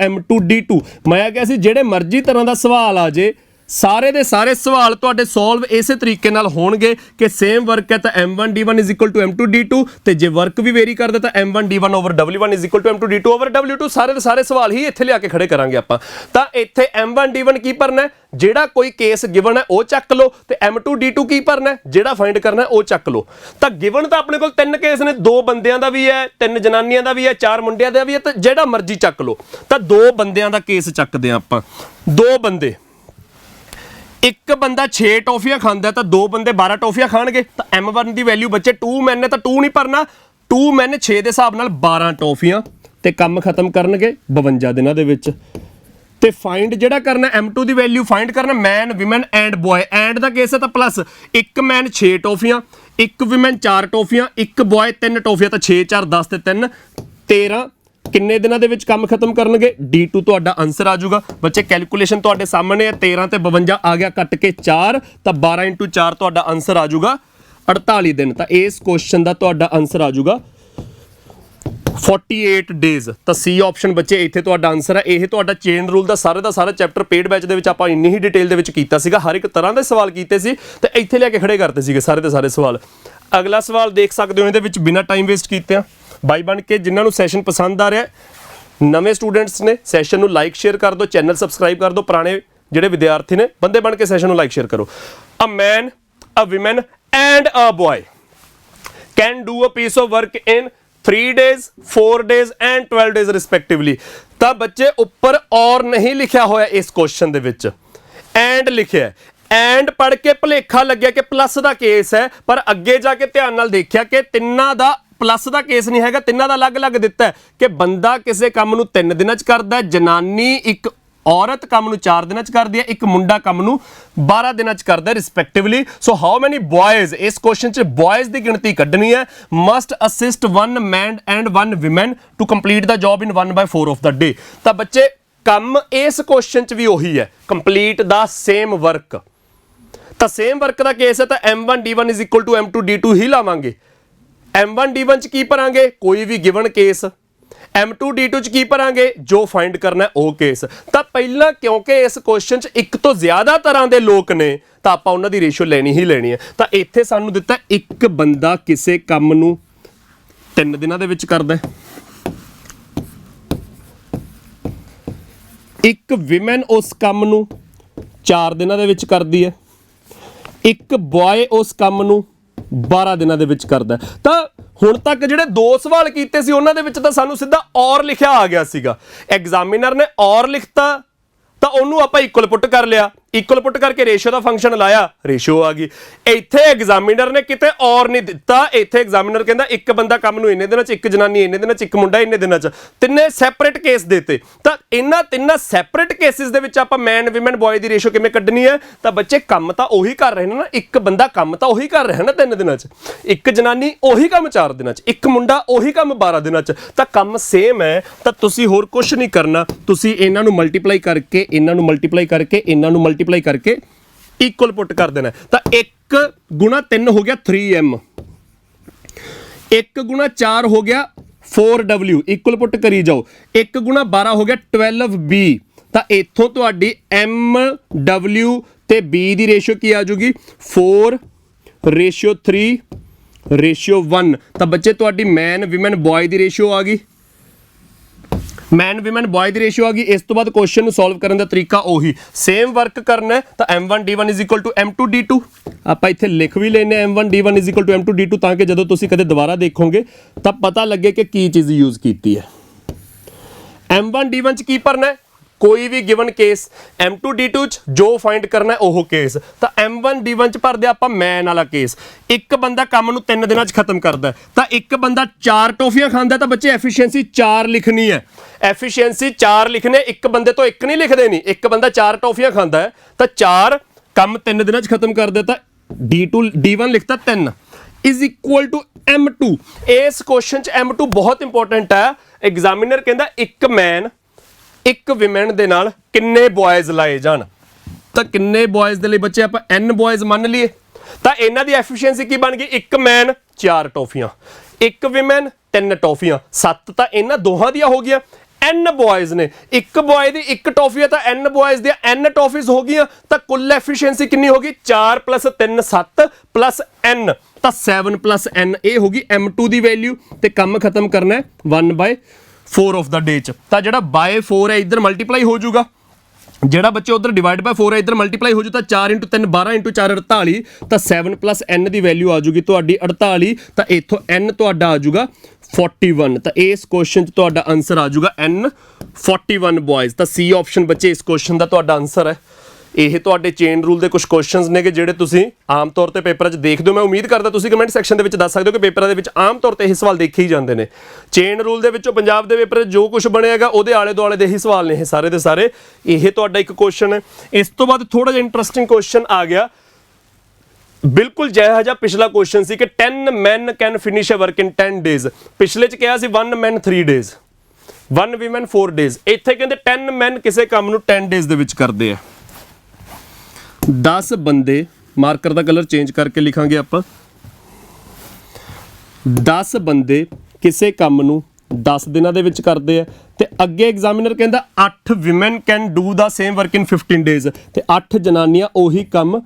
m2 d2 ਮੈਂ ਕਿਹਾ ਸੀ ਜਿਹੜੇ ਮਰਜ਼ੀ ਤਰ੍ਹਾਂ ਦਾ ਸਵਾਲ ਆ ਜੇ ਸਾਰੇ ਦੇ ਸਾਰੇ ਸਵਾਲ ਤੁਹਾਡੇ ਸੋਲਵ ਇਸੇ ਤਰੀਕੇ ਨਾਲ ਹੋਣਗੇ ਕਿ ਸੇਮ ਵਰਕ ਹੈ ਤਾਂ m1 d1 m2 d2 ਤੇ ਜੇ ਵਰਕ ਵੀ ਵੇਰੀ ਕਰਦੇ ਤਾਂ m1 d1 over w1 m2 d2 over w2 ਸਾਰੇ ਦੇ ਸਾਰੇ ਸਵਾਲ ਹੀ ਇੱਥੇ ਲਿਆ ਕੇ ਖੜੇ ਕਰਾਂਗੇ ਆਪਾਂ ਤਾਂ ਇੱਥੇ m1 d1 ਕੀ ਭਰਨਾ ਜਿਹੜਾ ਕੋਈ ਕੇਸ ਗਿਵਨ ਹੈ ਉਹ ਚੱਕ ਲਓ ਤੇ m2 d2 ਕੀ ਭਰਨਾ ਜਿਹੜਾ ਫਾਈਂਡ ਕਰਨਾ ਉਹ ਚੱਕ ਲਓ ਤਾਂ ਗਿਵਨ ਤਾਂ ਆਪਣੇ ਕੋਲ ਤਿੰਨ ਕੇਸ ਨੇ ਦੋ ਬੰਦਿਆਂ ਦਾ ਵੀ ਹੈ ਤਿੰਨ ਜਨਾਨੀਆਂ ਦਾ ਵੀ ਹੈ ਚਾਰ ਮੁੰਡਿਆਂ ਦਾ ਵੀ ਹੈ ਤਾਂ ਜਿਹੜਾ ਮਰਜ਼ੀ ਚੱਕ ਲਓ ਤਾਂ ਦੋ ਬੰਦਿਆਂ ਦਾ ਕੇਸ ਚੱਕਦੇ ਆ ਆਪਾਂ ਦੋ ਬੰਦੇ ਇੱਕ ਬੰਦਾ 6 ਟੋਫੀਆਂ ਖਾਂਦਾ ਤਾਂ ਦੋ ਬੰਦੇ 12 ਟੋਫੀਆਂ ਖਾਣਗੇ ਤਾਂ m1 ਦੀ ਵੈਲਿਊ ਬੱਚੇ 2 men ਨੇ ਤਾਂ 2 ਨਹੀਂ ਭਰਨਾ 2 men 6 ਦੇ ਹਿਸਾਬ ਨਾਲ 12 ਟੋਫੀਆਂ ਤੇ ਕੰਮ ਖਤਮ ਕਰਨਗੇ 52 ਦਿਨਾਂ ਦੇ ਵਿੱਚ ਤੇ ਫਾਈਂਡ ਜਿਹੜਾ ਕਰਨਾ m2 ਦੀ ਵੈਲਿਊ ਫਾਈਂਡ ਕਰਨਾ man women and boy and ਦਾ ਕੇਸ ਹੈ ਤਾਂ ਪਲੱਸ ਇੱਕ ਮੈਨ 6 ਟੋਫੀਆਂ ਇੱਕ ਵਿਮਨ 4 ਟੋਫੀਆਂ ਇੱਕ ਬॉय 3 ਟੋਫੀਆਂ ਤਾਂ 6 4 10 ਤੇ 3 13 ਕਿੰਨੇ ਦਿਨਾਂ ਦੇ ਵਿੱਚ ਕੰਮ ਖਤਮ ਕਰਨਗੇ d2 ਤੁਹਾਡਾ ਆਨਸਰ ਆ ਜਾਊਗਾ ਬੱਚੇ ਕੈਲਕੂਲੇਸ਼ਨ ਤੁਹਾਡੇ ਸਾਹਮਣੇ ਹੈ 13 ਤੇ 52 ਆ ਗਿਆ ਕੱਟ ਕੇ 4 ਤਾਂ 12 × 4 ਤੁਹਾਡਾ ਆਨਸਰ ਆ ਜਾਊਗਾ 48 ਦਿਨ ਤਾਂ ਇਸ ਕੁਐਸਚਨ ਦਾ ਤੁਹਾਡਾ ਆਨਸਰ ਆ ਜਾਊਗਾ 48 ਡੇਜ਼। ਤਾਂ ਸੀ ਆਪਸ਼ਨ ਬੱਚੇ ਇੱਥੇ ਤੁਹਾਡਾ ਆਨਸਰ ਹੈ। ਇਹ ਤੁਹਾਡਾ ਚੇਨ ਰੂਲ ਦਾ ਸਾਰਾ ਚੈਪਟਰ ਪੇਡ ਬੈਚ ਦੇ ਵਿੱਚ ਆਪਾਂ ਇੰਨੀ ਹੀ ਡਿਟੇਲ ਦੇ ਵਿੱਚ ਕੀਤਾ ਸੀਗਾ, ਹਰ ਇੱਕ ਤਰ੍ਹਾਂ ਦੇ ਸਵਾਲ ਕੀਤੇ ਸੀ ਤੇ ਇੱਥੇ ਲਿਆ ਕੇ ਖੜੇ ਕਰਤੇ ਸੀਗੇ ਸਾਰੇ ਦੇ ਸਾਰੇ ਸਵਾਲ। ਅਗਲਾ ਸਵਾਲ ਦੇਖ ਸਕਦੇ ਹੋ, ਇਹਦੇ ਵਿੱਚ ਬਿਨਾਂ ਟਾਈਮ ਵੇਸਟ ਕੀਤਿਆਂ ਬਾਈ ਬਣ ਕੇ ਜਿਨ੍ਹਾਂ ਨੂੰ ਸੈਸ਼ਨ ਪਸੰਦ ਆ ਰਿਹਾ, ਨਵੇਂ ਸਟੂਡੈਂਟਸ ਨੇ ਸੈਸ਼ਨ ਨੂੰ ਲਾਈਕ ਸ਼ੇਅਰ ਕਰ ਦਿਓ, ਚੈਨਲ ਸਬਸਕ੍ਰਾਈਬ ਕਰ ਦਿਓ, ਪੁਰਾਣੇ ਜਿਹੜੇ ਵਿਦਿਆਰਥੀ ਨੇ ਬੰਦੇ ਬਣ ਕੇ ਸੈਸ਼ਨ ਨੂੰ ਲਾਈਕ ਸ਼ੇਅਰ ਕਰੋ। A man, a women and a boy can do a piece of work in 3 days 4 days and 12 days respectively. ਤਾਂ ਬੱਚੇ ਉੱਪਰ ਔਰ ਨਹੀਂ ਲਿਖਿਆ ਹੋਇਆ ਇਸ ਕੁਐਸਚਨ ਦੇ ਵਿੱਚ, ਐਂਡ ਲਿਖਿਆ। ਐਂਡ ਪੜ੍ਹ ਕੇ ਭੁਲੇਖਾ ਲੱਗਿਆ ਕਿ ਪਲੱਸ ਦਾ ਕੇਸ ਹੈ, ਪਰ ਅੱਗੇ ਜਾ ਕੇ ਧਿਆਨ ਨਾਲ ਦੇਖਿਆ ਕਿ ਤਿੰਨਾਂ ਦਾ ਪਲੱਸ ਦਾ ਕੇਸ ਨਹੀਂ ਹੈਗਾ, ਤਿੰਨਾਂ ਦਾ ਅਲੱਗ-ਅਲੱਗ ਦਿੱਤਾ ਹੈ ਕਿ ਬੰਦਾ ਕਿਸੇ ਕੰਮ ਨੂੰ 3 ਦਿਨਾਂ 'ਚ ਕਰਦਾ, ਜਨਾਨੀ ਇੱਕ ਔਰਤ ਕੰਮ ਨੂੰ 4 ਦਿਨਾਂ 'ਚ ਕਰਦੀ ਹੈ, ਇੱਕ ਮੁੰਡਾ ਕੰਮ ਨੂੰ 12 ਦਿਨਾਂ 'ਚ ਕਰਦਾ ਰਿਸਪੈਕਟਿਵਲੀ। ਸੋ ਹਾਊ ਮੈਨੀ ਬॉयਜ਼, ਇਸ ਕੁਐਸਚਨ 'ਚ ਬॉयਜ਼ ਦੀ ਗਿਣਤੀ ਕੱਢਣੀ ਹੈ। Must assist 1 man and 1 women to complete the job in 1/4 of the day. ਤਾਂ ਬੱਚੇ ਕੰਮ ਇਸ ਕੁਐਸਚਨ 'ਚ ਵੀ ਉਹੀ ਹੈ, ਕੰਪਲੀਟ ਦਾ ਸੇਮ ਵਰਕ। ਤਾਂ ਸੇਮ ਵਰਕ ਦਾ ਕੇਸ ਹੈ ਤਾਂ M1D1 = M2D2 ਹੀ ਲਾਵਾਂਗੇ। M1D1 'ਚ ਕੀ ਭਰਾਂਗੇ? ਕੋਈ ਵੀ ਗਿਵਨ ਕੇਸ। M2D2 'ਚ ਕੀ ਭਰਾਂਗੇ? ਜੋ ਫਾਈਂਡ ਕਰਨਾ ਉਹ ਕੇਸ। ਤਾਂ ਪਹਿਲਾਂ ਕਿਉਂਕਿ ਇਸ ਕੁਐਸਚਨ 'ਚ ਇੱਕ ਤੋਂ ਜ਼ਿਆਦਾ ਤਰ੍ਹਾਂ ਦੇ ਲੋਕ ਨੇ ਤਾਂ ਆਪਾਂ ਉਹਨਾਂ ਦੀ ਰੇਸ਼ੋ ਲੈਣੀ ਹੀ ਲੈਣੀ ਹੈ। ਤਾਂ ਇੱਥੇ ਸਾਨੂੰ ਦਿੱਤਾ ਇੱਕ ਬੰਦਾ ਕਿਸੇ ਕੰਮ ਨੂੰ 3 ਦਿਨਾਂ ਦੇ ਵਿੱਚ ਕਰਦਾ, ਇੱਕ ਵਿਮਨ ਉਸ ਕੰਮ ਨੂੰ 4 ਦਿਨਾਂ ਦੇ ਵਿੱਚ ਕਰਦੀ ਹੈ, ਇੱਕ ਬॉय ਉਸ ਕੰਮ ਨੂੰ 12 ਦਿਨਾਂ ਦੇ ਵਿੱਚ ਕਰਦਾ। ਤਾਂ ਹੁਣ ਤੱਕ ਜਿਹੜੇ 2 ਸਵਾਲ ਕੀਤੇ ਸੀ ਉਹਨਾਂ ਦੇ ਵਿੱਚ ਤਾਂ ਸਾਨੂੰ ਸਿੱਧਾ ਔਰ ਲਿਖਿਆ ਆ ਗਿਆ ਸੀਗਾ। ਐਗਜ਼ਾਮੀਨਰ ਨੇ ਔਰ ਲਿਖਤਾ ਤਾਂ ਉਹਨੂੰ ਆਪਾਂ ਇਕੁਅਲ ਪੁੱਟ ਕਰ ਲਿਆ, ਇਕੁਅਲ ਪੁੱਟ ਕਰਕੇ ਰੇਸ਼ੋ ਦਾ ਫੰਕਸ਼ਨ ਲਾਇਆ, ਰੇਸ਼ੋ ਆ ਗਈ। ਇੱਥੇ ਐਗਜ਼ਾਮੀਨਰ ਨੇ ਕਿਤੇ ਔਰ ਨਹੀਂ ਦਿੱਤਾ, ਇੱਥੇ ਐਗਜ਼ਾਮੀਨਰ ਕਹਿੰਦਾ ਇੱਕ ਬੰਦਾ ਕੰਮ ਨੂੰ ਇੰਨੇ ਦਿਨਾਂ 'ਚ, ਇੱਕ ਜਨਾਨੀ ਇੰਨੇ ਦਿਨਾਂ 'ਚ, ਇੱਕ ਮੁੰਡਾ ਇੰਨੇ ਦਿਨਾਂ 'ਚ, ਤਿੰਨੇ ਸੈਪਰੇਟ ਕੇਸ ਦੇਤੇ। ਤਾਂ ਇਹਨਾਂ ਤਿੰਨਾਂ ਸੈਪਰੇਟ ਕੇਸਿਸ ਦੇ ਵਿੱਚ ਆਪਾਂ ਮੈਨ, ਵਿਮਨ, ਬॉय ਦੀ ਰੇਸ਼ੋ ਕਿਵੇਂ ਕੱਢਣੀ ਹੈ? ਤਾਂ ਬੱਚੇ ਕੰਮ ਤਾਂ ਉਹੀ ਕਰ ਰਹੇ ਨੇ ਨਾ, ਇੱਕ ਬੰਦਾ ਕੰਮ ਤਾਂ ਉਹੀ ਕਰ ਰਿਹਾ ਨਾ 3 ਦਿਨਾਂ 'ਚ, ਇੱਕ ਜਨਾਨੀ ਉਹੀ ਕੰਮ 4 ਦਿਨਾਂ 'ਚ, ਇੱਕ ਮੁੰਡਾ ਉਹੀ ਕੰਮ 12 ਦਿਨਾਂ 'ਚ। ਤਾਂ ਕੰਮ ਸੇਮ ਹੈ। ਤਾਂ ਤੁਸੀਂ ਹੋਰ ਕੁਝ ਨਹੀਂ ਕਰਨਾ, ਤੁਸੀਂ ਇਹਨਾਂ ਨੂੰ ਮਲਟੀਪਲਾਈ ਕਰਕੇ, ਇਹਨਾਂ ਨੂੰ ਮਲਟੀਪਲਾਈ ਕਰਕੇ, ਇਹਨਾਂ ਨੂੰ ਮਲਟੀਪਲਾਈ ਕਰਕੇ ਇਕੁਅਲ ਪੁੱਟ ਕਰ ਦੇਣਾ। ਤਾਂ 1 ਗੁਣਾ 3 ਹੋ ਗਿਆ 3m, 1 ਗੁਣਾ 4 ਹੋ ਗਿਆ 4w, ਇਕੁਅਲ ਪੁੱਟ ਕਰੀ ਜਾਓ। 1 ਗੁਣਾ 12 ਹੋ ਗਿਆ 12b। ਤਾਂ ਇੱਥੋਂ ਤੁਹਾਡੀ mw ਤੇ b ਦੀ ਰੇਸ਼ੋ ਕੀ ਆ ਜੂਗੀ? 4:3:1। ਤਾਂ ਬੱਚੇ ਤੁਹਾਡੀ ਮੈਨ, ਵਿਮਨ, ਬॉय ਦੀ ਰੇਸ਼ੋ ਆ ਗਈ, ਮੈਨ, ਵਿਮਨ, ਬॉय ਦੀ ਰੇਸ਼ੋ ਆ ਗਈ। ਇਸ ਤੋਂ ਬਾਅਦ ਕੁਐਸਚਨ ਨੂੰ ਸੋਲਵ ਕਰਨ ਦਾ ਤਰੀਕਾ ਉਹੀ, ਸੇਮ ਵਰਕ ਕਰਨਾ ਹੈ। ਤਾਂ M1D1 = M2D2 ਆਪਾਂ ਇੱਥੇ ਲਿਖ ਵੀ ਲੈਨੇ M1D1 = M2D2 ਤਾਂ ਕਿ ਜਦੋਂ ਤੁਸੀਂ ਕਦੇ ਦੁਬਾਰਾ ਦੇਖੋਗੇ ਤਾਂ ਪਤਾ ਲੱਗੇ ਕਿ ਕੀ ਚੀਜ਼ ਯੂਜ਼ ਕੀਤੀ ਹੈ। M1D1 'ਚ ਕੀ ਭਰਨਾ ਹੈ? ਕੋਈ ਵੀ ਗਿਵਨ ਕੇਸ। M2D2 'ਚ ਜੋ ਫਾਈਂਡ ਕਰਨਾ ਉਹ ਕੇਸ। ਤਾਂ M1D1 'ਚ ਭਰਦੇ ਆਪਾਂ ਮੈਨ ਵਾਲਾ ਕੇਸ। ਇੱਕ ਬੰਦਾ ਕੰਮ ਨੂੰ 3 ਦਿਨਾਂ 'ਚ ਖਤਮ ਕਰਦਾ, ਤਾਂ ਇੱਕ ਬੰਦਾ 4 ਟੋਫੀਆਂ ਖਾਂਦਾ, ਤਾਂ ਬੱਚੇ ਐਫੀਸ਼ੀਐਂਸੀ 4 ਲਿਖਣੀ ਹੈ। ਐਫੀਸ਼ੀਐਂਸੀ 4 ਲਿਖਣੇ, ਇੱਕ ਬੰਦੇ ਤੋਂ ਇੱਕ ਨਹੀਂ ਲਿਖਦੇ ਨਹੀਂ। ਇੱਕ ਬੰਦਾ 4 ਟੋਫੀਆਂ ਖਾਂਦਾ ਹੈ ਤਾਂ 4 ਕੰਮ 3 ਦਿਨਾਂ 'ਚ ਖਤਮ ਕਰਦੇ, ਤਾਂ D1 ਲਿਖਤਾ 3 = M2। ਇਸ ਕੁਐਸਚਨ 'ਚ M2 ਬਹੁਤ ਇੰਪੋਰਟੈਂਟ ਹੈ। ਐਗਜ਼ਾਮੀਨਰ ਕਹਿੰਦਾ ਇੱਕ ਮੈਨ, ਇੱਕ ਵਿਮਨ ਦੇ ਨਾਲ ਕਿੰਨੇ ਬॉयਜ਼ ਲਾਏ ਜਾਣ। ਤਾਂ ਕਿੰਨੇ ਬॉयਜ਼ ਦੇ ਲਈ ਬੱਚੇ ਆਪਾਂ n ਬॉयਜ਼ ਮੰਨ ਲਈਏ। ਤਾਂ ਇਹਨਾਂ ਦੀ ਐਫੀਸ਼ੀਐਂਸੀ ਕੀ ਬਣ ਗਈ? ਇੱਕ ਮੈਨ 4 ਟੋਫੀਆਂ, ਇੱਕ ਵਿਮਨ 3 ਟੋਫੀਆਂ, 7 ਤਾਂ ਇਹਨਾਂ ਦੋਹਾਂ ਦੀਆਂ ਹੋ ਗਈਆਂ। n ਬॉयਜ਼ ਨੇ, ਇੱਕ ਬॉय ਦੀ ਇੱਕ ਟੋਫੀ ਹੈ ਤਾਂ n ਬॉयਜ਼ ਦੀਆਂ n ਟੋਫੀਜ਼ ਹੋ ਗਈਆਂ। ਤਾਂ ਕੁੱਲ ਐਫੀਸ਼ੀਐਂਸੀ ਕਿੰਨੀ ਹੋ ਗਈ? 4 + 3 7 + n, ਤਾਂ 7 + n। ਇਹ ਹੋ ਗਈ M2 ਦੀ ਵੈਲਿਊ। ਤੇ ਕੰਮ ਖਤਮ ਕਰਨਾ ਹੈ 1/4 ਆਫ ਦਾ ਡੇ 'ਚ। ਤਾਂ ਜਿਹੜਾ ਬਾਏ 4 ਹੈ ਇੱਧਰ ਮਲਟੀਪਲਾਈ ਹੋ ਜਾਊਗਾ, ਜਿਹੜਾ ਬੱਚੇ ਉਧਰ ਡਿਵਾਈਡ ਬਾਈ 4 ਹੈ ਇੱਧਰ ਮਲਟੀਪਲਾਈ ਹੋ ਜੂ। ਤਾਂ 4 × 3 12 × 4 48। ਤਾਂ 7 + n ਦੀ ਵੈਲਿਊ ਆ ਜੂਗੀ ਤੁਹਾਡੀ 48। ਤਾਂ ਇੱਥੋਂ n ਤੁਹਾਡਾ ਆ ਜੂਗਾ 41। ਤਾਂ ਇਸ ਕੁਐਸਚਨ 'ਚ ਤੁਹਾਡਾ ਆਨਸਰ ਆ ਜੂਗਾ n 41 ਬॉयਜ਼। ਤਾਂ ਸੀ ਆਪਸ਼ਨ ਬੱਚੇ ਇਸ ਕੁਐਸਚਨ ਦਾ ਤੁਹਾਡਾ ਆਨਸਰ ਹੈ। ਇਹ ਤੁਹਾਡੇ ਚੇਨ ਰੂਲ ਦੇ ਕੁਝ ਕੁਐਸਚਨਸ ਨੇ ਕਿ ਜਿਹੜੇ ਤੁਸੀਂ ਆਮ ਤੌਰ ਤੇ ਪੇਪਰਾਂ 'ਚ ਦੇਖਦੇ ਹੋ। ਮੈਂ ਉਮੀਦ ਕਰਦਾ ਤੁਸੀਂ ਕਮੈਂਟ ਸੈਕਸ਼ਨ ਦੇ ਵਿੱਚ ਦੱਸ ਸਕਦੇ ਹੋ ਕਿ ਪੇਪਰਾਂ ਦੇ ਵਿੱਚ ਆਮ ਤੌਰ ਤੇ ਇਹ ਸਵਾਲ ਦੇਖੇ ਹੀ ਜਾਂਦੇ ਨੇ। ਚੇਨ ਰੂਲ ਦੇ ਵਿੱਚੋਂ ਪੰਜਾਬ ਦੇ ਪੇਪਰ 'ਚ ਜੋ ਕੁਝ ਬਣਿਆਗਾ ਉਹਦੇ ਆਲੇ ਦੁਆਲੇ ਦੇ ਹੀ ਸਵਾਲ ਨੇ ਇਹ ਸਾਰੇ ਦੇ ਸਾਰੇ। ਇਹ ਤੁਹਾਡਾ ਇੱਕ ਕੁਐਸਚਨ ਹੈ। ਇਸ ਤੋਂ ਬਾਅਦ ਥੋੜਾ ਜਿਹਾ ਇੰਟਰਸਟਿੰਗ ਕੁਐਸਚਨ ਆ ਗਿਆ, ਬਿਲਕੁਲ ਜਿਹਾ ਜਿਹਾ ਪਿਛਲਾ ਕੁਐਸਚਨ ਸੀ ਕਿ 10 men can finish a work in 10 days। ਪਿਛਲੇ 'ਚ ਕਿਹਾ ਸੀ 1 man 3 days, 1 woman 4 days। ਇੱਥੇ ਕਹਿੰਦੇ 10 men ਕਿਸੇ ਕੰਮ ਨੂੰ 10 days ਦੇ ਵਿੱਚ ਕਰਦੇ ਆ। 10 ਬੰਦੇ, ਮਾਰਕਰ ਦਾ ਕਲਰ ਚੇਂਜ ਕਰਕੇ ਲਿਖਾਂਗੇ ਆਪਾਂ, 10 ਬੰਦੇ ਕਿਸੇ ਕੰਮ ਨੂੰ 10 ਦਿਨਾਂ ਦੇ ਵਿੱਚ ਕਰਦੇ ਆ। ਤੇ ਅੱਗੇ ਐਗਜ਼ਾਮੀਨਰ ਕਹਿੰਦਾ 8 women can do the same work in 15 days, ਤੇ 8 ਜਨਾਨੀਆਂ ਉਹੀ ਕੰਮ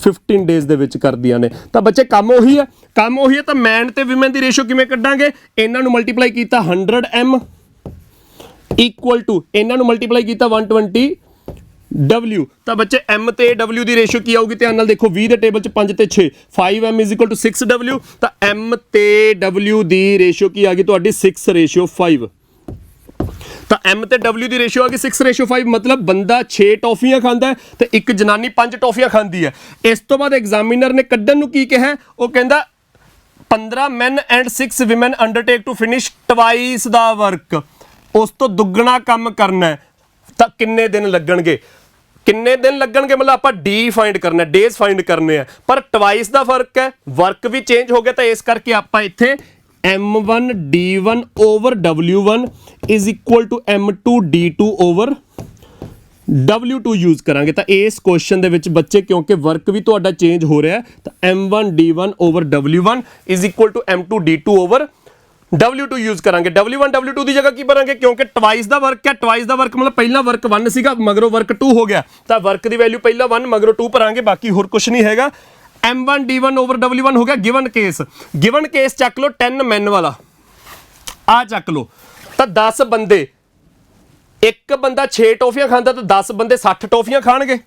15 ਡੇਜ਼ ਦੇ ਵਿੱਚ ਕਰਦੀਆਂ ਨੇ। ਤਾਂ ਬੱਚੇ ਕੰਮ ਉਹੀ ਹੈ ਤਾਂ ਮੈਨ ਤੇ ਵਿਮਨ ਦੀ ਰੇਸ਼ੋ ਕਿਵੇਂ ਕੱਢਾਂਗੇ? ਇਹਨਾਂ ਨੂੰ ਮਲਟੀਪਲਾਈ ਕੀਤਾ 100m ਇਕੁਅਲ ਟੂ ਇਹਨਾਂ ਨੂੰ ਮਲਟੀਪਲਾਈ ਕੀਤਾ 120W। ਤਾਂ ਬੱਚੇ m ਤੇ w ਦੀ ਰੇਸ਼ੋ ਕੀ ਆਊਗੀ? ਧਿਆਨ ਨਾਲ ਦੇਖੋ, 20 ਦੇ ਟੇਬਲ 'ਚ 5 ਤੇ 6, 5m = 6w। ਤਾਂ m ਤੇ w ਦੀ ਰੇਸ਼ੋ ਕੀ ਆ ਗਈ ਤੁਹਾਡੀ? 6:5। ਤਾਂ m ਤੇ w ਦੀ ਰੇਸ਼ੋ ਆ ਗਈ 6:5, ਮਤਲਬ ਬੰਦਾ 6 ਟੌਫੀਆਂ ਖਾਂਦਾ ਹੈ ਤੇ ਇੱਕ ਜਨਾਨੀ 5 ਟੌਫੀਆਂ ਖਾਂਦੀ ਹੈ। ਇਸ ਤੋਂ ਬਾਅਦ ਐਗਜ਼ਾਮੀਨਰ ਨੇ ਕੱਢਣ ਨੂੰ ਕੀ ਕਿਹਾ? ਉਹ ਕਹਿੰਦਾ 15 men and 6 women undertake to finish twice the work। ਉਸ ਤੋਂ ਦੁੱਗਣਾ ਕੰਮ ਕਰਨਾ ਹੈ ਤਾਂ ਕਿੰਨੇ ਦਿਨ ਲੱਗਣਗੇ? ਮਤਲਬ ਆਪਾਂ ਡੀ ਫਾਈਂਡ ਕਰਨਾ, ਡੇਜ਼ ਫਾਈਂਡ ਕਰਨੇ ਆ, ਪਰ ਟਵਾਈਸ ਦਾ ਫਰਕ ਹੈ, ਵਰਕ ਵੀ ਚੇਂਜ ਹੋ ਗਿਆ। ਤਾਂ ਇਸ ਕਰਕੇ ਆਪਾਂ ਇੱਥੇ m1 d1 over w1 is equal to m2 d2 over w2 use ਕਰਾਂਗੇ। ਤਾਂ ਇਸ ਕੁਐਸਚਨ ਦੇ ਵਿੱਚ ਬੱਚੇ ਕਿਉਂਕਿ ਵਰਕ ਵੀ ਤੁਹਾਡਾ ਚੇਂਜ ਹੋ ਰਿਹਾ ਤਾਂ m1 d1 over w1 is equal to m2 d2 over W2 use ਕਰਾਂਗੇ। W1 W2 ਦੀ ਜਗ੍ਹਾ ਕੀ ਭਰਾਂਗੇ? ਕਿਉਂਕਿ ਟਵਾਈਸ ਦਾ ਵਰਕ ਹੈ, ਟਵਾਈਸ ਦਾ ਵਰਕ ਮਤਲਬ ਪਹਿਲਾਂ ਵਰਕ 1 ਸੀਗਾ ਮਗਰੋਂ ਵਰਕ 2 ਹੋ ਗਿਆ, ਤਾਂ ਵਰਕ ਦੀ ਵੈਲਿਊ ਪਹਿਲਾਂ 1 ਮਗਰੋਂ 2 ਭਰਾਂਗੇ, ਬਾਕੀ ਹੋਰ ਕੁਝ ਨਹੀਂ ਹੈਗਾ। m1 d1 ਓਵਰ w1 ਹੋ ਗਿਆ। ਗਿਵਨ ਕੇਸ ਚੱਕ ਲਓ 10 ਮੈਨ ਵਾਲਾ, ਆ ਚੱਕ ਲਓ। ਤਾਂ 10 ਬੰਦੇ, ਇੱਕ ਬੰਦਾ 6 ਟੌਫੀਆਂ ਖਾਂਦਾ ਤਾਂ 10 ਬੰਦੇ 60 ਟੌਫੀਆਂ ਖਾਣਗੇ।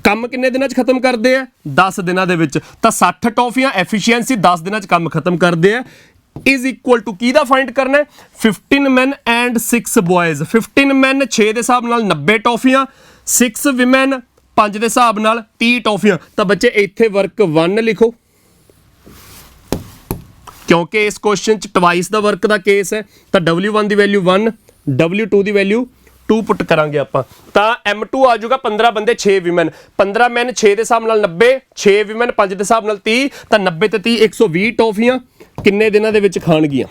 ਕੰਮ ਕਿੰਨੇ ਦਿਨਾਂ 'ਚ ਖਤਮ ਕਰਦੇ ਆ? 10 ਦਿਨਾਂ ਦੇ ਵਿੱਚ। ਤਾਂ 60 ਟੌਫੀਆਂ ਐਫੀਸ਼ੀਐਂਸੀ 10 ਦਿਨਾਂ 'ਚ ਕੰਮ ਖਤਮ ਕਰਦੇ ਆ ਇਜ਼ ਇਕੁਅਲ ਟੂ ਕਿਹਦਾ ਫਾਈਂਡ ਕਰਨਾ ਹੈ? 15 men and 6 boys। 15 men 6 ਦੇ ਹਿਸਾਬ ਨਾਲ 90 ਟੌਫੀਆਂ, 6 women 5 ਦੇ ਹਿਸਾਬ ਨਾਲ 30 ਟੌਫੀਆਂ। ਤਾਂ ਬੱਚੇ ਇੱਥੇ ਵਰਕ 1 ਲਿਖੋ ਕਿਉਂਕਿ ਇਸ ਕੁਐਸਚਨ 'ਚ ਟਵਾਈਸ ਦਾ ਵਰਕ ਦਾ ਕੇਸ ਹੈ। ਤਾਂ W1 ਦੀ ਵੈਲਿਊ 1, W2 ਦੀ ਵੈਲਿਊ 2 ਪੁੱਟ ਕਰਾਂਗੇ ਆਪਾਂ। ਤਾਂ m2 ਆ ਜਾਊਗਾ 15 ਬੰਦੇ 6 ਵਿਮਨ, 15 ਮੈਨ 6 ਦੇ ਹਿਸਾਬ ਨਾਲ 90, 6 ਵਿਮਨ 5 ਦੇ ਹਿਸਾਬ ਨਾਲ 30। ਤਾਂ 90 ਤੇ 30 120 ਟੌਫੀਆਂ ਕਿੰਨੇ ਦਿਨਾਂ ਦੇ ਵਿੱਚ ਖਾਣਗੀਆਂ?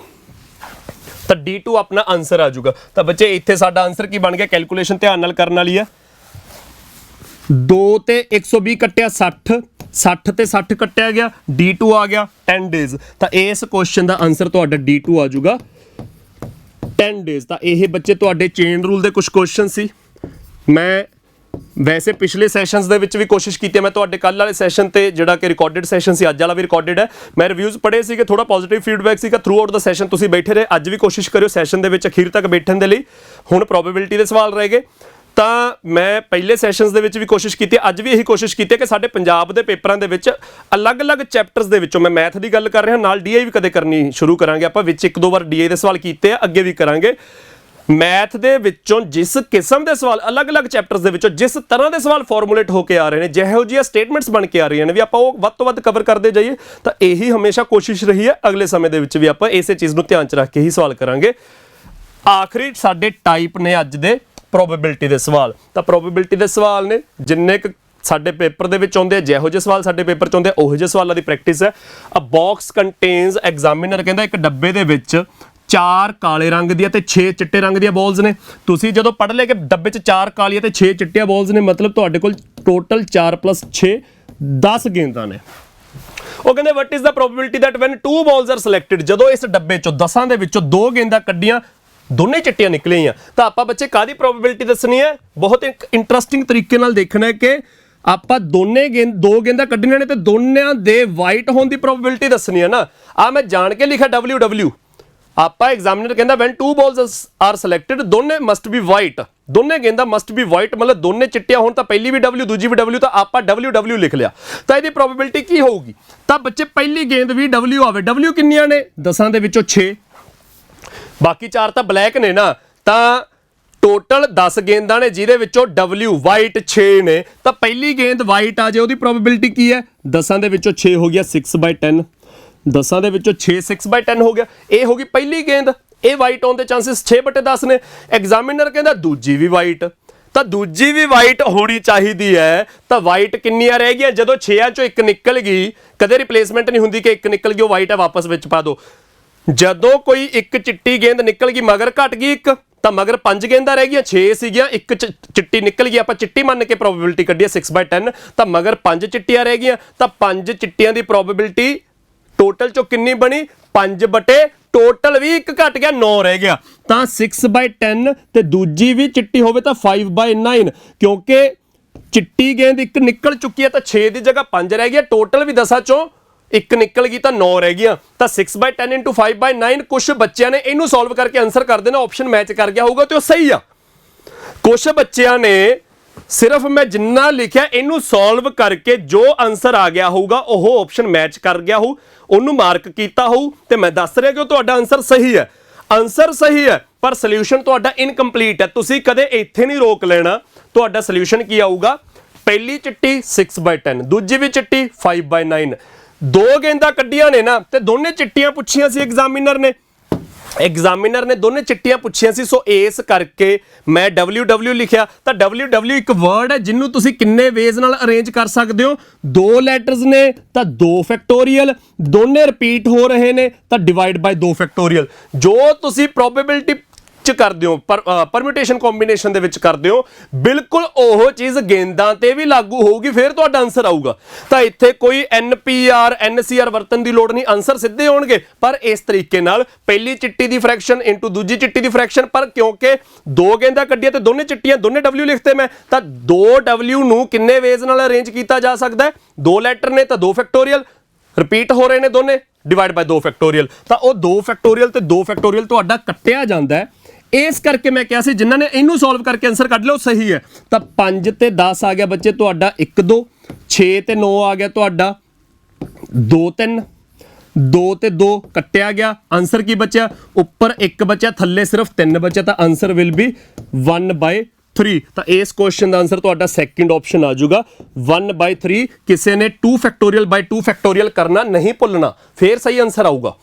ਤਾਂ D2 ਆਪਣਾ ਆਨਸਰ ਆ ਜਾਊਗਾ। ਤਾਂ ਬੱਚੇ ਇੱਥੇ ਸਾਡਾ ਆਨਸਰ ਕੀ ਬਣ ਗਿਆ? ਕੈਲਕੂਲੇਸ਼ਨ ਧਿਆਨ ਨਾਲ ਕਰਨ ਵਾਲੀ ਆ। 2 ਤੇ 120 ਕੱਟਿਆ 60, 60 ਤੇ 60 ਕੱਟਿਆ ਗਿਆ, D2 ਆ ਗਿਆ 10 ਡੇਜ਼। ਤਾਂ ਇਸ ਕੁਐਸਚਨ ਦਾ ਆਨਸਰ ਤੁਹਾਡਾ D2 ਆ ਜਾਊਗਾ 10 ਡੇਜ਼। ਤਾਂ ਇਹ ਬੱਚੇ ਤੁਹਾਡੇ ਚੇਨ ਰੂਲ ਦੇ ਕੁਝ ਕੁਐਸਚਨ ਸੀ। ਮੈਂ ਵੈਸੇ ਪਿਛਲੇ ਸੈਸ਼ਨਸ ਦੇ ਵਿੱਚ ਵੀ ਕੋਸ਼ਿਸ਼ ਕੀਤੀ ਹੈ, ਮੈਂ ਤੁਹਾਡੇ ਕੱਲ੍ਹ ਵਾਲੇ ਸੈਸ਼ਨ ਤੇ ਜਿਹੜਾ ਕਿ ਰਿਕਾਰਡਡ ਸੈਸ਼ਨ ਸੀ, ਅੱਜ ਵਾਲਾ ਵੀ ਰਿਕਾਰਡਡ ਹੈ, ਮੈਂ ਰਿਵਿਊਜ਼ ਪੜ੍ਹੇ ਸੀਗੇ, ਥੋੜਾ ਪੋਜ਼ਿਟਿਵ ਫੀਡਬੈਕ ਸੀਗਾ ਥਰੂ ਆਊਟ ਦਾ ਸੈਸ਼ਨ। ਤੁਸੀਂ ਬੈਠੇ ਰਹੇ, ਅੱਜ ਵੀ ਕੋਸ਼ਿਸ਼ ਕਰਿਓ ਸੈਸ਼ਨ ਦੇ ਵਿੱਚ ਅਖੀਰ ਤੱਕ ਬੈਠਣ ਦੇ ਲਈ। ਹੁਣ ਪ੍ਰੋਬੇਬਿਲਿਟੀ ਦੇ ਸਵਾਲ ਰਹਿ ਗਏ। ਤਾਂ ਮੈਂ ਪਹਿਲੇ ਸੈਸ਼ਨਸ ਦੇ ਵਿੱਚ ਵੀ ਕੋਸ਼ਿਸ਼ ਕੀਤੀ, ਅੱਜ ਵੀ ਇਹੀ ਕੋਸ਼ਿਸ਼ ਕੀਤੀ ਕਿ ਸਾਡੇ ਪੰਜਾਬ ਦੇ ਪੇਪਰਾਂ ਦੇ ਵਿੱਚ ਅਲੱਗ-ਅਲੱਗ ਚੈਪਟਰਸ ਦੇ ਵਿੱਚੋਂ, ਮੈਂ ਮੈਥ ਦੀ ਗੱਲ ਕਰ ਰਿਹਾ, ਨਾਲ ਡੀਆਈ ਵੀ ਕਦੇ ਕਰਨੀ ਸ਼ੁਰੂ ਕਰਾਂਗੇ ਆਪਾਂ, ਵਿੱਚ 1-2 ਵਾਰ ਡੀਆਈ ਦੇ ਸਵਾਲ ਕੀਤੇ ਆ, ਅੱਗੇ ਵੀ ਕਰਾਂਗੇ। ਮੈਥ ਦੇ ਵਿੱਚੋਂ ਜਿਸ ਕਿਸਮ ਦੇ ਸਵਾਲ, ਅਲੱਗ-ਅਲੱਗ ਚੈਪਟਰਸ ਦੇ ਵਿੱਚੋਂ ਜਿਸ ਤਰ੍ਹਾਂ ਦੇ ਸਵਾਲ ਫਾਰਮੂਲੇਟ ਹੋ ਕੇ ਆ ਰਹੇ ਨੇ, ਜਿਹੋ ਜਿਹੀਆਂ ਸਟੇਟਮੈਂਟਸ ਬਣ ਕੇ ਆ ਰਹੀਆਂ ਨੇ, ਵੀ ਆਪਾਂ ਉਹ ਵੱਧ ਤੋਂ ਵੱਧ ਕਵਰ ਕਰਦੇ ਜਾਈਏ। ਤਾਂ ਇਹੀ ਹਮੇਸ਼ਾ ਕੋਸ਼ਿਸ਼ ਰਹੀ ਹੈ, ਅਗਲੇ ਸਮੇਂ ਦੇ ਵਿੱਚ ਵੀ ਆਪਾਂ ਇਸੇ ਚੀਜ਼ ਨੂੰ ਧਿਆਨ 'ਚ ਰੱਖ ਕੇ ਹੀ ਸਵਾਲ ਕਰਾਂਗੇ। ਆਖਰੀ ਸਾਡੇ ਟਾਈਪ ਨੇ ਅੱਜ ਦੇ ਪ੍ਰੋਬੇਬਿਲਿਟੀ ਦੇ ਸਵਾਲ। ਤਾਂ ਪ੍ਰੋਬੇਬਿਲਿਟੀ ਦੇ ਸਵਾਲ ਨੇ ਜਿੰਨੇ ਕੁ ਸਾਡੇ ਪੇਪਰ ਦੇ ਵਿੱਚ ਆਉਂਦੇ ਆ, ਜਿਹੋ ਜਿਹੇ ਸਵਾਲ ਸਾਡੇ ਪੇਪਰ 'ਚ ਆਉਂਦੇ ਆ, ਉਹੋ ਜਿਹੇ ਸਵਾਲਾਂ ਦੀ ਪ੍ਰੈਕਟਿਸ ਹੈ। ਅ ਬਾਕਸ ਕੰਟੇਨਸ, ਐਗਜ਼ਾਮੀਨਰ ਕਹਿੰਦਾ ਇੱਕ ਡੱਬੇ ਦੇ ਵਿੱਚ 4 ਕਾਲੇ ਰੰਗ ਦੀਆਂ ਤੇ 6 ਚਿੱਟੇ ਰੰਗ ਦੀਆਂ ਬਾਲਸ ਨੇ। ਤੁਸੀਂ ਜਦੋਂ ਪੜ੍ਹ ਲਏ ਕਿ ਡੱਬੇ 'ਚ 4 ਕਾਲੀਆਂ ਤੇ 6 ਚਿੱਟੀਆਂ ਬਾਲਸ ਨੇ, ਮਤਲਬ ਤੁਹਾਡੇ ਕੋਲ ਟੋਟਲ 4 + 6 10 ਗੇਂਦਾਂ ਨੇ। ਉਹ ਕਹਿੰਦੇ what is the probability that when 2 balls are selected, ਜਦੋਂ ਇਸ ਡੱਬੇ 'ਚੋਂ 10 ਦੇ ਵਿੱਚੋਂ 2 ਗੇਂਦਾਂ ਕੱਢੀਆਂ, ਦੋਨੇ ਚਿੱਟੀਆਂ ਨਿਕਲੀਆਂ। ਤਾਂ ਆਪਾਂ ਬੱਚੇ ਕਾਹਦੀ ਪ੍ਰੋਬੇਬਿਲਿਟੀ ਦੱਸਣੀ ਹੈ? ਬਹੁਤ ਇੱਕ ਇੰਟਰਸਟਿੰਗ ਤਰੀਕੇ ਨਾਲ ਦੇਖਣਾ ਹੈ ਕਿ ਆਪਾਂ ਦੋ ਗੇਂਦਾਂ ਕੱਢਣੀਆਂ ਨੇ ਤੇ ਦੋਨਿਆਂ ਦੇ ਵਾਈਟ ਹੋਣ ਦੀ ਪ੍ਰੋਬੇਬਿਲਿਟੀ ਦੱਸਣੀ ਹੈ ਨਾ। ਆ ਮੈਂ ਜਾਣ ਕੇ ਲਿਖਿਆ WW, ਆਪਾਂ ਐਗਜ਼ਾਮੀਨਰ ਕਹਿੰਦਾ ਵੈਨ 2 ਬਾਲਸ ਆਰ ਸਿਲੈਕਟਡ ਦੋਨੇ ਮਸਟ ਬੀ ਵਾਈਟ, ਦੋਨੇ ਗੇਂਦਾਂ ਮਸਟ ਬੀ ਵਾਈਟ, ਮਤਲਬ ਦੋਨੇ ਚਿੱਟੀਆਂ ਹੋਣ। ਤਾਂ ਪਹਿਲੀ ਵੀ W ਦੂਜੀ ਵੀ W, ਤਾਂ ਆਪਾਂ WW ਲਿਖ ਲਿਆ। ਤਾਂ ਇਹਦੀ ਪ੍ਰੋਬੇਬਿਲਿਟੀ ਕੀ ਹੋਊਗੀ? ਤਾਂ ਬੱਚੇ ਪਹਿਲੀ ਗੇਂਦ ਵੀ W ਆਵੇ। W ਕਿੰਨੀਆਂ ਨੇ? 10 ਦੇ ਵਿੱਚੋਂ 6, ਬਾਕੀ 4 ਤਾਂ ਬਲੈਕ ਨੇ ਨਾ। ਤਾਂ ਟੋਟਲ 10 ਗੇਂਦਾਂ ਨੇ ਜਿਹਦੇ ਵਿੱਚੋਂ W ਵਾਈਟ 6 ਨੇ। ਤਾਂ ਪਹਿਲੀ ਗੇਂਦ ਵਾਈਟ ਆ ਜੇ, ਉਹਦੀ ਪ੍ਰੋਬੇਬਿਲਿਟੀ ਕੀ ਹੈ? 10 ਦੇ ਵਿੱਚੋਂ 6 ਹੋ ਗਿਆ 6/10, 10 ਦੇ ਵਿੱਚੋਂ 6 6/10 ਹੋ ਗਿਆ। ਇਹ ਹੋ ਗਈ ਪਹਿਲੀ ਗੇਂਦ, ਇਹ ਵਾਈਟ ਆਉਣ ਦੇ ਚਾਂਸਸ 6/10 ਨੇ। ਐਗਜ਼ਾਮੀਨਰ ਕਹਿੰਦਾ ਦੂਜੀ ਵੀ ਵਾਈਟ, ਤਾਂ ਦੂਜੀ ਵੀ ਵਾਈਟ ਹੋਣੀ ਚਾਹੀਦੀ ਹੈ। ਤਾਂ ਵਾਈਟ ਕਿੰਨੀਆਂ ਰਹਿ ਗਈਆਂ? ਜਦੋਂ 6 ਚੋਂ 1 ਨਿਕਲ ਗਈ, ਕਦੇ ਰਿਪਲੇਸਮੈਂਟ ਨਹੀਂ ਹੁੰਦੀ ਕਿ 1 ਨਿਕਲ ਗਈ ਉਹ ਵਾਈਟ ਹੈ ਵਾਪਸ ਵਿੱਚ ਪਾ ਦਿਓ। ਜਦੋਂ ਕੋਈ ਇੱਕ ਚਿੱਟੀ ਗੇਂਦ ਨਿਕਲ ਗਈ, ਮਗਰ ਘਟ ਗਈ 1, ਤਾਂ ਮਗਰ 5 ਗੇਂਦਾਂ ਰਹਿ ਗਈਆਂ, 6 ਸੀਗੀਆਂ, 1 ਚਿੱਟੀ ਨਿਕਲ ਗਈ, ਆਪਾਂ ਚਿੱਟੀ ਮੰਨ ਕੇ ਪ੍ਰੋਬੇਬਿਲਿਟੀ ਕੱਢੀ 6/10, ਤਾਂ ਮਗਰ 5 ਚਿੱਟੀਆਂ ਰਹਿ ਗਈਆਂ। ਤਾਂ 5 ਚਿੱਟੀਆਂ ਦੀ ਪ੍ਰੋਬੇਬਿਲਿਟੀ ਟੋਟਲ ਚੋਂ ਕਿੰਨੀ ਬਣੀ? 5/10 ਟੋਟਲ ਵੀ ਇੱਕ ਘਟ ਗਿਆ 9 ਰਹਿ ਗਿਆ ਤਾਂ 6/10 ਤੇ ਦੂਜੀ ਵੀ ਚਿੱਟੀ ਹੋਵੇ ਤਾਂ 5/9 ਕਿਉਂਕਿ ਚਿੱਟੀ ਗੇਂਦ ਇੱਕ ਨਿਕਲ ਚੁੱਕੀ ਹੈ ਤਾਂ 6 ਦੀ ਜਗ੍ਹਾ 5 ਰਹਿ ਗਿਆ ਟੋਟਲ ਵੀ 10 ਚੋਂ ਇੱਕ ਨਿਕਲ ਗਈ ਤਾਂ 9 ਰਹਿ ਗਈਆਂ ਤਾਂ 6/10 into 5/9 ਕੁਝ ਬੱਚਿਆਂ ਨੇ ਇਹਨੂੰ ਸੋਲਵ ਕਰਕੇ ਆਨਸਰ ਕਰ ਦੇਣਾ ਆਪਸ਼ਨ ਮੈਚ ਕਰ ਗਿਆ ਹੋਊਗਾ ਤੇ ਉਹ ਸਹੀ ਆ ਕੁਝ ਬੱਚਿਆਂ ਨੇ ਸਿਰਫ ਮੈਂ ਜਿੰਨਾ ਲਿਖਿਆ ਇਹਨੂੰ ਸੋਲਵ ਕਰਕੇ ਜੋ ਆਨਸਰ ਆ ਗਿਆ ਹੋਊਗਾ ਉਹ ਆਪਸ਼ਨ ਮੈਚ ਕਰ ਗਿਆ ਹੋਊ ਉਹਨੂੰ ਮਾਰਕ ਕੀਤਾ ਹੋਊ ਤੇ ਮੈਂ ਦੱਸ ਰਿਹਾ ਕਿ ਤੁਹਾਡਾ ਆਨਸਰ ਸਹੀ ਹੈ ਆਨਸਰ ਸਹੀ ਹੈ ਪਰ ਸੋਲੂਸ਼ਨ ਤੁਹਾਡਾ ਇਨਕੰਪਲੀਟ ਹੈ ਤੁਸੀਂ ਕਦੇ ਇੱਥੇ ਨਹੀਂ ਰੋਕ ਲੈਣਾ ਤੁਹਾਡਾ ਸੋਲੂਸ਼ਨ ਕੀ ਆਊਗਾ ਪਹਿਲੀ ਚਿੱਟੀ 6/10 ਦੂਜੀ ਵੀ ਚਿੱਟੀ 5/9 ਦੋ ਗੇਂਦਾਂ ਕੱਢੀਆਂ ਨੇ ਨਾ ਤੇ ਦੋਨੇ ਚਿੱਟੀਆਂ ਪੁੱਛੀਆਂ ਸੀ ਐਗਜ਼ਾਮੀਨਰ ਨੇ ਦੋਨੇ ਚਿੱਟੀਆਂ ਪੁੱਛੀਆਂ ਸੀ ਸੋ ਇਸ ਕਰਕੇ ਮੈਂ WW ਲਿਖਿਆ ਤਾਂ WW ਇੱਕ ਵਰਡ ਹੈ ਜਿਹਨੂੰ ਤੁਸੀਂ ਕਿੰਨੇ ਵੇਜ਼ ਨਾਲ ਅਰੇਂਜ ਕਰ ਸਕਦੇ ਹੋ ਦੋ ਲੈਟਰਸ ਨੇ ਤਾਂ 2 ਫੈਕਟੋਰੀਅਲ ਦੋਨੇ ਰਿਪੀਟ ਹੋ ਰਹੇ ਨੇ ਤਾਂ ਡਿਵਾਈਡ ਬਾਈ 2 ਫੈਕਟੋਰੀਅਲ ਜੋ ਤੁਸੀਂ ਪ੍ਰੋਬੇਬਿਲਿਟੀ ਚ ਕਰਦੇ ਹੋ ਪਰਮਿਊਟੇਸ਼ਨ ਕੰਬੀਨੇਸ਼ਨ ਦੇ ਵਿੱਚ ਕਰਦੇ ਹੋ ਬਿਲਕੁਲ ਉਹ ਚੀਜ਼ ਗੇਂਦਾਂ ਤੇ ਵੀ ਲਾਗੂ ਹੋਊਗੀ ਫਿਰ ਤੁਹਾਡਾ ਆਨਸਰ ਆਊਗਾ ਤਾਂ ਇੱਥੇ ਕੋਈ NPR NCR ਵਰਤਨ ਦੀ ਲੋੜ ਨਹੀਂ ਆਨਸਰ ਸਿੱਧੇ ਹੋਣਗੇ ਪਰ ਇਸ ਤਰੀਕੇ ਨਾਲ ਪਹਿਲੀ ਚਿੱਟੀ ਦੀ ਫ੍ਰੈਕਸ਼ਨ ਇਨਟੂ ਦੂਜੀ ਚਿੱਟੀ ਦੀ ਫ੍ਰੈਕਸ਼ਨ ਪਰ ਕਿਉਂਕਿ ਦੋ ਗੇਂਦਾਂ ਕੱਢੀਆਂ ਤੇ ਦੋਨੇ ਚਿੱਟੀਆਂ ਦੋਨੇ W ਲਿਖਤੇ ਮੈਂ ਤਾਂ 2W ਨੂੰ ਕਿੰਨੇ ਵੇਜ਼ ਨਾਲ ਅਰੇਂਜ ਕੀਤਾ ਜਾ ਸਕਦਾ ਹੈ ਦੋ ਲੈਟਰ ਨੇ ਤਾਂ 2 ਫੈਕਟੋਰੀਅਲ ਰਿਪੀਟ ਹੋ ਰਹੇ ਨੇ ਦੋਨੇ ਡਿਵਾਈਡ ਬਾਈ 2 ਫੈਕਟੋਰੀਅਲ ਤਾਂ ਉਹ 2 ਫੈਕਟੋਰੀਅਲ ਤੇ 2 ਫੈਕਟੋਰੀਅਲ ਤੁਹਾਡਾ ਕੱਟਿਆ ਜਾਂਦਾ ਹੈ ਇਸ ਕਰਕੇ ਮੈਂ ਕਿਹਾ ਸੀ ਜਿਨ੍ਹਾਂ ਨੇ ਇਹਨੂੰ ਸੋਲਵ ਕਰਕੇ ਆਨਸਰ ਕੱਢ ਲਿਆ ਉਹ ਸਹੀ ਹੈ ਤਾਂ 5 ਤੇ 10 ਆ ਗਿਆ ਬੱਚੇ ਤੁਹਾਡਾ 1 2 6 ਤੇ 9 ਆ ਗਿਆ ਤੁਹਾਡਾ 2 3 2 ਤੇ 2 ਕੱਟਿਆ ਗਿਆ ਆਨਸਰ ਕੀ ਬਚਿਆ ਉੱਪਰ 1 ਬਚਿਆ ਥੱਲੇ ਸਿਰਫ 3 ਬਚਿਆ ਤਾਂ ਆਨਸਰ ਵਿਲ ਬੀ 1/3 ਤਾਂ ਇਸ ਕੁਐਸਚਨ ਦਾ ਆਨਸਰ ਤੁਹਾਡਾ ਸੈਕਿੰਡ ਆਪਸ਼ਨ ਆ ਜਾਊਗਾ 1/3 ਕਿਸੇ ਨੇ 2 ਫੈਕਟੋਰੀਅਲ ਬਾਈ 2 ਫੈਕਟੋਰੀਅਲ ਕਰਨਾ ਨਹੀਂ ਭੁੱਲਣਾ ਫਿਰ ਸਹੀ ਆਨਸਰ ਆਊਗਾ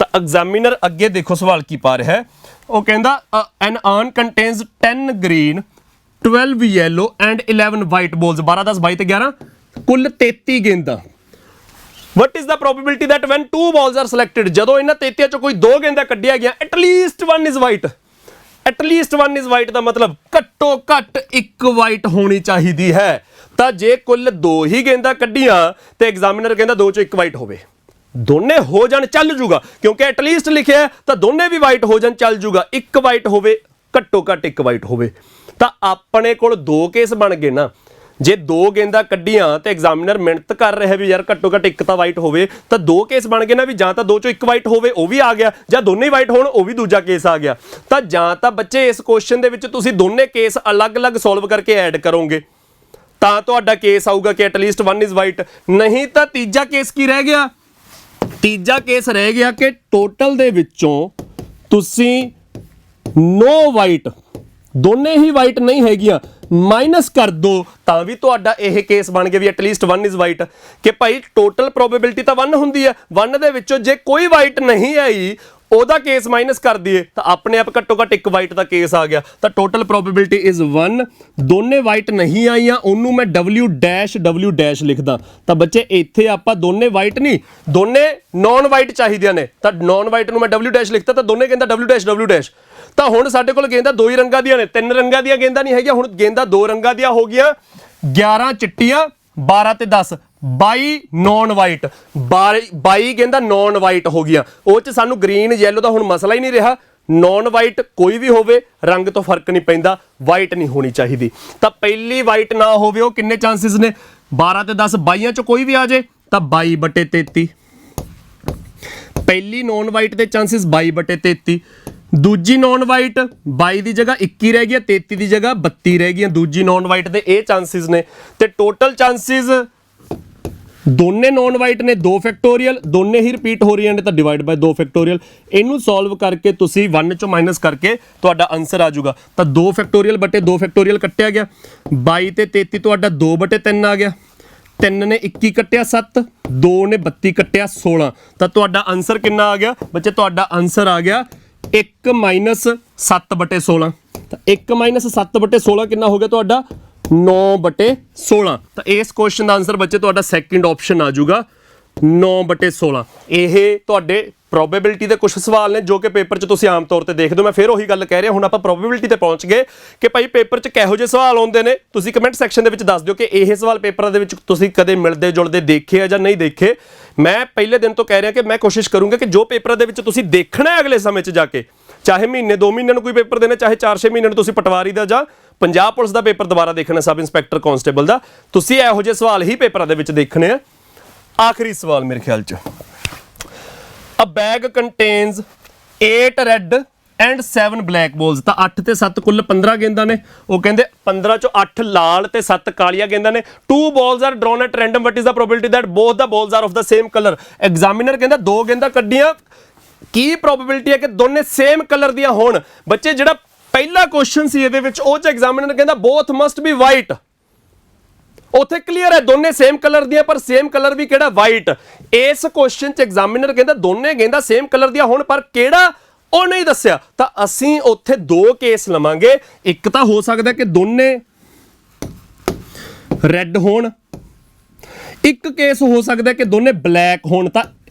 ਤਾਂ ਐਗਜ਼ਾਮੀਨਰ ਅੱਗੇ ਦੇਖੋ ਸਵਾਲ ਕੀ ਪਾ ਰਿਹਾ ਹੈ ਉਹ ਕਹਿੰਦਾ an urn contains 10 green 12 yellow and 11 white balls 12 10 22 ਤੇ 11 ਕੁੱਲ 33 ਗੇਂਦਾਂ what is the probability that when 2 balls are selected ਜਦੋਂ ਇਹਨਾਂ 33 ਚੋਂ ਕੋਈ ਦੋ ਗੇਂਦਾਂ ਕੱਢਿਆ ਗਿਆ at least one is white ਦਾ ਮਤਲਬ ਘੱਟੋ ਘੱਟ ਇੱਕ ਵਾਈਟ ਹੋਣੀ ਚਾਹੀਦੀ ਹੈ ਤਾਂ ਜੇ ਕੁੱਲ ਦੋ ਹੀ ਗੇਂਦਾਂ ਕੱਢੀਆਂ ਤੇ ਐਗਜ਼ਾਮੀਨਰ ਕਹਿੰਦਾ ਦੋ ਚੋਂ ਇੱਕ ਵਾਈਟ ਹੋਵੇ ਦੋਨੇ ਹੋ ਜਾਣ ਚੱਲ ਜੂਗਾ ਕਿਉਂਕਿ ਐਟਲੀਸਟ ਲਿਖਿਆ ਤਾਂ ਦੋਨੇ ਵੀ ਵਾਈਟ ਹੋ ਜਾਣ ਚੱਲ ਜੂਗਾ ਇੱਕ ਵਾਈਟ ਹੋਵੇ ਘੱਟੋ ਘੱਟ ਇੱਕ ਵਾਈਟ ਹੋਵੇ ਤਾਂ ਆਪਣੇ ਕੋਲ ਦੋ ਕੇਸ ਬਣ ਗਏ ਨਾ ਜੇ ਦੋ ਗੇਂਦਾਂ ਕੱਢੀਆਂ ਤੇ ਐਗਜ਼ਾਮੀਨਰ ਮਿਹਨਤ ਕਰ ਰਿਹਾ ਵੀ ਯਾਰ ਘੱਟੋ ਘੱਟ ਇੱਕ ਤਾਂ ਵਾਈਟ ਹੋਵੇ ਤਾਂ ਦੋ ਕੇਸ ਬਣ ਗਏ ਨਾ ਵੀ ਜਾਂ ਤਾਂ ਦੋ ਚੋਂ ਇੱਕ ਵਾਈਟ ਹੋਵੇ ਉਹ ਵੀ ਆ ਗਿਆ ਜਾਂ ਦੋਨੇ ਹੀ ਵਾਈਟ ਹੋਣ ਉਹ ਵੀ ਦੂਜਾ ਕੇਸ ਆ ਗਿਆ ਤਾਂ ਜਾਂ ਤਾਂ ਬੱਚੇ ਇਸ ਕੁਐਸਚਨ ਦੇ ਵਿੱਚ ਤੁਸੀਂ ਦੋਨੇ ਕੇਸ ਅਲੱਗ-ਅਲੱਗ ਸੋਲਵ ਕਰਕੇ ਐਡ ਕਰੋਗੇ ਤਾਂ ਤੁਹਾਡਾ ਕੇਸ ਆਊਗਾ ਕਿ ਐਟਲੀਸਟ ਵਨ ਇਜ਼ ਵਾਈਟ ਨਹੀਂ ਤਾਂ ਤੀਜਾ ਕੇਸ ਕੀ ਰਹਿ ਗਿਆ ਤੀਜਾ ਕੇਸ ਰਹਿ ਗਿਆ ਕਿ ਟੋਟਲ ਦੇ ਵਿੱਚੋਂ ਤੁਸੀਂ ਨੋ ਵਾਈਟ ਦੋਨੇ ਹੀ ਵਾਈਟ ਨਹੀਂ ਹੈਗੀਆਂ ਮਾਈਨਸ ਕਰ ਦੋ ਤਾਂ ਵੀ ਤੁਹਾਡਾ ਇਹ ਕੇਸ ਬਣ ਗਿਆ ਵੀ ਐਟਲੀਸਟ ਵਨ ਇਜ਼ ਵਾਈਟ ਕਿ ਭਾਈ ਟੋਟਲ ਪ੍ਰੋਬੇਬਿਲਿਟੀ ਤਾਂ 1 ਹੁੰਦੀ ਹੈ 1 ਦੇ ਵਿੱਚੋਂ ਜੇ ਕੋਈ ਵਾਈਟ ਨਹੀਂ ਆਈ ਉਹਦਾ ਕੇਸ ਮਾਈਨਸ ਕਰ ਦਈਏ ਤਾਂ ਆਪਣੇ ਆਪ ਘੱਟੋ ਘੱਟ ਇੱਕ ਵਾਈਟ ਦਾ ਕੇਸ ਆ ਗਿਆ ਤਾਂ ਟੋਟਲ ਪ੍ਰੋਬੇਬਿਲਿਟੀ ਇਜ਼ 1 ਦੋਨੇ ਵਾਈਟ ਨਹੀਂ ਆਈਆਂ ਉਹਨੂੰ ਮੈਂ W' ਲਿਖਦਾ ਤਾਂ ਬੱਚੇ ਇੱਥੇ ਆਪਾਂ ਦੋਨੇ ਵਾਈਟ ਨਹੀਂ ਦੋਨੇ ਨੌਨ ਵਾਈਟ ਚਾਹੀਦੀਆਂ ਨੇ ਤਾਂ ਨੌਨ ਵਾਈਟ ਨੂੰ ਮੈਂ W' ਲਿਖਤਾ ਤਾਂ ਦੋਨੇ ਕਹਿੰਦਾ W' ਤਾਂ ਹੁਣ ਸਾਡੇ ਕੋਲ ਗੇਂਦਾਂ ਦੋ ਹੀ ਰੰਗਾਂ ਦੀਆਂ ਨੇ ਤਿੰਨ ਰੰਗਾਂ ਦੀਆਂ ਗੇਂਦਾਂ ਨਹੀਂ ਹੈਗੀਆਂ ਹੁਣ ਗੇਂਦਾਂ ਦੋ ਰੰਗਾਂ ਦੀਆਂ ਹੋ ਗਈਆਂ 11 ਚਿੱਟੀਆਂ 12 ਤੇ 10 22 ਨੌਨ ਵਾਈਟ 22 ਗੇਂਦਾਂ ਨੌਨ ਵਾਈਟ ਹੋ ਗਈਆਂ ਉਹ ਚ ਸਾਨੂੰ ਗ੍ਰੀਨ ਯੈਲੋ ਦਾ ਹੁਣ ਮਸਲਾ ਹੀ ਨਹੀਂ ਰਿਹਾ ਨੌਨ ਵਾਈਟ ਕੋਈ ਵੀ ਹੋਵੇ ਰੰਗ ਤੋਂ ਫਰਕ ਨਹੀਂ ਪੈਂਦਾ ਵਾਈਟ ਨਹੀਂ ਹੋਣੀ ਚਾਹੀਦੀ ਤਾਂ ਪਹਿਲੀ ਵਾਈਟ ਨਾ ਹੋਵੇ ਉਹ ਕਿੰਨੇ ਚਾਂਸਸ ਨੇ 12 ਤੇ 10 22 ਚ ਕੋਈ ਵੀ ਆ ਜਾਏ ਤਾਂ 22/33 ਪਹਿਲੀ ਨੌਨ ਵਾਈਟ ਦੇ ਚਾਂਸਸ 22/33 ਦੂਜੀ ਨੌਨ ਵਾਈਟ 22 ਦੀ ਜਗ੍ਹਾ 21 ਰਹਿ ਗਿਆ 33 ਦੀ ਜਗ੍ਹਾ 32 ਰਹਿ ਗਈਆਂ ਦੂਜੀ ਨੌਨ ਵਾਈਟ ਦੇ ਇਹ ਚਾਂਸਸ ਨੇ ਤੇ ਟੋਟਲ ਚਾਂਸਸ ਦੋਨੇ ਨੌਨ ਵਾਈਟ ਨੇ 2 ਫੈਕਟੋਰੀਅਲ ਦੋਨੇ ਹੀ ਰਿਪੀਟ ਹੋ ਰਹੀਆਂ ਨੇ ਤਾਂ ਡਿਵਾਈਡ ਬਾਈ 2 ਫੈਕਟੋਰੀਅਲ ਇਹਨੂੰ ਸੋਲਵ ਕਰਕੇ ਤੁਸੀਂ 1 ਚੋਂ ਮਾਈਨਸ ਕਰਕੇ ਤੁਹਾਡਾ ਆਨਸਰ ਆ ਜਾਊਗਾ ਤਾਂ 2 ਫੈਕਟੋਰੀਅਲ ਬਟੇ 2 ਫੈਕਟੋਰੀਅਲ ਕੱਟਿਆ ਗਿਆ 22 ਤੇ 33 ਤੁਹਾਡਾ 2/3 ਆ ਗਿਆ 3 ਨੇ 21 ਕੱਟਿਆ 7 2 ਨੇ 32 ਕੱਟਿਆ 16 ਤਾਂ ਤੁਹਾਡਾ ਆਨਸਰ ਕਿੰਨਾ ਆ ਗਿਆ ਬੱਚੇ ਤੁਹਾਡਾ ਆਨਸਰ ਆ ਗਿਆ 1 - 7/16 ਤਾਂ 1 - 7/16 ਕਿੰਨਾ ਹੋ ਗਿਆ ਤੁਹਾਡਾ 9/16 ਤਾਂ ਇਸ ਕੁਐਸਚਨ ਦਾ ਆਨਸਰ ਬੱਚੇ ਤੁਹਾਡਾ ਸੈਕਿੰਡ ਆਪਸ਼ਨ ਆ ਜਾਊਗਾ 9/16 ਇਹ ਤੁਹਾਡੇ ਪ੍ਰੋਬੇਬਿਲਿਟੀ ਦੇ ਕੁਝ ਸਵਾਲ ਨੇ ਜੋ ਕਿ ਪੇਪਰ 'ਚ ਤੁਸੀਂ ਆਮ ਤੌਰ ਤੇ ਦੇਖਦੇ ਹੋ। ਮੈਂ ਫਿਰ ਉਹੀ ਗੱਲ ਕਹਿ ਰਿਹਾ, ਹੁਣ ਆਪਾਂ ਪ੍ਰੋਬੇਬਿਲਿਟੀ ਤੇ ਪਹੁੰਚ ਗਏ ਕਿ ਭਾਈ ਪੇਪਰ 'ਚ ਕਿਹੋ ਜਿਹੇ ਸਵਾਲ ਆਉਂਦੇ ਨੇ। ਤੁਸੀਂ ਕਮੈਂਟ ਸੈਕਸ਼ਨ ਦੇ ਵਿੱਚ ਦੱਸ ਦਿਓ ਕਿ ਇਹ ਸਵਾਲ ਪੇਪਰਾਂ ਦੇ ਵਿੱਚ ਤੁਸੀਂ ਕਦੇ ਮਿਲਦੇ ਜੁਲਦੇ ਦੇਖੇ ਆ ਜਾਂ ਨਹੀਂ ਦੇਖੇ। ਮੈਂ ਪਹਿਲੇ ਦਿਨ ਤੋਂ ਕਹਿ ਰਿਹਾ ਕਿ ਮੈਂ ਕੋਸ਼ਿਸ਼ ਕਰੂੰਗਾ ਕਿ ਜੋ ਪੇਪਰਾਂ ਦੇ ਵਿੱਚ ਤੁਸੀਂ ਦੇਖਣਾ ਹੈ ਅਗਲੇ ਸਮੇਂ 'ਚ ਜਾ ਕੇ, ਚਾਹੇ ਮਹੀਨੇ 2 ਮਹੀਨੇ ਨੂੰ ਕੋਈ ਪੇਪਰ ਦੇਣਾ, ਚਾਹੇ 4-6 ਮਹੀਨੇ ਨੂੰ ਤੁਸੀਂ ਪਟਵਾਰੀ ਦਾ ਜਾਂ ਪੰਜਾਬ ਪੁਲਿਸ ਦਾ ਪੇਪਰ ਦੁਬਾਰਾ ਦੇਖਣਾ, ਸਬ ਇੰਸਪੈਕਟਰ ਕਾਂਸਟੇਬਲ ਦਾ, ਤੁਸੀਂ ਇਹੋ ਜਿਹੇ ਸਵਾਲ ਹੀ ਪੇਪਰਾਂ ਦੇ ਵਿੱਚ ਦੇਖਣੇ ਆ। ਆਖਰੀ ਸਵਾਲ ਮੇਰੇ ਖਿਆਲ 'ਚ, A bag contains 8 red and 7 black balls। ਤਾਂ 8 ਤੇ 7 ਕੁੱਲ 15 ਗੇਂਦਾਂ ਨੇ। ਉਹ ਕਹਿੰਦੇ 15 ਚੋਂ 8 ਲਾਲ ਤੇ 7 ਕਾਲੀਆਂ ਗੇਂਦਾਂ ਨੇ। 2 balls are drawn at random, what is the probability that both the balls are of the same color? Examiner ਕਹਿੰਦਾ 2 ਗੇਂਦਾਂ ਕੱਢੀਆਂ, ਕੀ ਪ੍ਰੋਬੇਬਿਲਿਟੀ ਹੈ ਕਿ ਦੋਨੇ ਸੇਮ ਕਲਰ ਦੀਆਂ ਹੋਣ? ਬੱਚੇ ਜਿਹੜਾ ਪਹਿਲਾ ਕੁਐਸਚਨ ਸੀ ਇਹਦੇ ਵਿੱਚ ਉਹ 'ਚ ਐਗਜ਼ਾਮੀਨਰ ਕਹਿੰਦਾ both must be white। ਉੱਥੇ ਕਲੀਅਰ ਹੈ ਦੋਨੇ ਸੇਮ ਕਲਰ ਦੀਆਂ, ਪਰ ਸੇਮ ਕਲਰ ਵੀ ਕਿਹੜਾ? ਵਾਈਟ। ਇਸ ਕੁਐਸਚਨ 'ਚ ਐਗਜ਼ਾਮੀਨਰ ਕਹਿੰਦਾ ਦੋਨੇ ਗੇਂਦਾਂ ਸੇਮ ਕਲਰ ਦੀਆਂ ਹੋਣ, ਪਰ ਕਿਹੜਾ ਉਹ ਨਹੀਂ ਦੱਸਿਆ। ਤਾਂ ਅਸੀਂ ਉੱਥੇ 2 ਕੇਸ ਲਵਾਂਗੇ। ਇੱਕ ਤਾਂ ਹੋ ਸਕਦਾ ਕਿ ਦੋਨੇ ਰੈੱਡ ਹੋਣ, ਇੱਕ ਕੇਸ ਹੋ ਸਕਦਾ ਕਿ ਦੋਨੇ ਬਲੈਕ ਹੋਣ। ਤਾਂ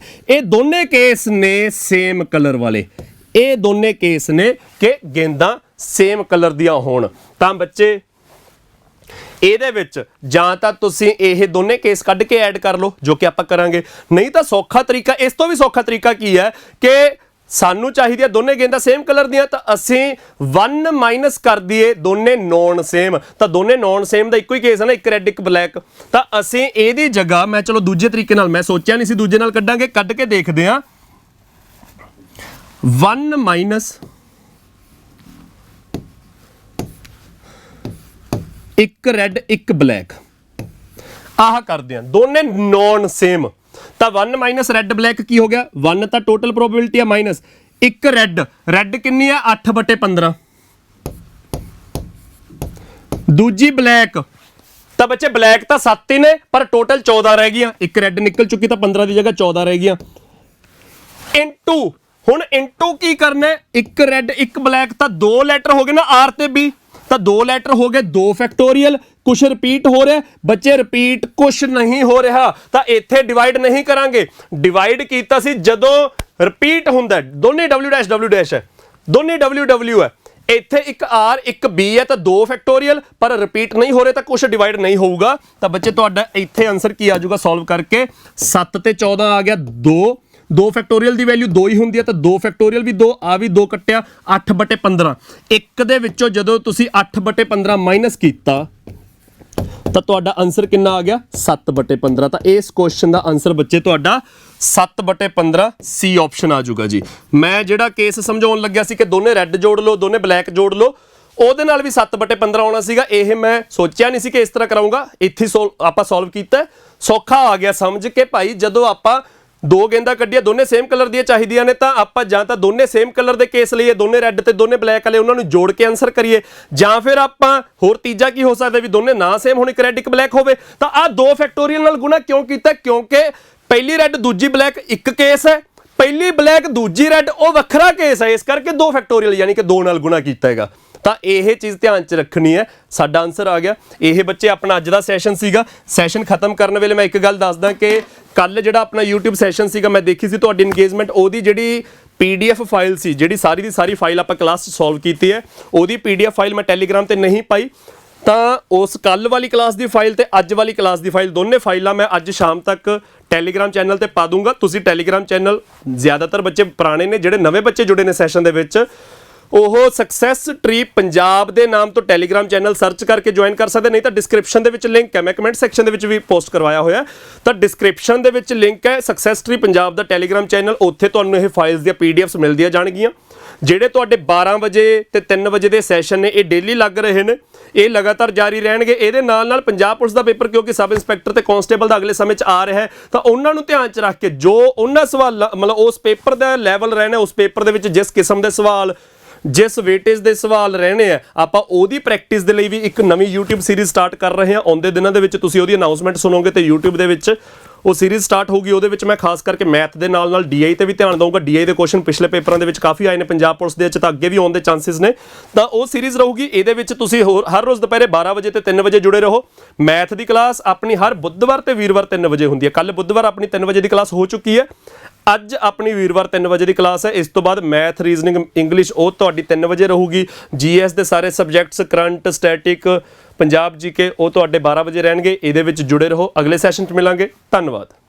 ਇਹ ਦੋਨੇ ਕੇਸ ਨੇ ਸੇਮ ਕਲਰ ਵਾਲੇ, ਇਹ ਦੋਨੇ ਕੇਸ ਨੇ ਕਿ ਗੇਂਦਾਂ ਸੇਮ ਕਲਰ ਦੀਆਂ ਹੋਣ। ਤਾਂ ਬੱਚੇ ਇਹਦੇ ਵਿੱਚ ਜਾਂ ਤਾਂ ਤੁਸੀਂ ਇਹ ਦੋਨੇ ਕੇਸ ਕੱਢ ਕੇ ਐਡ ਕਰ ਲਓ, ਜੋ ਕਿ ਆਪਾਂ ਕਰਾਂਗੇ, ਨਹੀਂ ਤਾਂ ਸੌਖਾ ਤਰੀਕਾ, ਇਸ ਤੋਂ ਵੀ ਸੌਖਾ ਤਰੀਕਾ ਕੀ ਹੈ ਕਿ ਸਾਨੂੰ ਚਾਹੀਦੀ ਹੈ ਦੋਨੇ ਗੇਂਦਾਂ ਸੇਮ ਕਲਰ ਦੀਆਂ, ਤਾਂ ਅਸੀਂ 1 ਮਾਈਨਸ ਕਰ ਦਈਏ ਦੋਨੇ ਨੌਨ ਸੇਮ। ਤਾਂ ਦੋਨੇ ਨੌਨ ਸੇਮ ਦਾ ਇੱਕੋ ਹੀ ਕੇਸ ਹੈ ਨਾ, ਇੱਕ ਰੈੱਡ ਇੱਕ ਬਲੈਕ। ਤਾਂ ਅਸੀਂ ਇਹਦੀ ਜਗ੍ਹਾ, ਮੈਂ ਚਲੋ ਦੂਜੇ ਤਰੀਕੇ ਨਾਲ, ਮੈਂ ਸੋਚਿਆ ਨਹੀਂ ਸੀ ਦੂਜੇ ਨਾਲ ਕੱਢਾਂਗੇ, ਕੱਢ ਕੇ ਦੇਖਦੇ ਹਾਂ। 1 ਮਾਈਨਸ ਇੱਕ ਰੈੱਡ ਇੱਕ ਬਲੈਕ, ਆਹ ਕਰਦੇ ਆ, ਦੋਨੇ ਨੌਨ ਸੇਮ। ਤਾਂ 1 ਮਾਈਨਸ ਰੈੱਡ ਬਲੈਕ ਕੀ ਹੋ ਗਿਆ? 1 ਤਾਂ ਟੋਟਲ ਪ੍ਰੋਬੇਬਿਲਿਟੀ ਆ, ਮਾਈਨਸ ਇੱਕ ਰੈੱਡ, ਰੈੱਡ ਕਿੰਨੀ ਆ? 8/15। ਦੂਜੀ ਬਲੈਕ, ਤਾਂ ਬੱਚੇ ਬਲੈਕ ਤਾਂ 7 ਹੀ ਨੇ, ਪਰ ਟੋਟਲ 14 ਰਹਿ ਗਈਆਂ। ਇੱਕ ਰੈੱਡ ਨਿਕਲ ਚੁੱਕੀ ਤਾਂ 15 ਦੀ ਜਗ੍ਹਾ 14 ਰਹਿ ਗਈਆਂ। ਇਨਟੂ, ਹੁਣ ਇਨਟੂ ਕੀ ਕਰਨਾ ਹੈ? ਇੱਕ ਰੈੱਡ ਇੱਕ ਬਲੈਕ, ਤਾਂ 2 ਲੈਟਰ ਹੋ ਗਏ ਨਾ, ਆਰ ਤੇ ਬੀ, ਤਾਂ 2 ਲੈਟਰ ਹੋ ਗਏ, 2 ਫੈਕਟੋਰੀਅਲ। ਕੁਛ ਰਿਪੀਟ ਹੋ ਰਿਹਾ ਬੱਚੇ, ਰਿਪੀਟ ਕੁਛ ਨਹੀਂ ਹੋ ਰਿਹਾ, ਤਾਂ ਇੱਥੇ ਡਿਵਾਈਡ ਨਹੀਂ ਕਰਾਂਗੇ। ਡਿਵਾਈਡ ਕੀਤਾ ਸੀ ਜਦੋਂ ਰਿਪੀਟ ਹੁੰਦਾ, ਦੋਨੇ W' ਹੈ, ਦੋਨੇ W ਹੈ। ਇੱਥੇ ਇੱਕ R ਇੱਕ B ਹੈ, ਤਾਂ 2 ਫੈਕਟੋਰੀਅਲ, ਪਰ ਰਿਪੀਟ ਨਹੀਂ ਹੋ ਰਹੇ ਤਾਂ ਕੁਛ ਡਿਵਾਈਡ ਨਹੀਂ ਹੋਊਗਾ। ਤਾਂ ਬੱਚੇ ਤੁਹਾਡਾ ਇੱਥੇ ਆਨਸਰ ਕੀ ਆ ਜਾਊਗਾ ਸੋਲਵ ਕਰਕੇ? 7 ਤੇ 14 ਆ ਗਿਆ 2 ਫੈਕਟੋਰੀਅਲ ਦੀ ਵੈਲਿਊ 2 ਹੀ ਹੁੰਦੀ ਹੈ, ਤਾਂ 2 ਫੈਕਟੋਰੀਅਲ ਵੀ 2, ਆ ਵੀ 2 ਕੱਟਿਆ, 8/15। ਇੱਕ ਦੇ ਵਿੱਚੋਂ ਜਦੋਂ ਤੁਸੀਂ 8/15 ਮਾਈਨਸ ਕੀਤਾ ਤਾਂ ਤੁਹਾਡਾ ਆਨਸਰ ਕਿੰਨਾ ਆ ਗਿਆ? 7/15। ਤਾਂ ਇਸ ਕੁਐਸਚਨ ਦਾ ਆਨਸਰ ਬੱਚੇ ਤੁਹਾਡਾ 7/15 ਸੀ ਆਪਸ਼ਨ ਆ ਜਾਊਗਾ ਜੀ। ਮੈਂ ਜਿਹੜਾ ਕੇਸ ਸਮਝਾਉਣ ਲੱਗਿਆ ਸੀ ਕਿ ਦੋਨੇ ਰੈੱਡ ਜੋੜ ਲਓ ਦੋਨੇ ਬਲੈਕ ਜੋੜ ਲਓ, ਉਹਦੇ ਨਾਲ ਵੀ 7/15 ਆਉਣਾ ਸੀਗਾ। ਇਹ ਮੈਂ ਸੋਚਿਆ ਨਹੀਂ ਸੀ ਕਿ ਇਸ ਤਰ੍ਹਾਂ ਕਰਾਉਂਗਾ, ਇੱਥੇ ਆਪਾਂ ਸੋਲਵ ਕੀਤਾ, ਸੌਖਾ ਆ ਗਿਆ ਸਮਝ ਕੇ ਭਾਈ। ਜਦੋਂ ਆਪਾਂ 2 ਗੇਂਦਾਂ ਕੱਢੀਆਂ ਦੋਨੇ ਸੇਮ ਕਲਰ ਦੀਆਂ ਚਾਹੀਦੀਆਂ ਨੇ, ਤਾਂ ਆਪਾਂ ਜਾਂ ਤਾਂ ਦੋਨੇ ਸੇਮ ਕਲਰ ਦੇ ਕੇਸ ਲਈਏ, ਦੋਨੇ ਰੈੱਡ ਤੇ ਦੋਨੇ ਬਲੈਕ ਵਾਲੇ, ਉਹਨਾਂ ਨੂੰ ਜੋੜ ਕੇ ਆਨਸਰ ਕਰੀਏ, ਜਾਂ ਫਿਰ ਆਪਾਂ ਹੋਰ ਤੀਜਾ ਕੀ ਹੋ ਸਕਦਾ ਵੀ ਦੋਨੇ ਨਾ ਸੇਮ ਹੋਣ, ਇੱਕ ਰੈੱਡ ਇੱਕ ਬਲੈਕ ਹੋਵੇ। ਤਾਂ ਆਹ 2 ਫੈਕਟੋਰੀਅਲ ਨਾਲ ਗੁਣਾ ਕਿਉਂ ਕੀਤਾ? ਕਿਉਂਕਿ ਪਹਿਲੀ ਰੈੱਡ ਦੂਜੀ ਬਲੈਕ ਇੱਕ ਕੇਸ ਹੈ, ਪਹਿਲੀ ਬਲੈਕ ਦੂਜੀ ਰੈੱਡ ਉਹ ਵੱਖਰਾ ਕੇਸ ਹੈ, ਇਸ ਕਰਕੇ 2 ਫੈਕਟੋਰੀਅਲ ਯਾਨੀ ਕਿ 2 ਨਾਲ ਗੁਣਾ ਕੀਤਾ ਹੈਗਾ। ਤਾਂ ਇਹ ਚੀਜ਼ ਧਿਆਨ 'ਚ ਰੱਖਣੀ ਹੈ। ਸਾਡਾ ਆਨਸਰ ਆ ਗਿਆ। ਇਹ ਬੱਚੇ ਆਪਣਾ ਅੱਜ ਦਾ ਸੈਸ਼ਨ ਸੀਗਾ। ਸੈਸ਼ਨ ਖਤਮ ਕਰਨ ਵੇਲੇ ਮੈਂ ਇੱਕ ਗੱਲ ਦੱਸਦਾ ਕਿ ਕੱਲ ਜਿਹੜਾ ਆਪਣਾ YouTube ਸੈਸ਼ਨ ਸੀਗਾ, ਮੈਂ ਦੇਖੀ ਸੀ ਤੁਹਾਡੀ ਇੰਗੇਜਮੈਂਟ, ਉਹਦੀ ਜਿਹੜੀ PDF ਫਾਈਲ ਸੀ, ਜਿਹੜੀ ਸਾਰੀ ਦੀ ਸਾਰੀ ਫਾਈਲ ਆਪਾਂ ਕਲਾਸ 'ਚ ਸੋਲਵ ਕੀਤੀ ਹੈ, ਉਹਦੀ PDF ਫਾਈਲ ਮੈਂ ਟੈਲੀਗ੍ਰਾਮ ਤੇ ਨਹੀਂ ਪਾਈ। ਤਾਂ ਉਸ ਕੱਲ ਵਾਲੀ ਕਲਾਸ ਦੀ ਫਾਈਲ ਤੇ ਅੱਜ ਵਾਲੀ ਕਲਾਸ ਦੀ ਫਾਈਲ, ਦੋਨੇ ਫਾਈਲਾਂ ਮੈਂ ਅੱਜ ਸ਼ਾਮ ਤੱਕ ਟੈਲੀਗ੍ਰਾਮ ਚੈਨਲ ਤੇ ਪਾ ਦੂੰਗਾ। ਤੁਸੀਂ ਟੈਲੀਗ੍ਰਾਮ ਚੈਨਲ, ਜ਼ਿਆਦਾਤਰ ਬੱਚੇ ਪੁਰਾਣੇ ਨੇ, ਜਿਹੜੇ ਨਵੇਂ ਬੱਚੇ ਜੁੜੇ ਨੇ ਸੈਸ਼ਨ ਦੇ ਵਿੱਚ, ਉਹ ਸਕਸੈਸ ਟਰੀ ਪੰਜਾਬ ਦੇ ਨਾਮ ਤੋਂ ਟੈਲੀਗ੍ਰਾਮ ਚੈਨਲ ਸਰਚ ਕਰਕੇ ਜੁਆਇਨ ਕਰ ਸਕਦੇ, ਨਹੀਂ ਤਾਂ ਡਿਸਕ੍ਰਿਪਸ਼ਨ ਦੇ ਵਿੱਚ ਲਿੰਕ ਹੈ, ਮੈਂ ਕਮੈਂਟ ਸੈਕਸ਼ਨ ਦੇ ਵਿੱਚ ਵੀ ਪੋਸਟ ਕਰਵਾਇਆ ਹੋਇਆ। ਤਾਂ ਡਿਸਕ੍ਰਿਪਸ਼ਨ ਦੇ ਵਿੱਚ ਲਿੰਕ ਹੈ ਸਕਸੈਸ ਟਰੀ ਪੰਜਾਬ ਦਾ ਟੈਲੀਗ੍ਰਾਮ ਚੈਨਲ, ਉੱਥੇ ਤੁਹਾਨੂੰ ਇਹ ਫਾਈਲਸ ਦੀਆਂ PDFs ਮਿਲਦੀਆਂ ਜਾਣਗੀਆਂ। ਜਿਹੜੇ ਤੁਹਾਡੇ 12 ਵਜੇ ਤੇ 3 ਵਜੇ ਦੇ ਸੈਸ਼ਨ ਨੇ, ਇਹ ਡੇਲੀ ਲੱਗ ਰਹੇ ਨੇ, ਇਹ ਲਗਾਤਾਰ ਜਾਰੀ ਰਹਿਣਗੇ। ਇਹਦੇ ਨਾਲ ਨਾਲ ਪੰਜਾਬ ਪੁਲਿਸ ਦਾ ਪੇਪਰ, ਕਿਉਂਕਿ ਸਬ ਇੰਸਪੈਕਟਰ ਤੇ ਕਾਂਸਟੇਬਲ ਦਾ ਅਗਲੇ ਸਮੇਂ 'ਚ ਆ ਰਿਹਾ ਹੈ, ਤਾਂ ਉਹਨਾਂ ਨੂੰ ਧਿਆਨ 'ਚ ਰੱਖ ਕੇ ਜੋ ਉਹਨਾਂ ਸਵਾਲ, ਮਤਲਬ ਉਸ ਪੇਪਰ ਦਾ ਲੈਵਲ ਰਹਿਣਾ, ਉਸ ਪੇਪਰ ਦੇ ਵਿੱਚ ਜਿਸ ਕਿਸਮ ਦੇ ਸਵਾਲ, ਜਿਸ ਵੇਟੇਜ ਦੇ ਸਵਾਲ ਰਹਿਣੇ ਆ, ਆਪਾਂ ਉਹਦੀ ਪ੍ਰੈਕਟਿਸ ਦੇ ਲਈ ਵੀ ਇੱਕ ਨਵੀਂ YouTube ਸੀਰੀਜ਼ ਸਟਾਰਟ ਕਰ ਰਹੇ ਹਾਂ। ਆਉਂਦੇ ਦਿਨਾਂ ਦੇ ਵਿੱਚ ਤੁਸੀਂ ਉਹਦੀ ਅਨਾਉਂਸਮੈਂਟ ਸੁਣੋਗੇ ਤੇ YouTube ਦੇ ਵਿੱਚ ਉਹ ਸੀਰੀਜ਼ ਸਟਾਰਟ ਹੋਊਗੀ। ਉਹਦੇ ਵਿੱਚ ਮੈਂ ਖਾਸ ਕਰਕੇ ਮੈਥ ਦੇ ਨਾਲ ਨਾਲ ਡੀਆਈ ਤੇ ਵੀ ਧਿਆਨ ਦਊਂਗਾ। ਡੀਆਈ ਦੇ ਕੁਐਸਚਨ ਪਿਛਲੇ ਪੇਪਰਾਂ ਦੇ ਵਿੱਚ ਕਾਫੀ ਆਏ ਨੇ ਪੰਜਾਬ ਪੁਲਿਸ ਦੇ ਵਿੱਚ, ਤਾਂ ਅੱਗੇ ਵੀ ਆਉਣ ਦੇ ਚਾਂਸਸ ਨੇ। ਤਾਂ ਉਹ ਸੀਰੀਜ਼ ਰਹੂਗੀ। ਇਹਦੇ ਵਿੱਚ ਤੁਸੀਂ ਹਰ ਰੋਜ਼ ਦੁਪਹਿਰੇ 12 ਵਜੇ ਤੇ 3 ਵਜੇ ਜੁੜੇ ਰਹੋ। ਮੈਥ ਦੀ ਕਲਾਸ ਆਪਣੀ ਹਰ ਬੁੱਧਵਾਰ ਤੇ ਵੀਰਵਾਰ 3 ਵਜੇ ਹੁੰਦੀ ਹੈ। ਕੱਲ ਬੁੱਧਵਾਰ ਆਪਣੀ 3 ਵਜੇ ਦੀ ਕਲਾਸ ਹੋ ਚੁੱਕੀ ਹੈ। ਅੱਜ ਆਪਣੀ ਵੀਰਵਾਰ 3 ਵਜੇ ਦੀ ਕਲਾਸ ਹੈ। ਇਸ ਤੋਂ ਬਾਅਦ ਮੈਥ, ਰੀਜ਼ਨਿੰਗ, ਇੰਗਲਿਸ਼ ਉਹ ਤੁਹਾਡੀ 3 ਵਜੇ ਰਹੂਗੀ। ਜੀਐਸ ਦੇ ਸਾਰੇ subjects, current, static, Punjab GK ਉਹ ਤੁਹਾਡੇ 12 ਵਜੇ ਰਹਿਣਗੇ। ਇਹਦੇ ਵਿੱਚ ਜੁੜੇ ਰਹੋ। ਅਗਲੇ ਸੈਸ਼ਨ 'ਚ ਮਿਲਾਂਗੇ। ਧੰਨਵਾਦ।